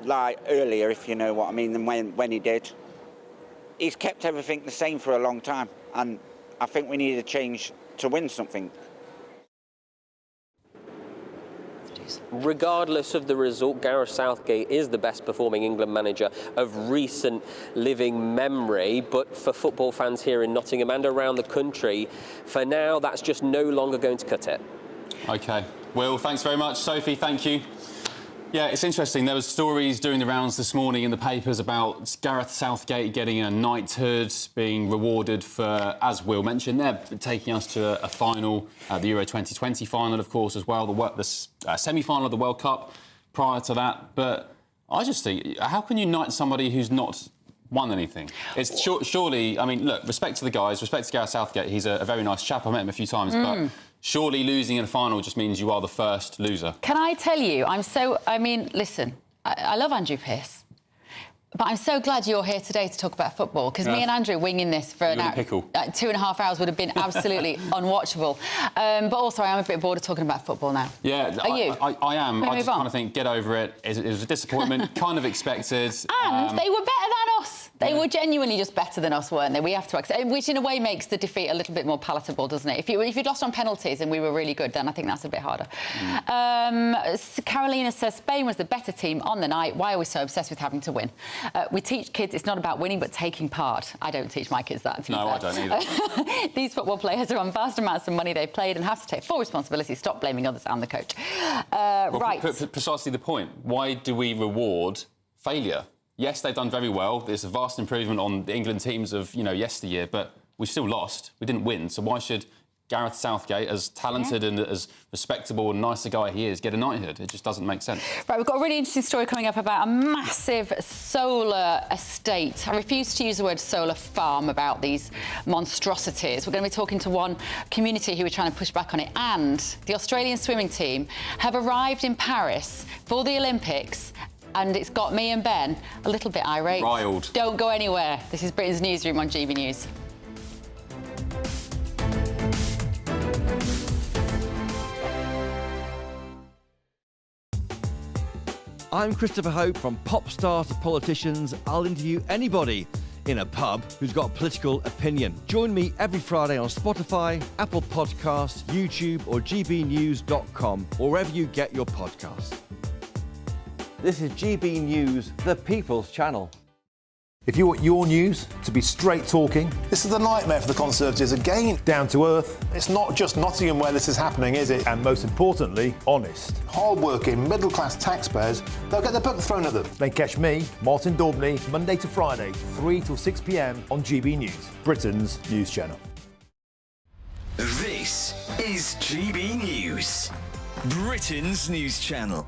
like earlier, if you know what I mean, than when he did. He's kept everything the same for a long time, and I think we need a change to win something. Regardless of the result, Gareth Southgate is the best performing England manager of recent living memory. But for football fans here in Nottingham and around the country, for now, that's just no longer going to cut it. OK. Will, thanks very much. Sophie, thank you. Yeah, it's interesting. There were stories doing the rounds this morning in the papers about Gareth Southgate getting a knighthood, being rewarded for, as Will mentioned, they're taking us to a final, the Euro 2020 final, of course, as well, the semi-final of the World Cup prior to that. But I just think, how can you knight somebody who's not won anything? It's surely, I mean, look, respect to the guys, respect to Gareth Southgate. He's a very nice chap. I met him a few times, but surely losing in a final just means you are the first loser. Can I tell you, listen, I love Andrew Pearce, but I'm so glad you're here today to talk about football, because me and Andrew winging this for an hour, 2.5 hours would have been absolutely unwatchable. But also, I am a bit bored of talking about football now. Yeah, Are you? I am. I just kind of think, get over it. It was a disappointment, kind of expected. And they were better than us. They were genuinely just better than us, weren't they? We have to accept, which in a way makes the defeat a little bit more palatable, doesn't it? If you'd lost on penalties and we were really good, then I think that's a bit harder. Carolina says Spain was the better team on the night. Why are we so obsessed with having to win? We teach kids it's not about winning, but taking part. I don't teach my kids that. No, I don't either. These football players are on vast amounts of money they've played and have to take full responsibility. Stop blaming others and the coach. Right. Precisely the point. Why do we reward failure? Yes, they've done very well. There's a vast improvement on the England teams of, yesteryear, but we still lost. We didn't win. So why should Gareth Southgate, as talented and as respectable and nice a guy he is, get a knighthood? It just doesn't make sense. Right, we've got a really interesting story coming up about a massive solar estate. I refuse to use the word solar farm about these monstrosities. We're going to be talking to one community who are trying to push back on it. And the Australian swimming team have arrived in Paris for the Olympics, and it's got me and Ben a little bit irate. Riled. Don't go anywhere. This is Britain's Newsroom on GB News. I'm Christopher Hope. From pop stars to politicians, I'll interview anybody in a pub who's got a political opinion. Join me every Friday on Spotify, Apple Podcasts, YouTube or gbnews.com, or wherever you get your podcasts. This is GB News, the People's Channel. If you want your news to be straight talking, this is a nightmare for the Conservatives again. Down to earth. It's not just Nottingham where this is happening, is it? And most importantly, honest. Hard-working, middle-class taxpayers, they'll get their book thrown at them. They catch me, Martin Daubney, Monday to Friday, 3 till 6 p.m. on GB News, Britain's news channel. This is GB News, Britain's news channel.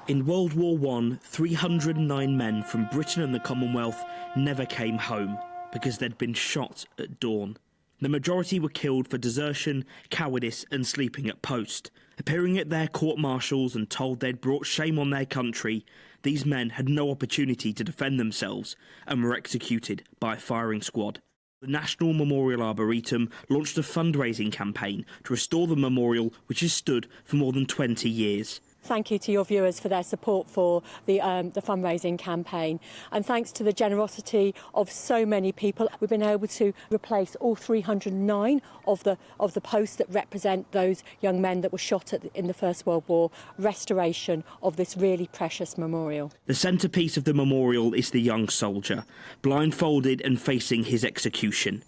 In World War I, 309 men from Britain and the Commonwealth never came home because they'd been shot at dawn. The majority were killed for desertion, cowardice and sleeping at post. Appearing at their court-martials and told they'd brought shame on their country, these men had no opportunity to defend themselves and were executed by a firing squad. The National Memorial Arboretum launched a fundraising campaign to restore the memorial, which has stood for more than 20 years. Thank you to your viewers for their support for the fundraising campaign, and thanks to the generosity of so many people, we've been able to replace all 309 of the posts that represent those young men that were shot in the First World War. Restoration of this really precious memorial. The centrepiece of the memorial is the young soldier, blindfolded and facing his execution.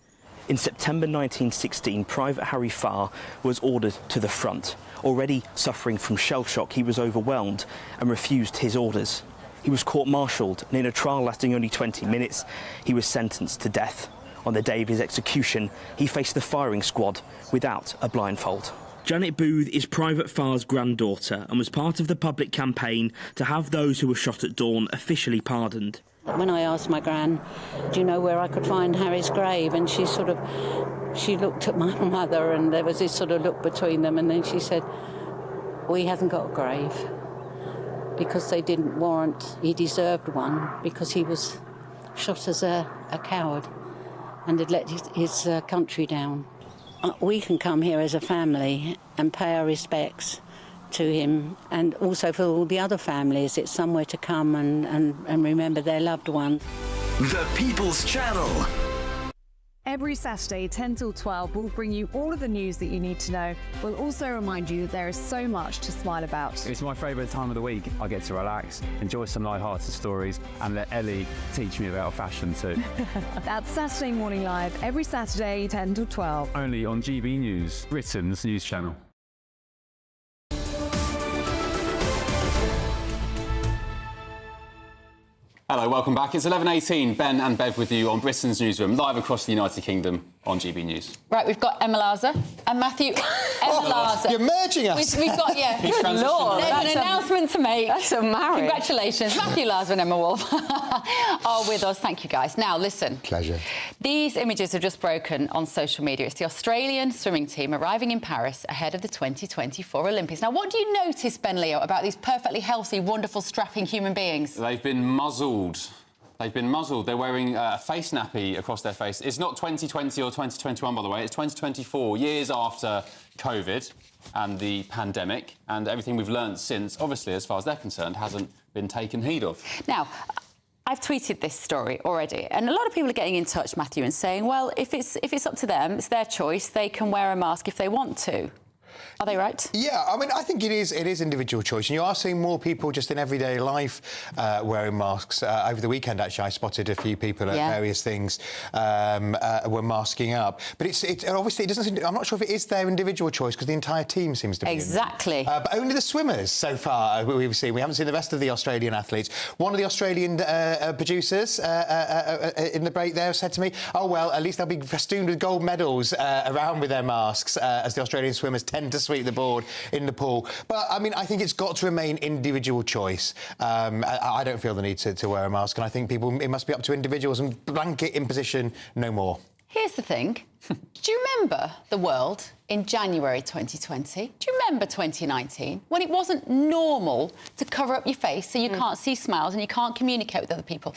In September 1916, Private Harry Farr was ordered to the front. Already suffering from shell shock, he was overwhelmed and refused his orders. He was court-martialed, and in a trial lasting only 20 minutes, he was sentenced to death. On the day of his execution, he faced the firing squad without a blindfold. Janet Booth is Private Farr's granddaughter and was part of the public campaign to have those who were shot at dawn officially pardoned. When I asked my gran, do you know where I could find Harry's grave? And she looked at my mother and there was this sort of look between them, and then she said, well, he hasn't got a grave because they didn't warrant, he deserved one because he was shot as a coward and had let his country down. We can come here as a family and pay our respects to him, and also for all the other families, it's somewhere to come and remember their loved one. The People's Channel. Every Saturday, 10 till 12, we'll bring you all of the news that you need to know. We'll also remind you that there is so much to smile about. It's my favourite time of the week. I get to relax, enjoy some light-hearted stories, and let Ellie teach me about fashion too. That's Saturday Morning Live, every Saturday, 10 till 12. Only on GB News, Britain's news channel. Hello, welcome back. It's 11:18. Ben and Bev with you on Britain's Newsroom, live across the United Kingdom on GB News. Right, we've got Emma Larzer and Matthew. Emma Larzer. You're merging us. We've got, yeah. Good Lord. There's an announcement to make. That's a marriage. Congratulations. Matthew Larzer and Emma Wolf are with us. Thank you, guys. Now, listen. Pleasure. These images have just broken on social media. It's the Australian swimming team arriving in Paris ahead of the 2024 Olympics. Now, what do you notice, Ben Leo, about these perfectly healthy, wonderful, strapping human beings? They've been muzzled. They've been muzzled. They're wearing a face nappy across their face. It's not 2020 or 2021, by the way. It's 2024, years after COVID and the pandemic, and everything we've learned since, obviously, as far as they're concerned, hasn't been taken heed of. Now, I've tweeted this story already, and a lot of people are getting in touch, Matthew, and saying, well, if it's up to them, it's their choice, they can wear a mask if they want to. Are they right? Yeah, I mean, I think it is individual choice. And you are seeing more people just in everyday life wearing masks. Over the weekend, actually, I spotted a few people at various things were masking up. But it's obviously, it doesn't seem, I'm not sure if it is their individual choice because the entire team seems to be Exactly. But only the swimmers so far we've seen. We haven't seen the rest of the Australian athletes. One of the Australian producers in the break there said to me, oh, well, at least they'll be festooned with gold medals around with their masks as the Australian swimmers tend to sweep the board in the pool. But, I mean, I think it's got to remain individual choice. I don't feel the need to wear a mask, and I think it must be up to individuals, and blanket imposition, no more. Here's the thing. Do you remember the world in January 2020? Do you remember 2019, when it wasn't normal to cover up your face so you can't see smiles and you can't communicate with other people?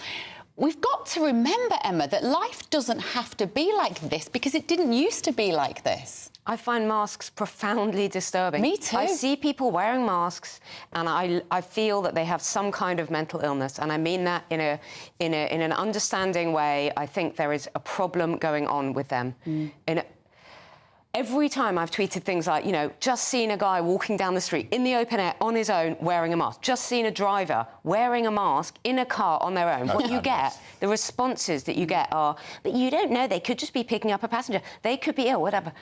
we've got to remember, Emma, that life doesn't have to be like this because it didn't used to be like this. I find masks profoundly disturbing. Me too. I see people wearing masks and I feel that they have some kind of mental illness, and I mean that in an understanding way. I think there is a problem going on with them. Every time I've tweeted things like, you know, just seen a guy walking down the street in the open air on his own wearing a mask, just seen a driver wearing a mask in a car on their own. What you get, the responses that you get are, but you don't know, they could just be picking up a passenger, they could be ill, whatever.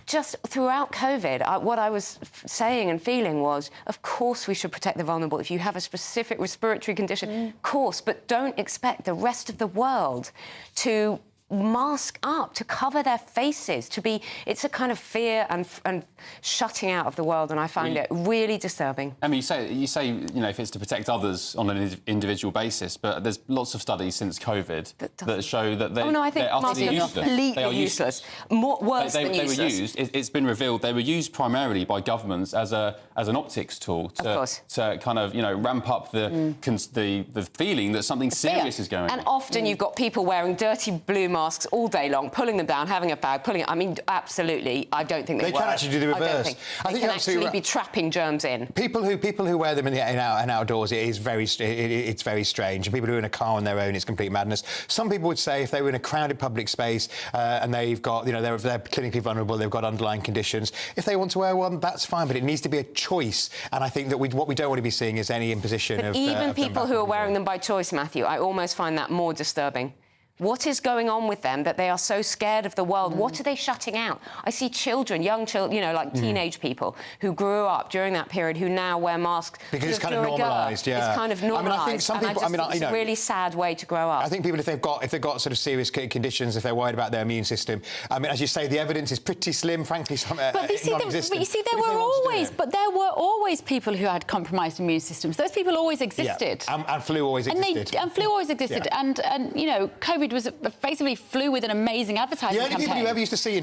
Just throughout COVID, what I was saying and feeling was, of course we should protect the vulnerable. If you have a specific respiratory condition, of course, but don't expect the rest of the world to mask up, to cover their faces, to be... It's a kind of fear and shutting out of the world, and I find it really disturbing. I mean, you say, you know, if it's to protect others on an individual basis, but there's lots of studies since COVID that show that they're utterly useless. Completely useless. Worse than useless. They were used. It's been revealed they were used primarily by governments as an optics tool to kind of, you know, ramp up the feeling that something serious is going on. And often you've got people wearing dirty blue masks all day long, pulling them down, having a fag, pulling it. I mean, absolutely, I don't think they work. Can actually do the reverse. I think they can actually be trapping germs in. People who wear them in outdoors, it's very strange. And people who are in a car on their own, it's complete madness. Some people would say if they were in a crowded public space and they've got, you know, they're clinically vulnerable, they've got underlying conditions, if they want to wear one, that's fine, but it needs to be a choice. And I think that what we don't want to be seeing is any imposition of... Even people who are wearing them by choice, Matthew, I almost find that more disturbing. What is going on with them that they are so scared of the world? What are they shutting out? I see children, young children, you know, like teenage people who grew up during that period who now wear masks. Because it's kind of normalised, It's kind of normalised. I mean, I think some people... it's a really sad way to grow up. I think people, if they've got sort of serious conditions, if they're worried about their immune system, I mean, as you say, the evidence is pretty slim, frankly, non-existent. But you see, there were always people who had compromised immune systems. Those people always existed. Yeah. And flu always existed. And flu always existed. Yeah. And, you know, COVID was effectively flew with an amazing advertising campaign. The only people you ever used to see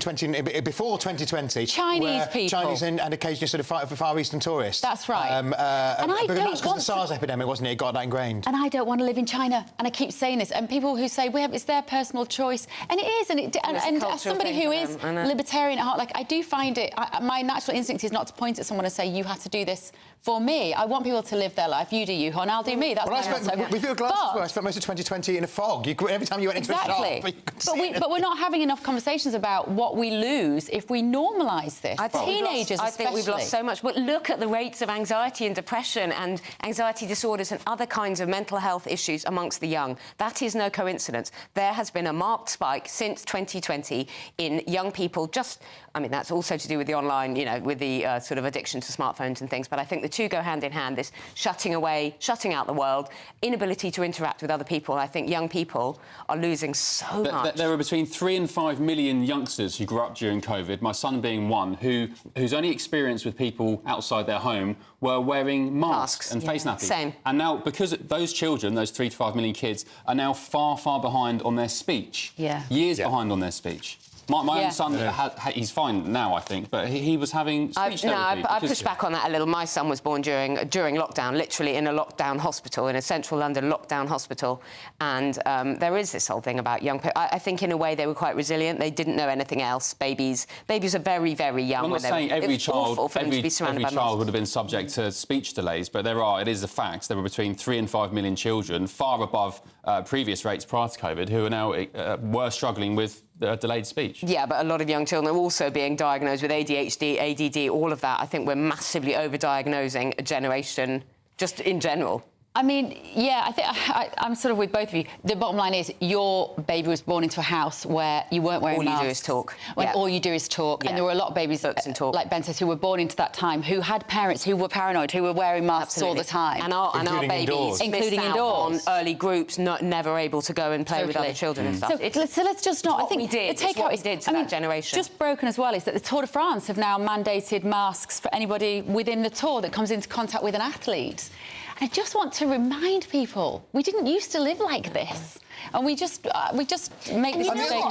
before 2020... Chinese people. Chinese and occasionally sort of Far Eastern tourists. That's right. And I don't that's because of the SARS epidemic, wasn't it? It got that ingrained. And I don't want to live in China. And I keep saying this. And people who say, well, it's their personal choice. And it is. And as somebody who is libertarian at heart, like, I do find it... my natural instinct is not to point at someone and say, you have to do this for me. I want people to live their life. You do you, and I'll do me. That's my answer. With your glasses, I spent most of 2020 in a fog. Every time you went into a shop... But we're not having enough conversations about what we lose if we normalise this. Teenagers I think we've lost so much. But look at the rates of anxiety and depression and anxiety disorders and other kinds of mental health issues amongst the young. That is no coincidence. There has been a marked spike since 2020 in young people. I mean, that's also to do with the online, you know, with the sort of addiction to smartphones and things. But I think the two go hand in hand, this shutting out the world, inability to interact with other people. I think young people are losing so much. There were between 3 and 5 million youngsters who grew up during COVID, my son being one, whose only experience with people outside their home were wearing masks and face nappies. Same. And now, because those children, those 3 to 5 million kids, are now far, far behind on their speech. Years behind on their speech. My own son, he's fine now, I think, but he was having speech therapy. I pushed back on that a little. My son was born during lockdown, literally in a lockdown hospital, in a central London lockdown hospital. And there is this whole thing about young people. I think, in a way, they were quite resilient. They didn't know anything else. Babies are very, very young. I'm not saying every child would have been subject to speech delays, but it is a fact. There were between 3 and 5 million children, far above previous rates prior to COVID, who are now were struggling with delayed speech. Yeah, but a lot of young children are also being diagnosed with ADHD, ADD, all of that. I think we're massively over-diagnosing a generation, just in general. I mean, yeah, I think I'm sort of with both of you. The bottom line is your baby was born into a house where you weren't wearing masks. All you do is talk. When all you do is talk. Yeah. And there were a lot of babies, like Ben says, who were born into that time, who had parents who were paranoid, who were wearing masks all the time. And our babies, including indoors, on early groups, never able to go and play with other children and stuff. So let's just not... I think what we did to that generation. Just broken as well is that the Tour de France have now mandated masks for anybody within the Tour that comes into contact with an athlete. I just want to remind people, we didn't used to live like this. And we just make this mistake.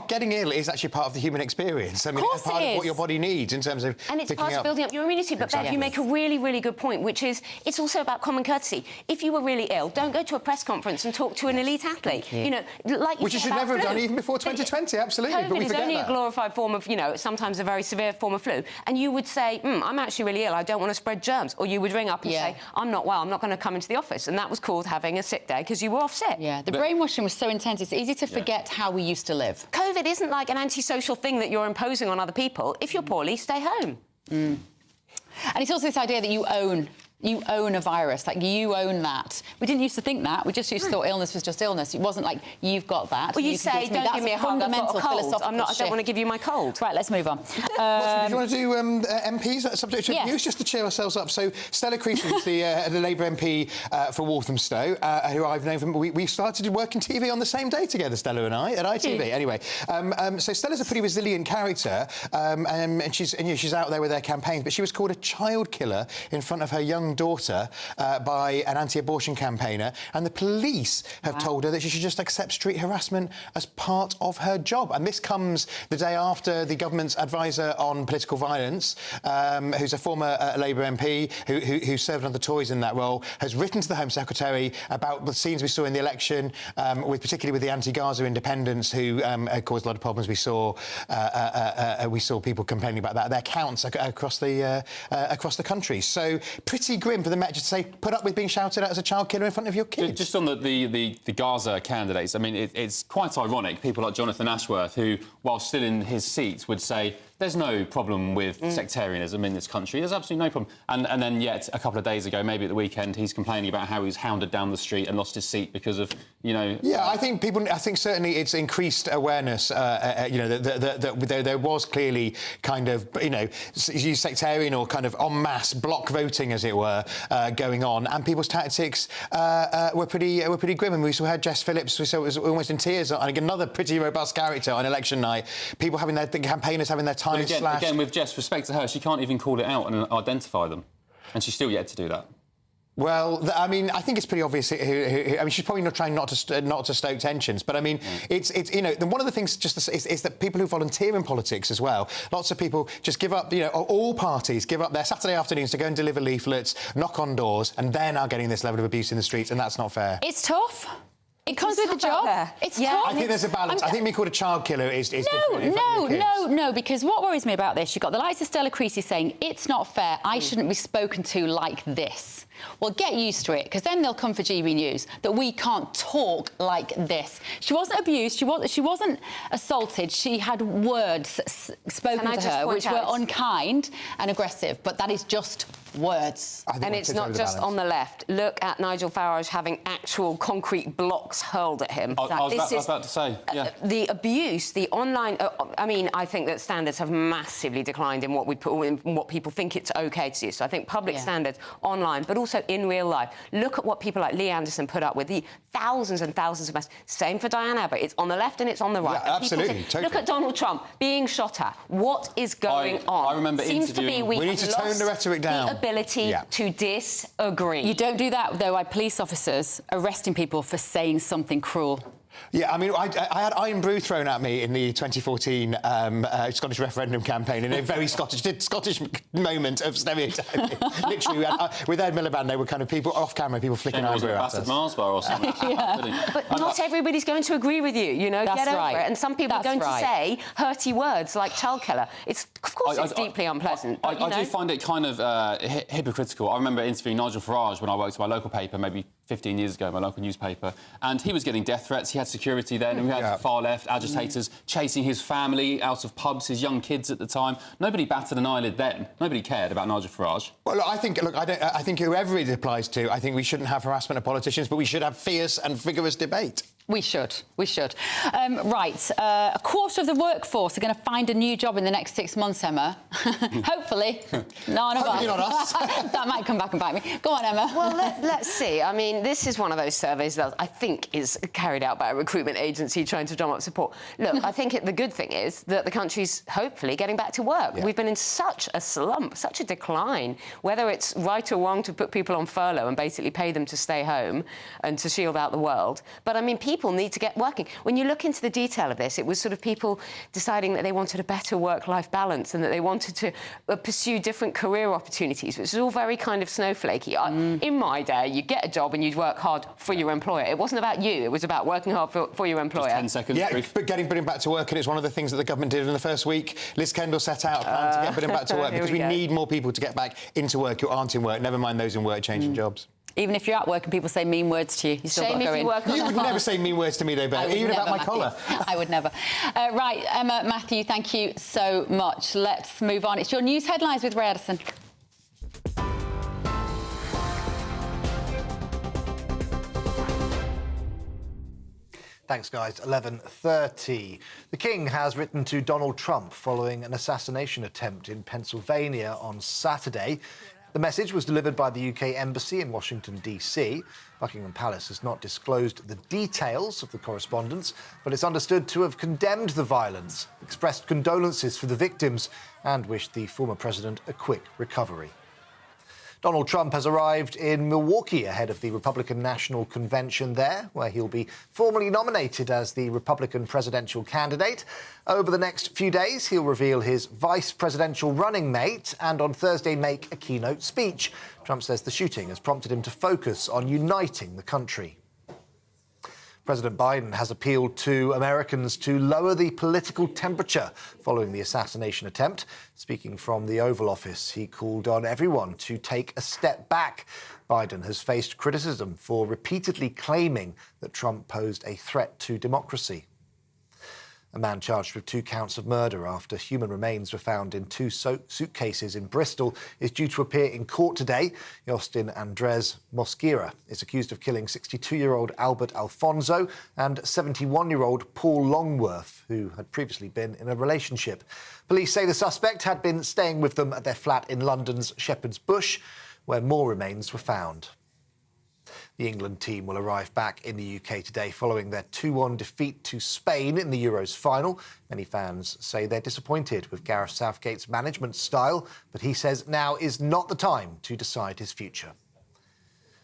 Getting ill is actually part of the human experience. I mean, it's part of what your body needs in terms of and it's picking part of building up your immunity. But Bev, you make a really, really good point, which is it's also about common courtesy. If you were really ill, don't go to a press conference and talk to an elite athlete. You know, like which you should never have done even before 2020. Absolutely, COVID but we is forget only that. a glorified form of, you know, sometimes a very severe form of flu. And you would say, I'm actually really ill. I don't want to spread germs. Or you would ring up and say, I'm not well. I'm not going to come into the office. And that was called having a sick day because you were off sick. Yeah, the brainwashing was so intense. It's easy to forget how we used to live. COVID isn't like an antisocial thing that you're imposing on other people. If you're poorly, stay home. And it's also this idea that you own a virus, like you own that. We didn't used to think that. We just used to thought illness was just illness. It wasn't like you've got that. Well, you say, don't give me a hug, I've got a cold. I don't want to give you my cold. Right, let's move on. Do you want to do MPs subject to abuse, just to cheer ourselves up? So Stella Creasy is the Labour MP for Walthamstow, who I've known from. We started working TV on the same day together, Stella and I, at ITV. Anyway, so Stella's a pretty resilient character, and she's out there with her campaigns. But she was called a child killer in front of her young daughter by an anti-abortion campaigner, and the police have told her that she should just accept street harassment as part of her job. And this comes the day after the government's advisor on political violence, who's a former Labour MP who served on the Tories in that role, has written to the Home Secretary about the scenes we saw in the election, particularly with the anti-Gaza independents who caused a lot of problems. We saw people complaining about that. Their counts across the country. So pretty grim for the Met just to say, put up with being shouted at as a child killer in front of your kids. Just on the Gaza candidates, I mean, it's quite ironic. People like Jonathan Ashworth, who, while still in his seat, would say there's no problem with sectarianism in this country. There's absolutely no problem. And then yet, a couple of days ago, maybe at the weekend, he's complaining about how he's hounded down the street and lost his seat because of, you know... Yeah, I think certainly it's increased awareness, that there was clearly kind of, sectarian or kind of en masse block voting, as it were, going on, and people's tactics were pretty grim. And we had Jess Phillips, we saw was almost in tears, and another pretty robust character on election night. People the campaigners having their time slashed. Again, with Jess, respect to her, she can't even call it out and identify them, and she's still yet to do that. Well, I mean, I think it's pretty obvious. I mean, she's probably not trying not to stoke tensions, but I mean, it's one of the things is that people who volunteer in politics as well. Lots of people just give up. All parties give up their Saturday afternoons to go and deliver leaflets, knock on doors, and they're now getting this level of abuse in the streets, and that's not fair. It's tough. It comes with the job. It's tough. I think there's a balance. I think being called a child killer is No, because what worries me about this, you've got the likes of Stella Creasy saying, it's not fair, I shouldn't be spoken to like this. Well, get used to it, because then they'll come for GBNews, that we can't talk like this. She wasn't abused, she wasn't assaulted, she had words spoken to her which were unkind and aggressive, but that is just words. And it's not just on the left. Look at Nigel Farage having actual concrete blocks hurled at him. I was about to say, yeah. The abuse, the online... I mean, I think that standards have massively declined in what people think it's OK to do. So I think public standards online, but also in real life. Look at what people like Lee Anderson put up with, the thousands and thousands of messages. Same for Diane Abbott. It's on the left and it's on the right. Yeah, absolutely, totally. Look at Donald Trump being shot at. What is going on? I remember Seems to be we need to tone the rhetoric down. The ability to disagree. You don't do that, though, by police officers arresting people for saying something cruel. Yeah, I mean, I had iron brew thrown at me in the 2014 Scottish referendum campaign in a very Scottish moment of stereotyping. Literally, with Ed Miliband, they were kind of people off-camera, people flicking iron brew at us. Mars bar or something. But not everybody's going to agree with you, That's get over right. it. And some people are going to say hurty words like child killer. Of course it's deeply unpleasant. I do find it kind of hypocritical. I remember interviewing Nigel Farage when I worked at my local paper, maybe 15 years ago, my local newspaper, and he was getting death threats. He had security then, and we had far-left agitators chasing his family out of pubs, his young kids at the time. Nobody batted an eyelid then. Nobody cared about Nigel Farage. Well, I think whoever it applies to, I think we shouldn't have harassment of politicians, but we should have fierce and vigorous debate. We should. Right, a quarter of the workforce are going to find a new job in the next 6 months, Emma. Hopefully. None of us. Hopefully not us. That might come back and bite me. Go on, Emma. Well, let's see. I mean, this is one of those surveys that I think is carried out by a recruitment agency trying to drum up support. Look, I think the good thing is that the country's hopefully getting back to work. We've been in such a slump, such a decline, whether it's right or wrong to put people on furlough and basically pay them to stay home and to shield out the world. But, I mean, people people need to get working. When you look into the detail of this, it was sort of people deciding that they wanted a better work-life balance and that they wanted to pursue different career opportunities, which is all very kind of snowflakey. In my day, you get a job and you'd work hard for your employer. It wasn't about you, it was about working hard for your employer. Just 10 seconds, yeah, brief. but getting Britain back to work, and it's one of the things that the government did in the first week. Liz Kendall set out a plan to get Britain back to work because we need more people to get back into work who aren't in work, never mind those in work changing jobs. Even if you're at work and people say mean words to you, you still got to go in. You would never say mean words to me, though, Bev, even about my collar. I would never. Right, Emma, Matthew, thank you so much. Let's move on. It's your news headlines with Ray Addison. Thanks, guys. 11:30. The King has written to Donald Trump following an assassination attempt in Pennsylvania on Saturday. The message was delivered by the UK Embassy in Washington, D.C. Buckingham Palace has not disclosed the details of the correspondence, but it's understood to have condemned the violence, expressed condolences for the victims, and wished the former president a quick recovery. Donald Trump has arrived in Milwaukee ahead of the Republican National Convention there, where he'll be formally nominated as the Republican presidential candidate. Over the next few days, he'll reveal his vice presidential running mate and on Thursday make a keynote speech. Trump says the shooting has prompted him to focus on uniting the country. President Biden has appealed to Americans to lower the political temperature following the assassination attempt. Speaking from the Oval Office, he called on everyone to take a step back. Biden has faced criticism for repeatedly claiming that Trump posed a threat to democracy. A man charged with 2 counts of murder after human remains were found in 2 suitcases in Bristol is due to appear in court today. Justin Andres Mosquera is accused of killing 62-year-old Albert Alfonso and 71-year-old Paul Longworth, who had previously been in a relationship. Police say the suspect had been staying with them at their flat in London's Shepherd's Bush, where more remains were found. The England team will arrive back in the UK today following their 2-1 defeat to Spain in the Euros final. Many fans say they're disappointed with Gareth Southgate's management style, but he says now is not the time to decide his future.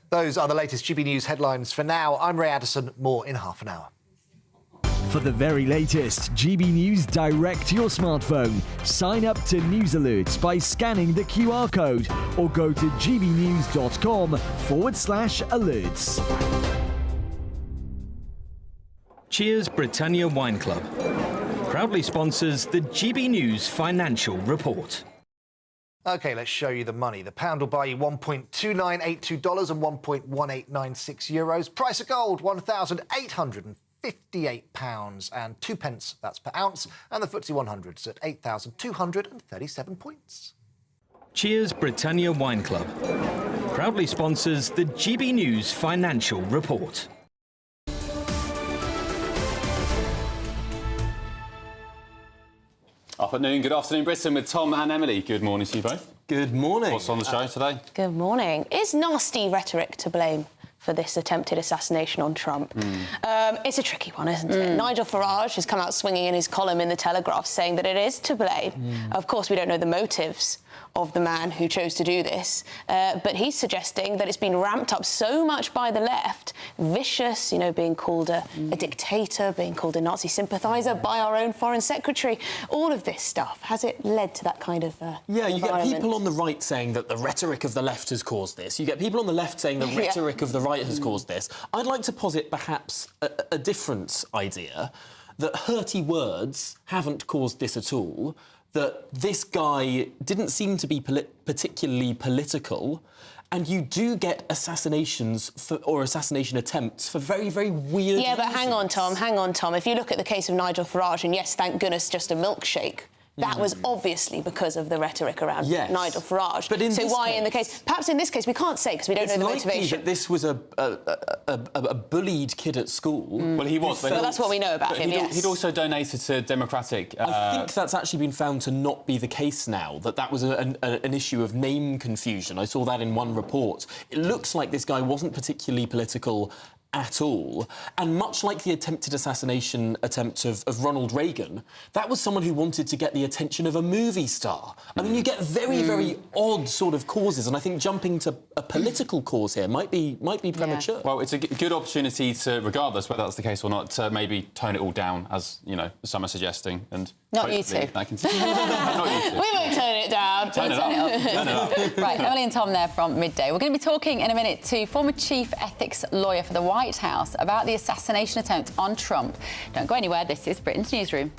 Those are the latest GB News headlines for now. I'm Ray Addison. More in half an hour. For the very latest GB News direct to your smartphone, sign up to News Alerts by scanning the QR code or go to gbnews.com/alerts. Cheers Britannia Wine Club proudly sponsors the GB News Financial Report. OK, let's show you the money. The pound will buy you $1.2982 and €1.1896. Price of gold, £1,858 and 2 pence, that's per ounce, and the FTSE 100's at 8,237 points. Cheers Britannia Wine Club proudly sponsors the GB News Financial Report. Up at noon, good afternoon, Britain, with Tom and Emily. Good morning to you both. Good morning. What's on the show today? Good morning. Is nasty rhetoric to blame for this attempted assassination on Trump? It's a tricky one, isn't it? Nigel Farage has come out swinging in his column in The Telegraph saying that it is to blame. Of course, we don't know the motives of the man who chose to do this, but he's suggesting that it's been ramped up so much by the left, vicious, you know, being called a dictator, being called a Nazi sympathiser by our own foreign secretary, all of this stuff. Has it led to that kind of Yeah, you get environment? people on the right saying that the rhetoric of the left has caused this. You get people on the left saying the rhetoric of the right has caused this. I'd like to posit perhaps a different idea, that hurty words haven't caused this at all, that this guy didn't seem to be particularly political, and you do get assassinations or assassination attempts for very, very weird reasons. But hang on, Tom. If you look at the case of Nigel Farage, and yes, thank goodness, just a milkshake, that was obviously because of the rhetoric around Nigel Farage. But in perhaps in this case, we can't say because we don't know the motivation. It's likely that this was a bullied kid at school. Well, he was. Well, that's what we know about him, yes. He'd also donated to Democratic... I think that's actually been found to not be the case now, that was an issue of name confusion. I saw that in one report. It looks like this guy wasn't particularly political at all. And much like the attempted assassination attempt of Ronald Reagan, that was someone who wanted to get the attention of a movie star. I mean, you get very, very odd sort of causes, and I think jumping to a political cause here might be premature. Yeah. Well, it's a good opportunity to, regardless whether that's the case or not, to maybe tone it all down, as, you know, some are suggesting. And not you two. Not you two. We won't turn it down. Turn it up. Right, Emily and Tom there from Midday. We're going to be talking in a minute to former chief ethics lawyer for the White House about the assassination attempt on Trump. Don't go anywhere. This is Britain's Newsroom.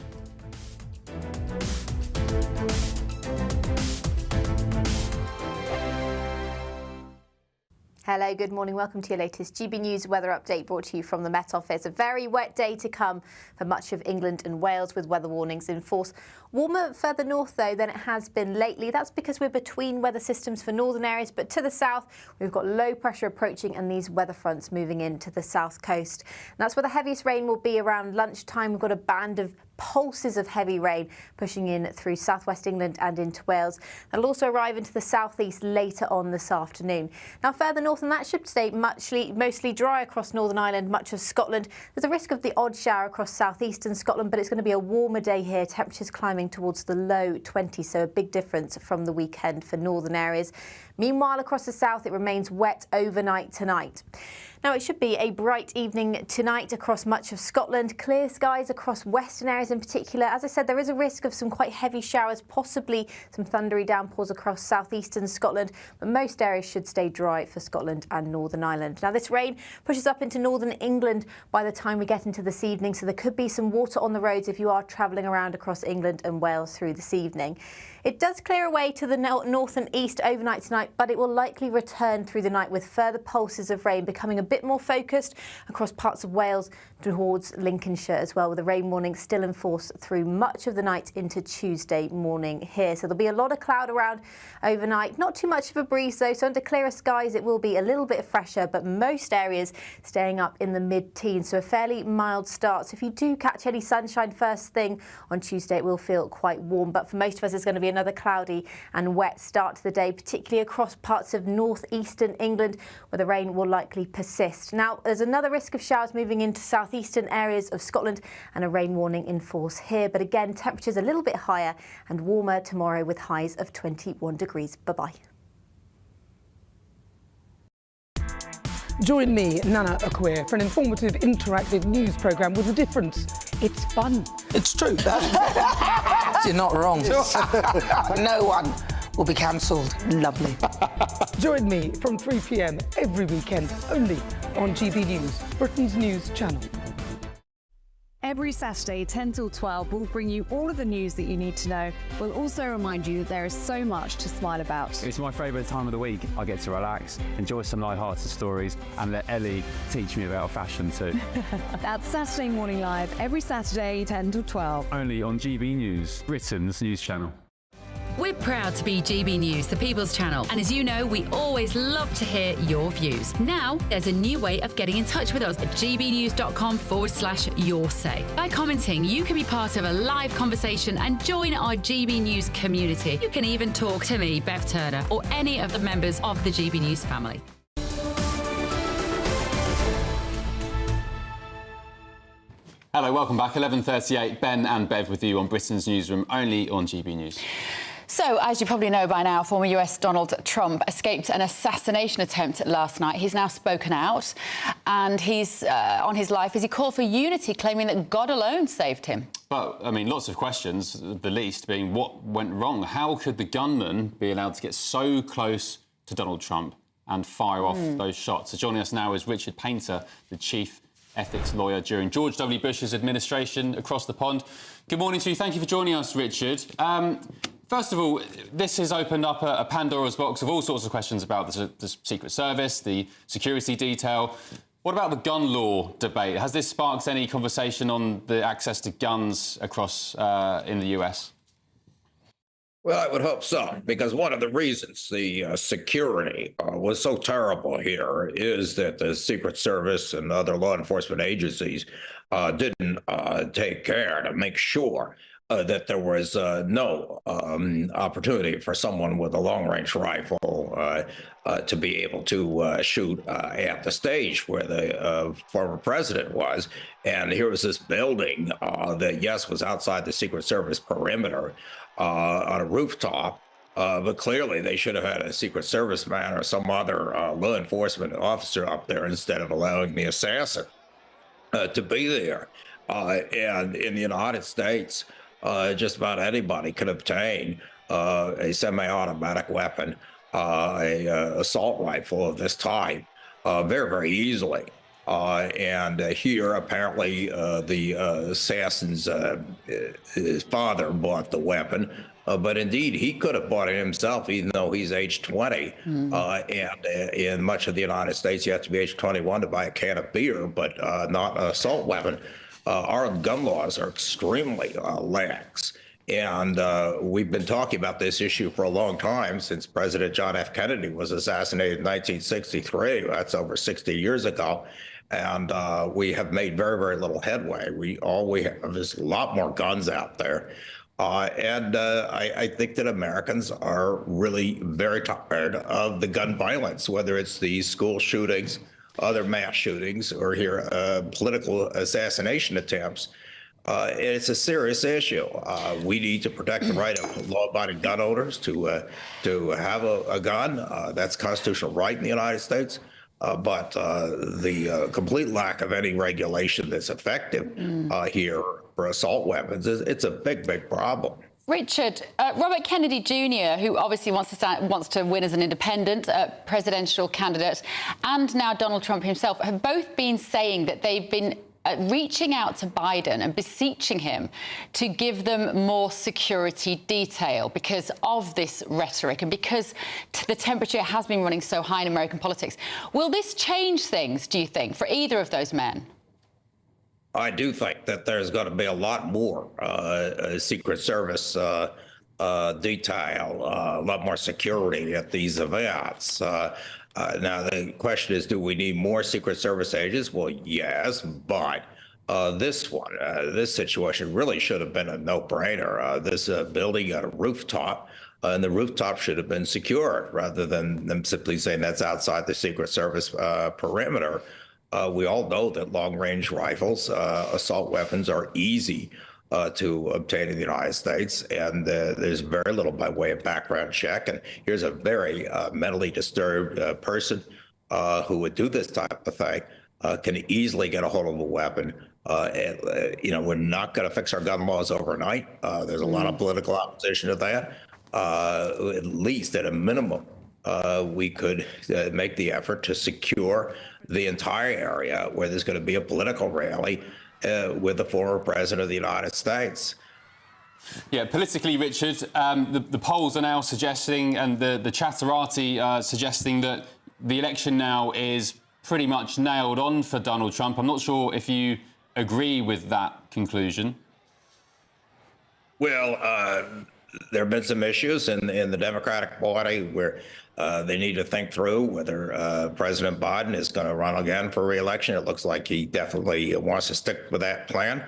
Hello, good morning. Welcome to your latest GB News weather update brought to you from the Met Office. A very wet day to come for much of England and Wales with weather warnings in force. Warmer further north, though, than it has been lately. That's because we're between weather systems for northern areas, but to the south, we've got low pressure approaching and these weather fronts moving into the south coast. And that's where the heaviest rain will be around lunchtime. We've got a band of pulses of heavy rain pushing in through southwest England and into Wales. That'll also arrive into the southeast later on this afternoon. Now further north, and that should stay mostly dry across Northern Ireland, much of Scotland. There's a risk of the odd shower across southeastern Scotland, but it's going to be a warmer day here. Temperatures climbing towards the low 20s, so a big difference from the weekend for northern areas. Meanwhile, across the south, it remains wet overnight tonight. Now, it should be a bright evening tonight across much of Scotland. Clear skies across western areas in particular. As I said, there is a risk of some quite heavy showers, possibly some thundery downpours across southeastern Scotland, but most areas should stay dry for Scotland and Northern Ireland. Now, this rain pushes up into northern England by the time we get into this evening, so there could be some water on the roads if you are travelling around across England and Wales through this evening. It does clear away to the north and east overnight tonight, but it will likely return through the night with further pulses of rain becoming a bit more focused across parts of Wales towards Lincolnshire as well, with the rain warning still in force through much of the night into Tuesday morning here. So there'll be a lot of cloud around overnight. Not too much of a breeze though, so under clearer skies it will be a little bit fresher, but most areas staying up in the mid-teens, so a fairly mild start. So if you do catch any sunshine first thing on Tuesday, it will feel quite warm, but for most of us it's going to be another cloudy and wet start to the day, particularly across parts of northeastern England where the rain will likely persist. Now, there's another risk of showers moving into southeastern areas of Scotland and a rain warning in force here, but again, temperatures a little bit higher and warmer tomorrow with highs of 21 degrees. Bye-bye. Join me, Nana Akweer, for an informative, interactive news programme with a difference. It's fun. It's true. You're not wrong. No one will be cancelled. Lovely. Join me from 3 p.m. every weekend, only on GB News, Britain's news channel. Every Saturday, 10 till 12, we'll bring you all of the news that you need to know. We'll also remind you that there is so much to smile about. It's my favourite time of the week. I get to relax, enjoy some light-hearted stories, and let Ellie teach me about fashion too. That's Saturday Morning Live, every Saturday, 10 till 12. Only on GB News, Britain's news channel. We're proud to be GB News, the People's Channel. And as you know, we always love to hear your views. Now, there's a new way of getting in touch with us at gbnews.com/yoursay. By commenting, you can be part of a live conversation and join our GB News community. You can even talk to me, Bev Turner, or any of the members of the GB News family. Hello, welcome back. 11:38. Ben and Bev with you on Britain's Newsroom, only on GB News. So, as you probably know by now, former US Donald Trump escaped an assassination attempt last night. He's now spoken out, and he's on his life as he called for unity, claiming that God alone saved him. But, I mean, lots of questions, the least being what went wrong. How could the gunman be allowed to get so close to Donald Trump and fire off those shots? So joining us now is Richard Painter, the chief ethics lawyer during George W. Bush's administration across the pond. Good morning to you. Thank you for joining us, Richard. First of all, this has opened up a Pandora's box of all sorts of questions about the Secret Service, the security detail. What about the gun law debate? Has this sparked any conversation on the access to guns across in the US? Well, I would hope so, because one of the reasons the security was so terrible here is that the Secret Service and other law enforcement agencies didn't take care to make sure that there was no opportunity for someone with a long-range rifle to be able to shoot at the stage where the former president was. And here was this building that, yes, was outside the Secret Service perimeter on a rooftop. But clearly they should have had a Secret Service man or some other law enforcement officer up there instead of allowing the assassin to be there. And in the United States, just about anybody could obtain a semi-automatic weapon, a assault rifle of this type, very, very easily. And here, apparently, the assassin's his father bought the weapon. But indeed, he could have bought it himself, even though he's age 20. And in much of the United States, you have to be age 21 to buy a can of beer, but not an assault weapon. Our gun laws are extremely lax. And we've been talking about this issue for a long time, since President John F. Kennedy was assassinated in 1963. That's over 60 years ago. And we have made very, very little headway. All we have is a lot more guns out there. I think that Americans are really very tired of the gun violence, whether it's these school shootings, other mass shootings, or here political assassination attempts. It's a serious issue. We need to protect the right of law-abiding gun owners to have a gun. That's a constitutional right in the United States. But the complete lack of any regulation that's effective here for assault weapons, it's a big, big problem. Richard, Robert Kennedy Jr., who obviously wants to win as an independent presidential candidate, and now Donald Trump himself, have both been saying that they've been reaching out to Biden and beseeching him to give them more security detail because of this rhetoric and because the temperature has been running so high in American politics. Will this change things, do you think, for either of those men? I do think that there's going to be a lot more Secret Service detail, a lot more security at these events. Now, the question is, do we need more Secret Service agents? Well, yes, but this situation really should have been a no-brainer. This building got a rooftop, and the rooftop should have been secured rather than them simply saying that's outside the Secret Service perimeter. We all know that long-range rifles, assault weapons, are easy to obtain in the United States, and there's very little by way of background check. And here's a very mentally disturbed person who would do this type of thing, can easily get a hold of a weapon. We're not going to fix our gun laws overnight. There's a lot of political opposition to that. At least at a minimum, we could make the effort to secure the entire area where there's going to be a political rally with the former president of the United States. Yeah, politically, Richard, the polls are now suggesting, and the chatterati suggesting that the election now is pretty much nailed on for Donald Trump. I'm not sure if you agree with that conclusion. Well, there have been some issues in the Democratic Party where they need to think through whether President Biden is going to run again for re-election. It looks like he definitely wants to stick with that plan.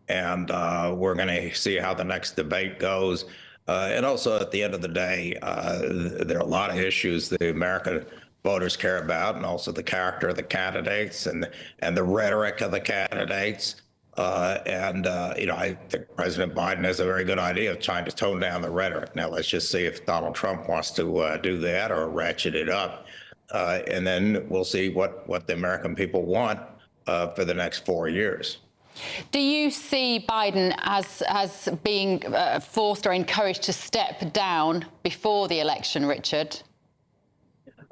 And we're going to see how the next debate goes. And also, at the end of the day, there are a lot of issues the American voters care about, and also the character of the candidates and the rhetoric of the candidates. I think President Biden has a very good idea of trying to tone down the rhetoric. Now, let's just see if Donald Trump wants to do that or ratchet it up. And then we'll see what the American people want for the next 4 years. Do you see Biden as being forced or encouraged to step down before the election, Richard?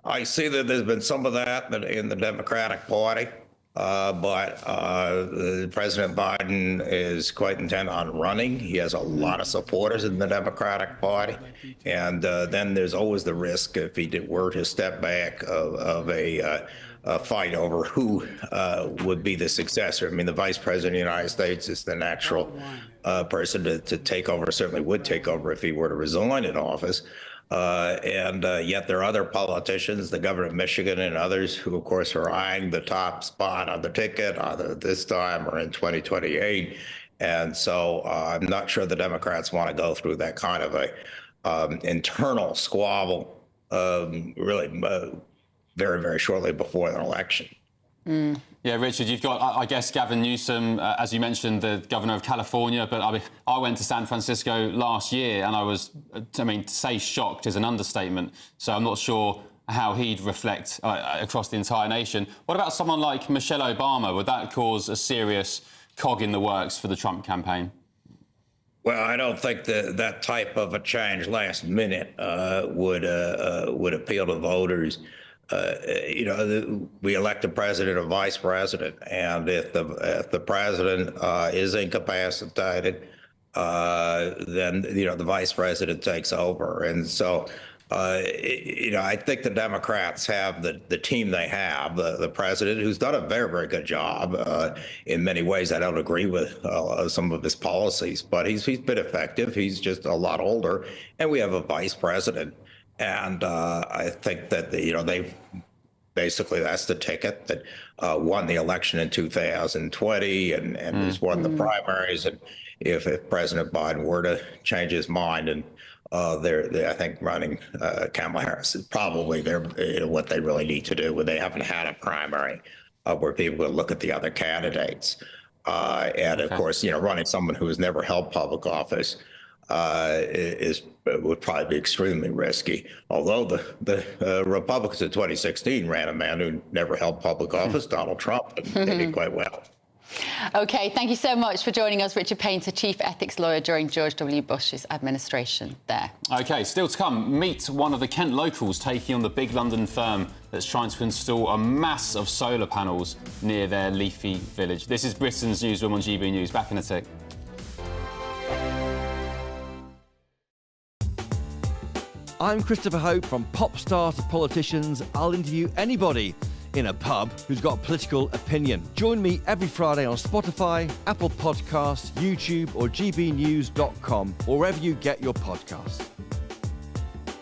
I see that there's been some of that in the Democratic Party. But President Biden is quite intent on running. He has a lot of supporters in the Democratic Party. And then there's always the risk, if he were to step back, of a fight over who would be the successor. I mean, the vice president of the United States is the natural person to take over, certainly would take over if he were to resign in office. Yet there are other politicians, the governor of Michigan and others, who, of course, are eyeing the top spot on the ticket, either this time or in 2028. And so I'm not sure the Democrats want to go through that kind of a internal squabble really very, very shortly before an election. Yeah, Richard, you've got, I guess, Gavin Newsom, as you mentioned, the governor of California. But I went to San Francisco last year and I was, to say shocked is an understatement. So I'm not sure how he'd reflect across the entire nation. What about someone like Michelle Obama? Would that cause a serious cog in the works for the Trump campaign? Well, I don't think that type of a change last minute would appeal to voters. We elect a president or vice president, and if the president is incapacitated, then the vice president takes over. And so, I think the Democrats have the team they have, the president, who's done a very, very good job. In many ways, I don't agree with some of his policies, but he's been effective. He's just a lot older, and we have a vice president. And I think that they've basically, that's the ticket that won the election in 2020 and has won the primaries. And if President Biden were to change his mind, and they're I think running Kamala Harris is probably what they really need to do. When they haven't had a primary where people will look at the other candidates, and of course, running someone who has never held public office would probably be extremely risky. Although the Republicans in 2016 ran a man who never held public office, Donald Trump, and they did quite well. OK, thank you so much for joining us, Richard Painter, Chief Ethics Lawyer during George W. Bush's administration there. OK, still to come, meet one of the Kent locals taking on the big London firm that's trying to install a mass of solar panels near their leafy village. This is Britain's Newsroom on GB News. Back in a tick. I'm Christopher Hope. From pop star to politicians, I'll interview anybody in a pub who's got a political opinion. Join me every Friday on Spotify, Apple Podcasts, YouTube or gbnews.com, or wherever you get your podcasts.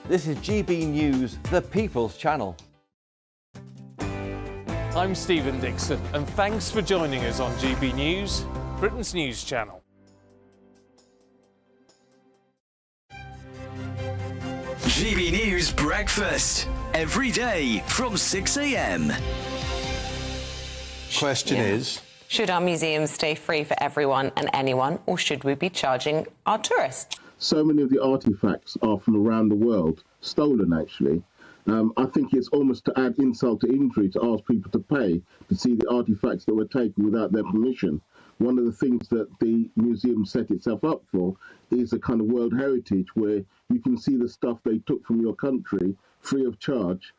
This is GB News, the People's Channel. I'm Stephen Dixon, and thanks for joining us on GB News, Britain's news channel. GB News Breakfast, every day from 6 a.m. Question is... should our museums stay free for everyone and anyone, or should we be charging our tourists? So many of the artefacts are from around the world, stolen actually. I think it's almost to add insult to injury to ask people to pay to see the artefacts that were taken without their permission. One of the things that the museum set itself up for is a kind of World Heritage where you can see the stuff they took from your country free of charge,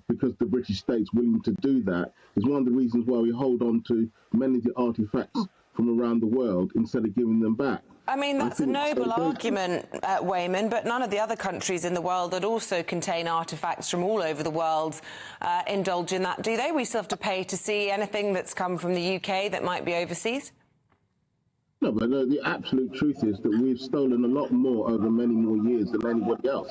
because the British state's willing to do that. Is one of the reasons why we hold on to many of the artefacts from around the world instead of giving them back. I mean, that's a noble argument, Wayman, but none of the other countries in the world that also contain artefacts from all over the world indulge in that, do they? We still have to pay to see anything that's come from the UK that might be overseas? No, but the absolute truth is that we've stolen a lot more over many more years than anybody else,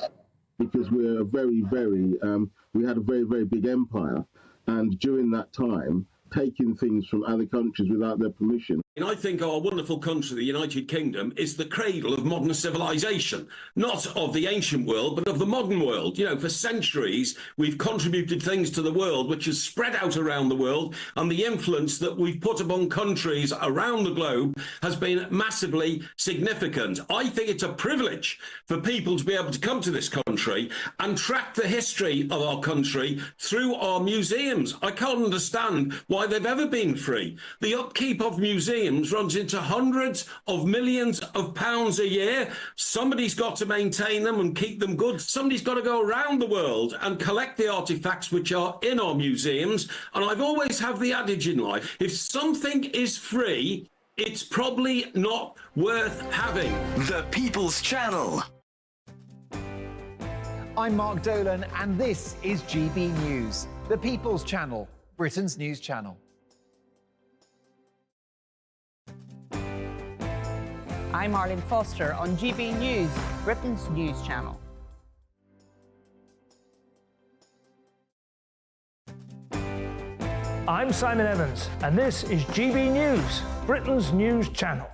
because we're we had a very, very big empire, and during that time, taking things from other countries without their permission. And I think our wonderful country, the United Kingdom, is the cradle of modern civilization, not of the ancient world, but of the modern world. For centuries, we've contributed things to the world which has spread out around the world, and the influence that we've put upon countries around the globe has been massively significant. I think it's a privilege for people to be able to come to this country and track the history of our country through our museums. I can't understand why they've ever been free. The upkeep of museums runs into hundreds of millions of pounds a year. Somebody's got to maintain them and keep them good. Somebody's got to go around the world and collect the artifacts which are in our museums. And I've always had the adage in life, if something is free, it's probably not worth having. The People's Channel. I'm Mark Dolan, and this is GB News, the People's Channel, Britain's news channel. I'm Arlene Foster on GB News, Britain's news channel. I'm Simon Evans, and this is GB News, Britain's news channel.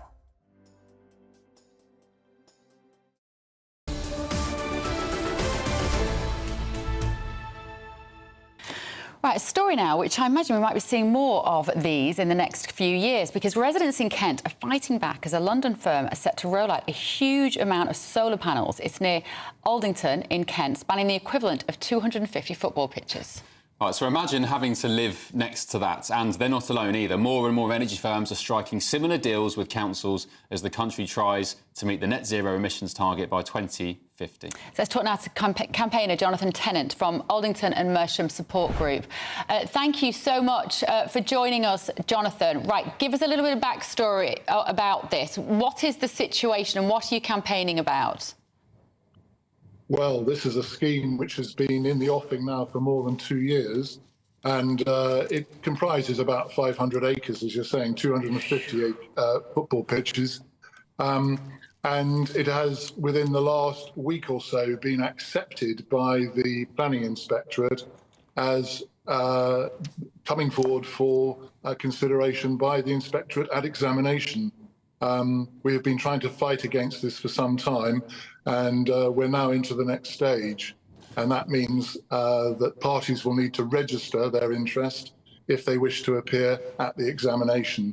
Right, a story now, which I imagine we might be seeing more of these in the next few years, because residents in Kent are fighting back as a London firm are set to roll out a huge amount of solar panels. It's near Aldington in Kent, spanning the equivalent of 250 football pitches. Right, so imagine having to live next to that, and they're not alone either. More and more energy firms are striking similar deals with councils as the country tries to meet the net zero emissions target by 2050. So let's talk now to campaigner Jonathan Tennant from Aldington and Mersham Support Group. Thank you so much for joining us, Jonathan. Right, give us a little bit of backstory about this. What is the situation and what are you campaigning about? Well, this is a scheme which has been in the offing now for more than 2 years, and it comprises about 500 acres, as you're saying, 250 football pitches. And it has, within the last week or so, been accepted by the Planning Inspectorate as coming forward for consideration by the Inspectorate at examination. We have been trying to fight against this for some time, and we're now into the next stage. And that means that parties will need to register their interest if they wish to appear at the examination.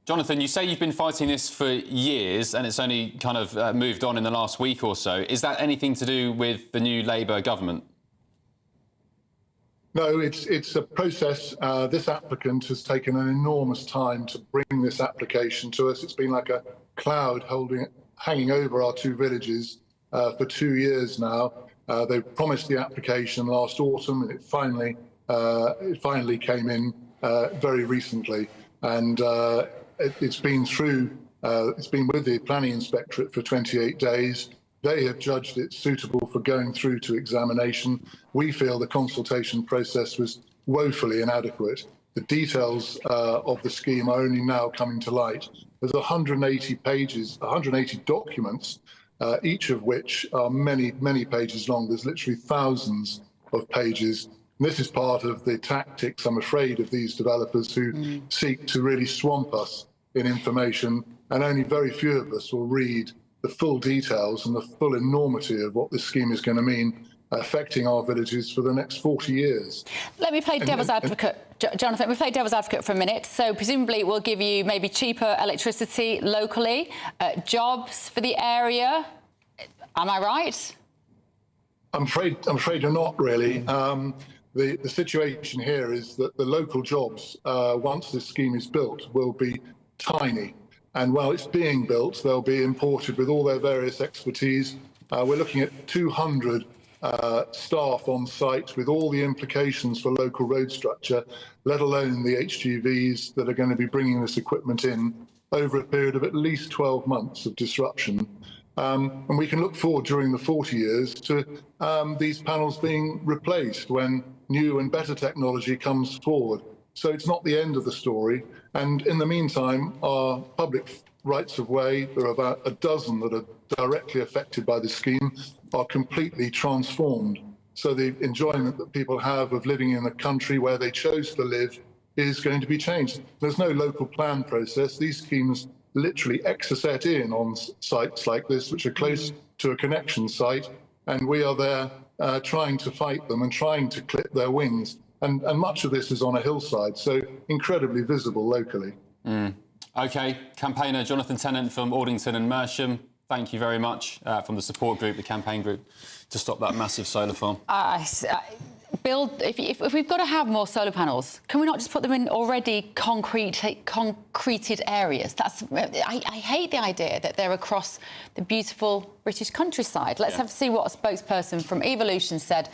Jonathan, you say you've been fighting this for years and it's only kind of moved on in the last week or so. Is that anything to do with the new Labour government? No, it's a process. This applicant has taken an enormous time to bring this application to us. It's been like a cloud hanging over our two villages for 2 years now. They promised the application last autumn, and it finally came in very recently. And it's been with the Planning Inspectorate for 28 days. They have judged it suitable for going through to examination. We feel the consultation process was woefully inadequate. The details of the scheme are only now coming to light. There's 180 pages, 180 documents, each of which are many, many pages long. There's literally thousands of pages. And this is part of the tactics, I'm afraid, of these developers who seek to really swamp us in information, and only very few of us will read the full details and the full enormity of what this scheme is going to mean affecting our villages for the next 40 years. Let me play devil's advocate, Jonathan. Let me play devil's advocate for a minute. So presumably it will give you maybe cheaper electricity locally, jobs for the area. Am I right? I'm afraid you're not really. The situation here is that the local jobs, once this scheme is built, will be tiny. And while it's being built, they'll be imported with all their various expertise. We're looking at 200 staff on site with all the implications for local road structure, let alone the HGVs that are going to be bringing this equipment in over a period of at least 12 months of disruption. And we can look forward during the 40 years to these panels being replaced when new and better technology comes forward. So it's not the end of the story. And in the meantime, our public rights of way, there are about a dozen that are directly affected by the scheme, are completely transformed. So the enjoyment that people have of living in a country where they chose to live is going to be changed. There's no local plan process. These schemes literally exocet in on sites like this, which are close to a connection site, and we are there trying to fight them and trying to clip their wings. And much of this is on a hillside, so incredibly visible locally. OK, campaigner Jonathan Tennant from Aldington and Mersham, thank you very much from the support group, the campaign group, to stop that massive solar farm. If we've got to have more solar panels, can we not just put them in already concreted areas? I hate the idea that they're across the beautiful British countryside. Let's see what a spokesperson from Evolution said.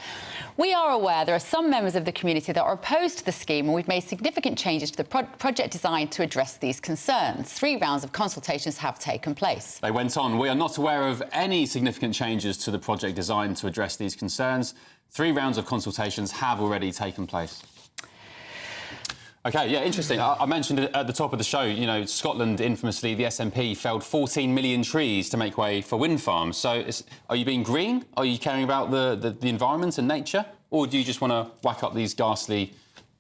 We are aware there are some members of the community that are opposed to the scheme, and we've made significant changes to the project design to address these concerns. 3 rounds of consultations have taken place. They went on, we are not aware of any significant changes to the project design to address these concerns. 3 rounds of consultations have already taken place. OK, yeah, interesting. I mentioned at the top of the show, you know, Scotland, infamously, the SNP felled 14 million trees to make way for wind farms. So are you being green? Are you caring about the environment and nature? Or do you just want to whack up these ghastly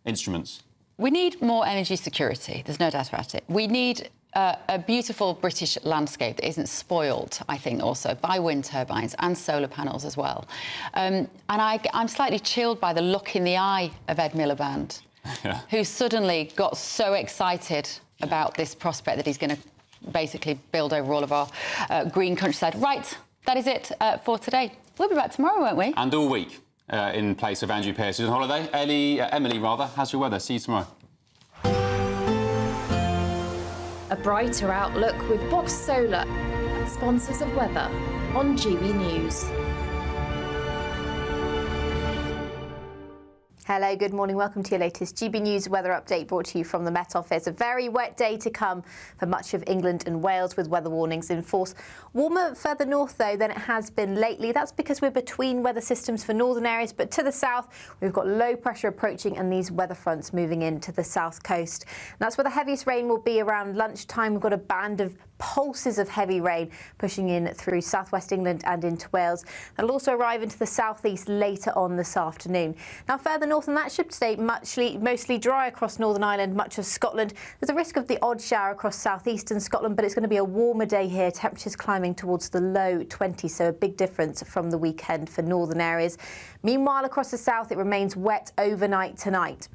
instruments? We need more energy security. There's no doubt about it. We need a beautiful British landscape that isn't spoiled, I think, also by wind turbines and solar panels as well. And I'm slightly chilled by the look in the eye of Ed Miliband, who suddenly got so excited about this prospect that he's going to basically build over all of our green countryside. Right, that is it for today. We'll be back tomorrow, won't we? And all week, in place of Andrew Pearce, who's on holiday. Emily, how's your weather? See you tomorrow. A brighter outlook with Box Solar, sponsors of weather on GB News. Hello, good morning. Welcome to your latest GB News weather update brought to you from the Met Office. A very wet day to come for much of England and Wales with weather warnings in force. Warmer further north, though, than it has been lately. That's because we're between weather systems for northern areas, but to the south, we've got low pressure approaching and these weather fronts moving into the south coast. And that's where the heaviest rain will be around lunchtime. We've got a band of pulses of heavy rain pushing in through southwest England and into Wales. That'll also arrive into the southeast later on this afternoon. Now further north, and that should stay mostly dry across Northern Ireland, much of Scotland. There's a risk of the odd shower across southeastern Scotland, but it's going to be a warmer day here. Temperatures climbing towards the low 20s, so a big difference from the weekend for northern areas. Meanwhile, across the south, it remains wet overnight tonight.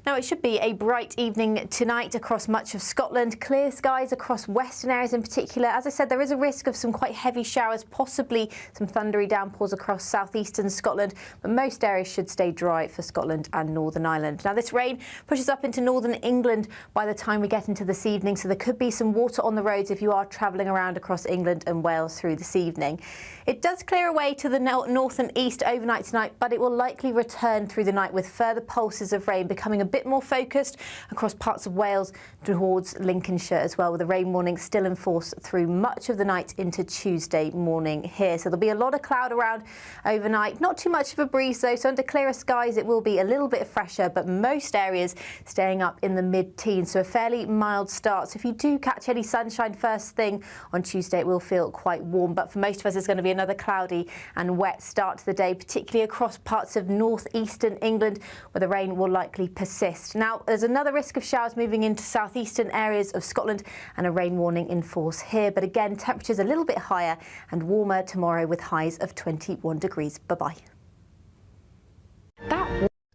Now, it should be a bright evening tonight across much of Scotland. Clear skies across western areas in particular. As I said, there is a risk of some quite heavy showers, possibly some thundery downpours across southeastern Scotland, but most areas should stay dry for Scotland and Northern Ireland. Now, this rain pushes up into northern England by the time we get into this evening, so there could be some water on the roads if you are travelling around across England and Wales through this evening. It does clear away to the north and east overnight tonight, but it will likely return through the night with further pulses of rain becoming a bit more focused across parts of Wales towards Lincolnshire as well, with the rain warning still in force through much of the night into Tuesday morning here. So there'll be a lot of cloud around overnight. Not too much of a breeze though, so under clearer skies it will be a little bit fresher, but most areas staying up in the mid-teens, so a fairly mild start. So if you do catch any sunshine first thing on Tuesday, it will feel quite warm, but for most of us it's going to be another cloudy and wet start to the day, particularly across parts of northeastern England where the rain will likely persist. Now, there's another risk of showers moving into southeastern areas of Scotland and a rain warning in force here. But again, temperatures a little bit higher and warmer tomorrow with highs of 21 degrees. Bye-bye.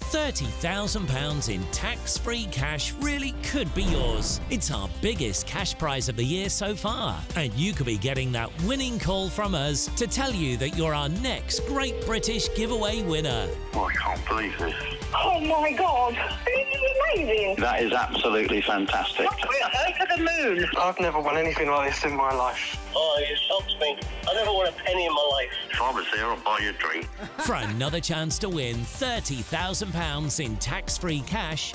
£30,000 in tax-free cash really could be yours. It's our biggest cash prize of the year so far, and you could be getting that winning call from us to tell you that you're our next Great British Giveaway winner. I can't believe this. Oh my God, this is amazing. That is absolutely fantastic. We're over the moon. I've never won anything like this in my life. Oh, you shocked me. I never won a penny in my life. If I was there, I'd buy you a drink. For another chance to win £30,000 in tax-free cash,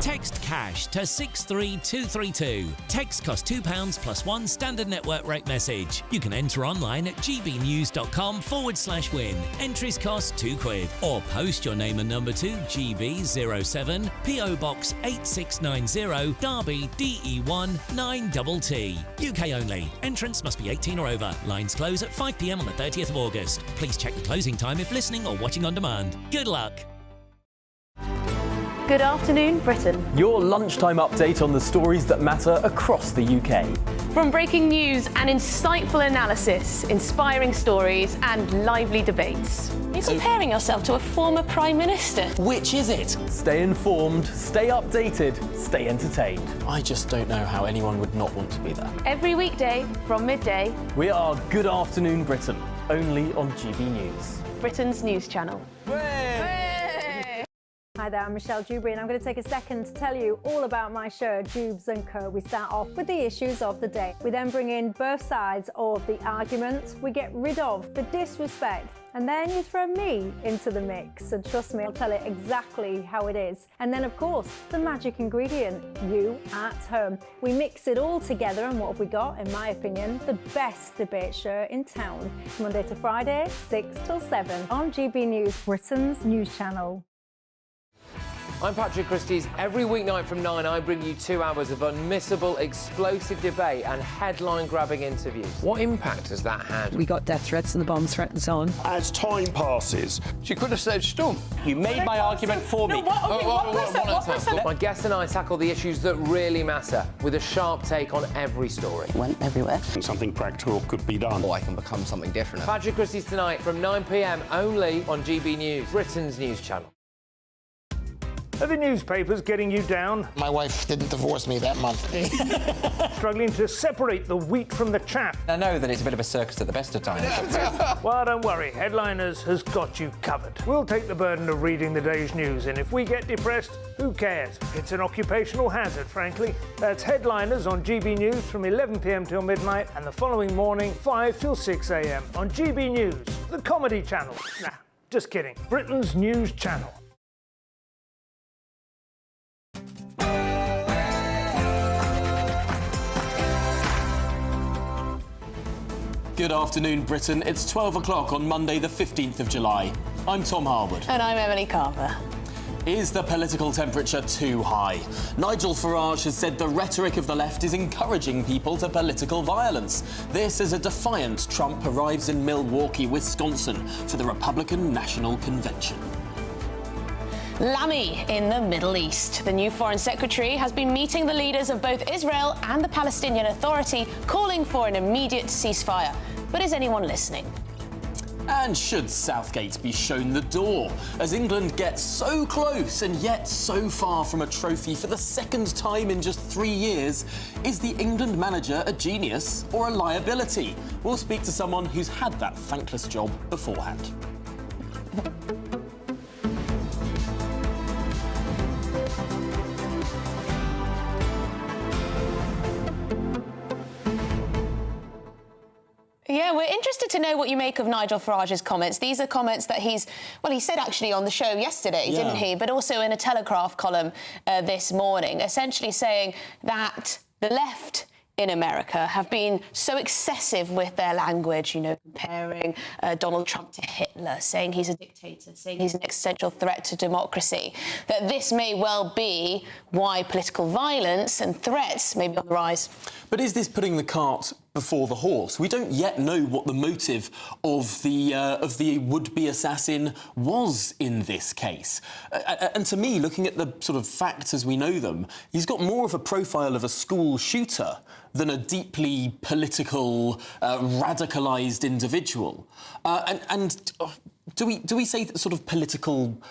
text CASH to 63232. Text costs £2 plus one standard network rate message. You can enter online at gbnews.com/win. Entries cost £2. Or post your name and number to GB07 PO Box 8690 Derby DE1 9TT. UK only. Entrance must be 18 or over. Lines close at 5 p.m. on the 30th of August. Please check the closing time if listening or watching on demand. Good luck. Good afternoon, Britain. Your lunchtime update on the stories that matter across the UK. From breaking news and insightful analysis, inspiring stories and lively debates. You're comparing yourself to a former Prime Minister. Which is it? Stay informed, stay updated, stay entertained. I just don't know how anyone would not want to be there. Every weekday from midday. We are Good Afternoon Britain, only on GB News. Britain's news channel. Hi there, I'm Michelle Dewberry and I'm going to take a second to tell you all about my show, Dubes & Co. We start off with the issues of the day. We then bring in both sides of the argument. We get rid of the disrespect. And then you throw me into the mix. And trust me, I'll tell it exactly how it is. And then, of course, the magic ingredient, you at home. We mix it all together and what have we got, in my opinion, the best debate show in town. Monday to Friday, 6 till 7 on GB News, Britain's news channel. I'm Patrick Christie's. Every weeknight from 9, I bring you 2 hours of unmissable, explosive debate and headline-grabbing interviews. What impact has that had? We got death threats and the bomb threat and so on. As time passes, She could have said stump. you made my argument for me. My guest and I tackle the issues that really matter with a sharp take on every story. Went everywhere. Something practical could be done. Or I can become something different. Patrick Christie's tonight from 9 p.m. only on GB News, Britain's news channel. Are the newspapers getting you down? My wife didn't divorce me that month. Struggling to separate the wheat from the chaff? I know that it's a bit of a circus at the best of times. Well, don't worry, Headliners has got you covered. We'll take the burden of reading the day's news, and if we get depressed, who cares? It's an occupational hazard, frankly. That's Headliners on GB News from 11 p.m. till midnight, and the following morning, 5 till 6 a.m. on GB News, the comedy channel. Nah, just kidding. Britain's news channel. Good afternoon, Britain. It's 12 o'clock on Monday, the 15th of July. I'm Tom Harwood. And I'm Emily Carver. Is the political temperature too high? Nigel Farage has said the rhetoric of the left is encouraging people to political violence. This as a defiant Trump arrives in Milwaukee, Wisconsin for the Republican National Convention. Lamy in the Middle East. The new Foreign Secretary has been meeting the leaders of both Israel and the Palestinian Authority, calling for an immediate ceasefire. But is anyone listening? And should Southgate be shown the door? As England gets so close and yet so far from a trophy for the second time in just 3 years, is the England manager a genius or a liability? We'll speak to someone who's had that thankless job beforehand. Yeah, we're interested to know what you make of Nigel Farage's comments. These are comments that he said actually on the show yesterday, didn't he? But also in a Telegraph column this morning, essentially saying that the left in America have been so excessive with their language, you know, comparing Donald Trump to Hitler, saying he's a dictator, saying he's an existential threat to democracy, that this may well be why political violence and threats may be on the rise. But is this putting the cart before the horse? We don't yet know what the motive of the would-be assassin was in this case. And to me, looking at the sort of facts as we know them, he's got more of a profile of a school shooter than a deeply political, radicalised individual. Do we say that sort of political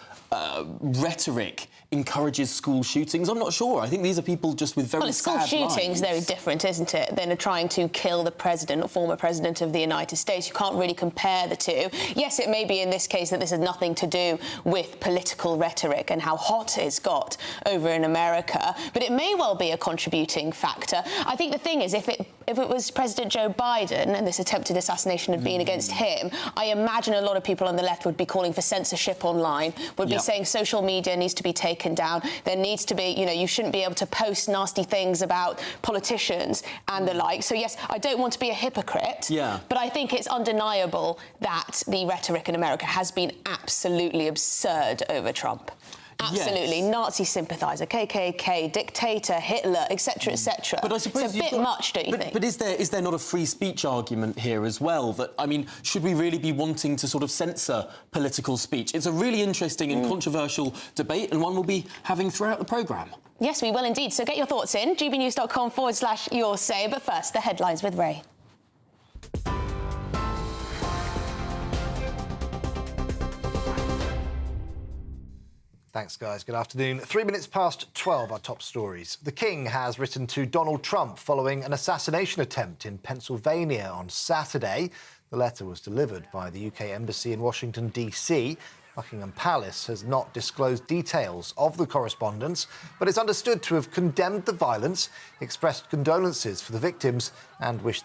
rhetoric encourages school shootings? I'm not sure. I think these are people just with very sad lives. School shootings very different, isn't it, than trying to kill the president or former president of the United States. You can't really compare the two. Yes, it may be in this case that this has nothing to do with political rhetoric and how hot it's got over in America, but it may well be a contributing factor. I think the thing is, if it was President Joe Biden and this attempted assassination had been against him, I imagine a lot of people on the left would be calling for censorship online, would be saying social media needs to be taken down. There needs to be, you know, you shouldn't be able to post nasty things about politicians and the like. So, yes, I don't want to be a hypocrite, but I think it's undeniable that the rhetoric in America has been absolutely absurd over Trump. Absolutely. Yes. Nazi sympathiser, KKK, dictator, Hitler, etc., etc. But I suppose it's a bit much, don't you think? But is there not a free speech argument here as well? That, I mean, should we really be wanting to sort of censor political speech? It's a really interesting and controversial debate, and one we'll be having throughout the programme. Yes, we will indeed. So get your thoughts in, gbnews.com/your say. But first, the headlines with Ray. Thanks, guys. Good afternoon. 3 minutes past 12, our top stories. The King has written to Donald Trump following an assassination attempt in Pennsylvania on Saturday. The letter was delivered by the UK Embassy in Washington, D.C. Buckingham Palace has not disclosed details of the correspondence, but it's understood to have condemned the violence, expressed condolences for the victims and wished the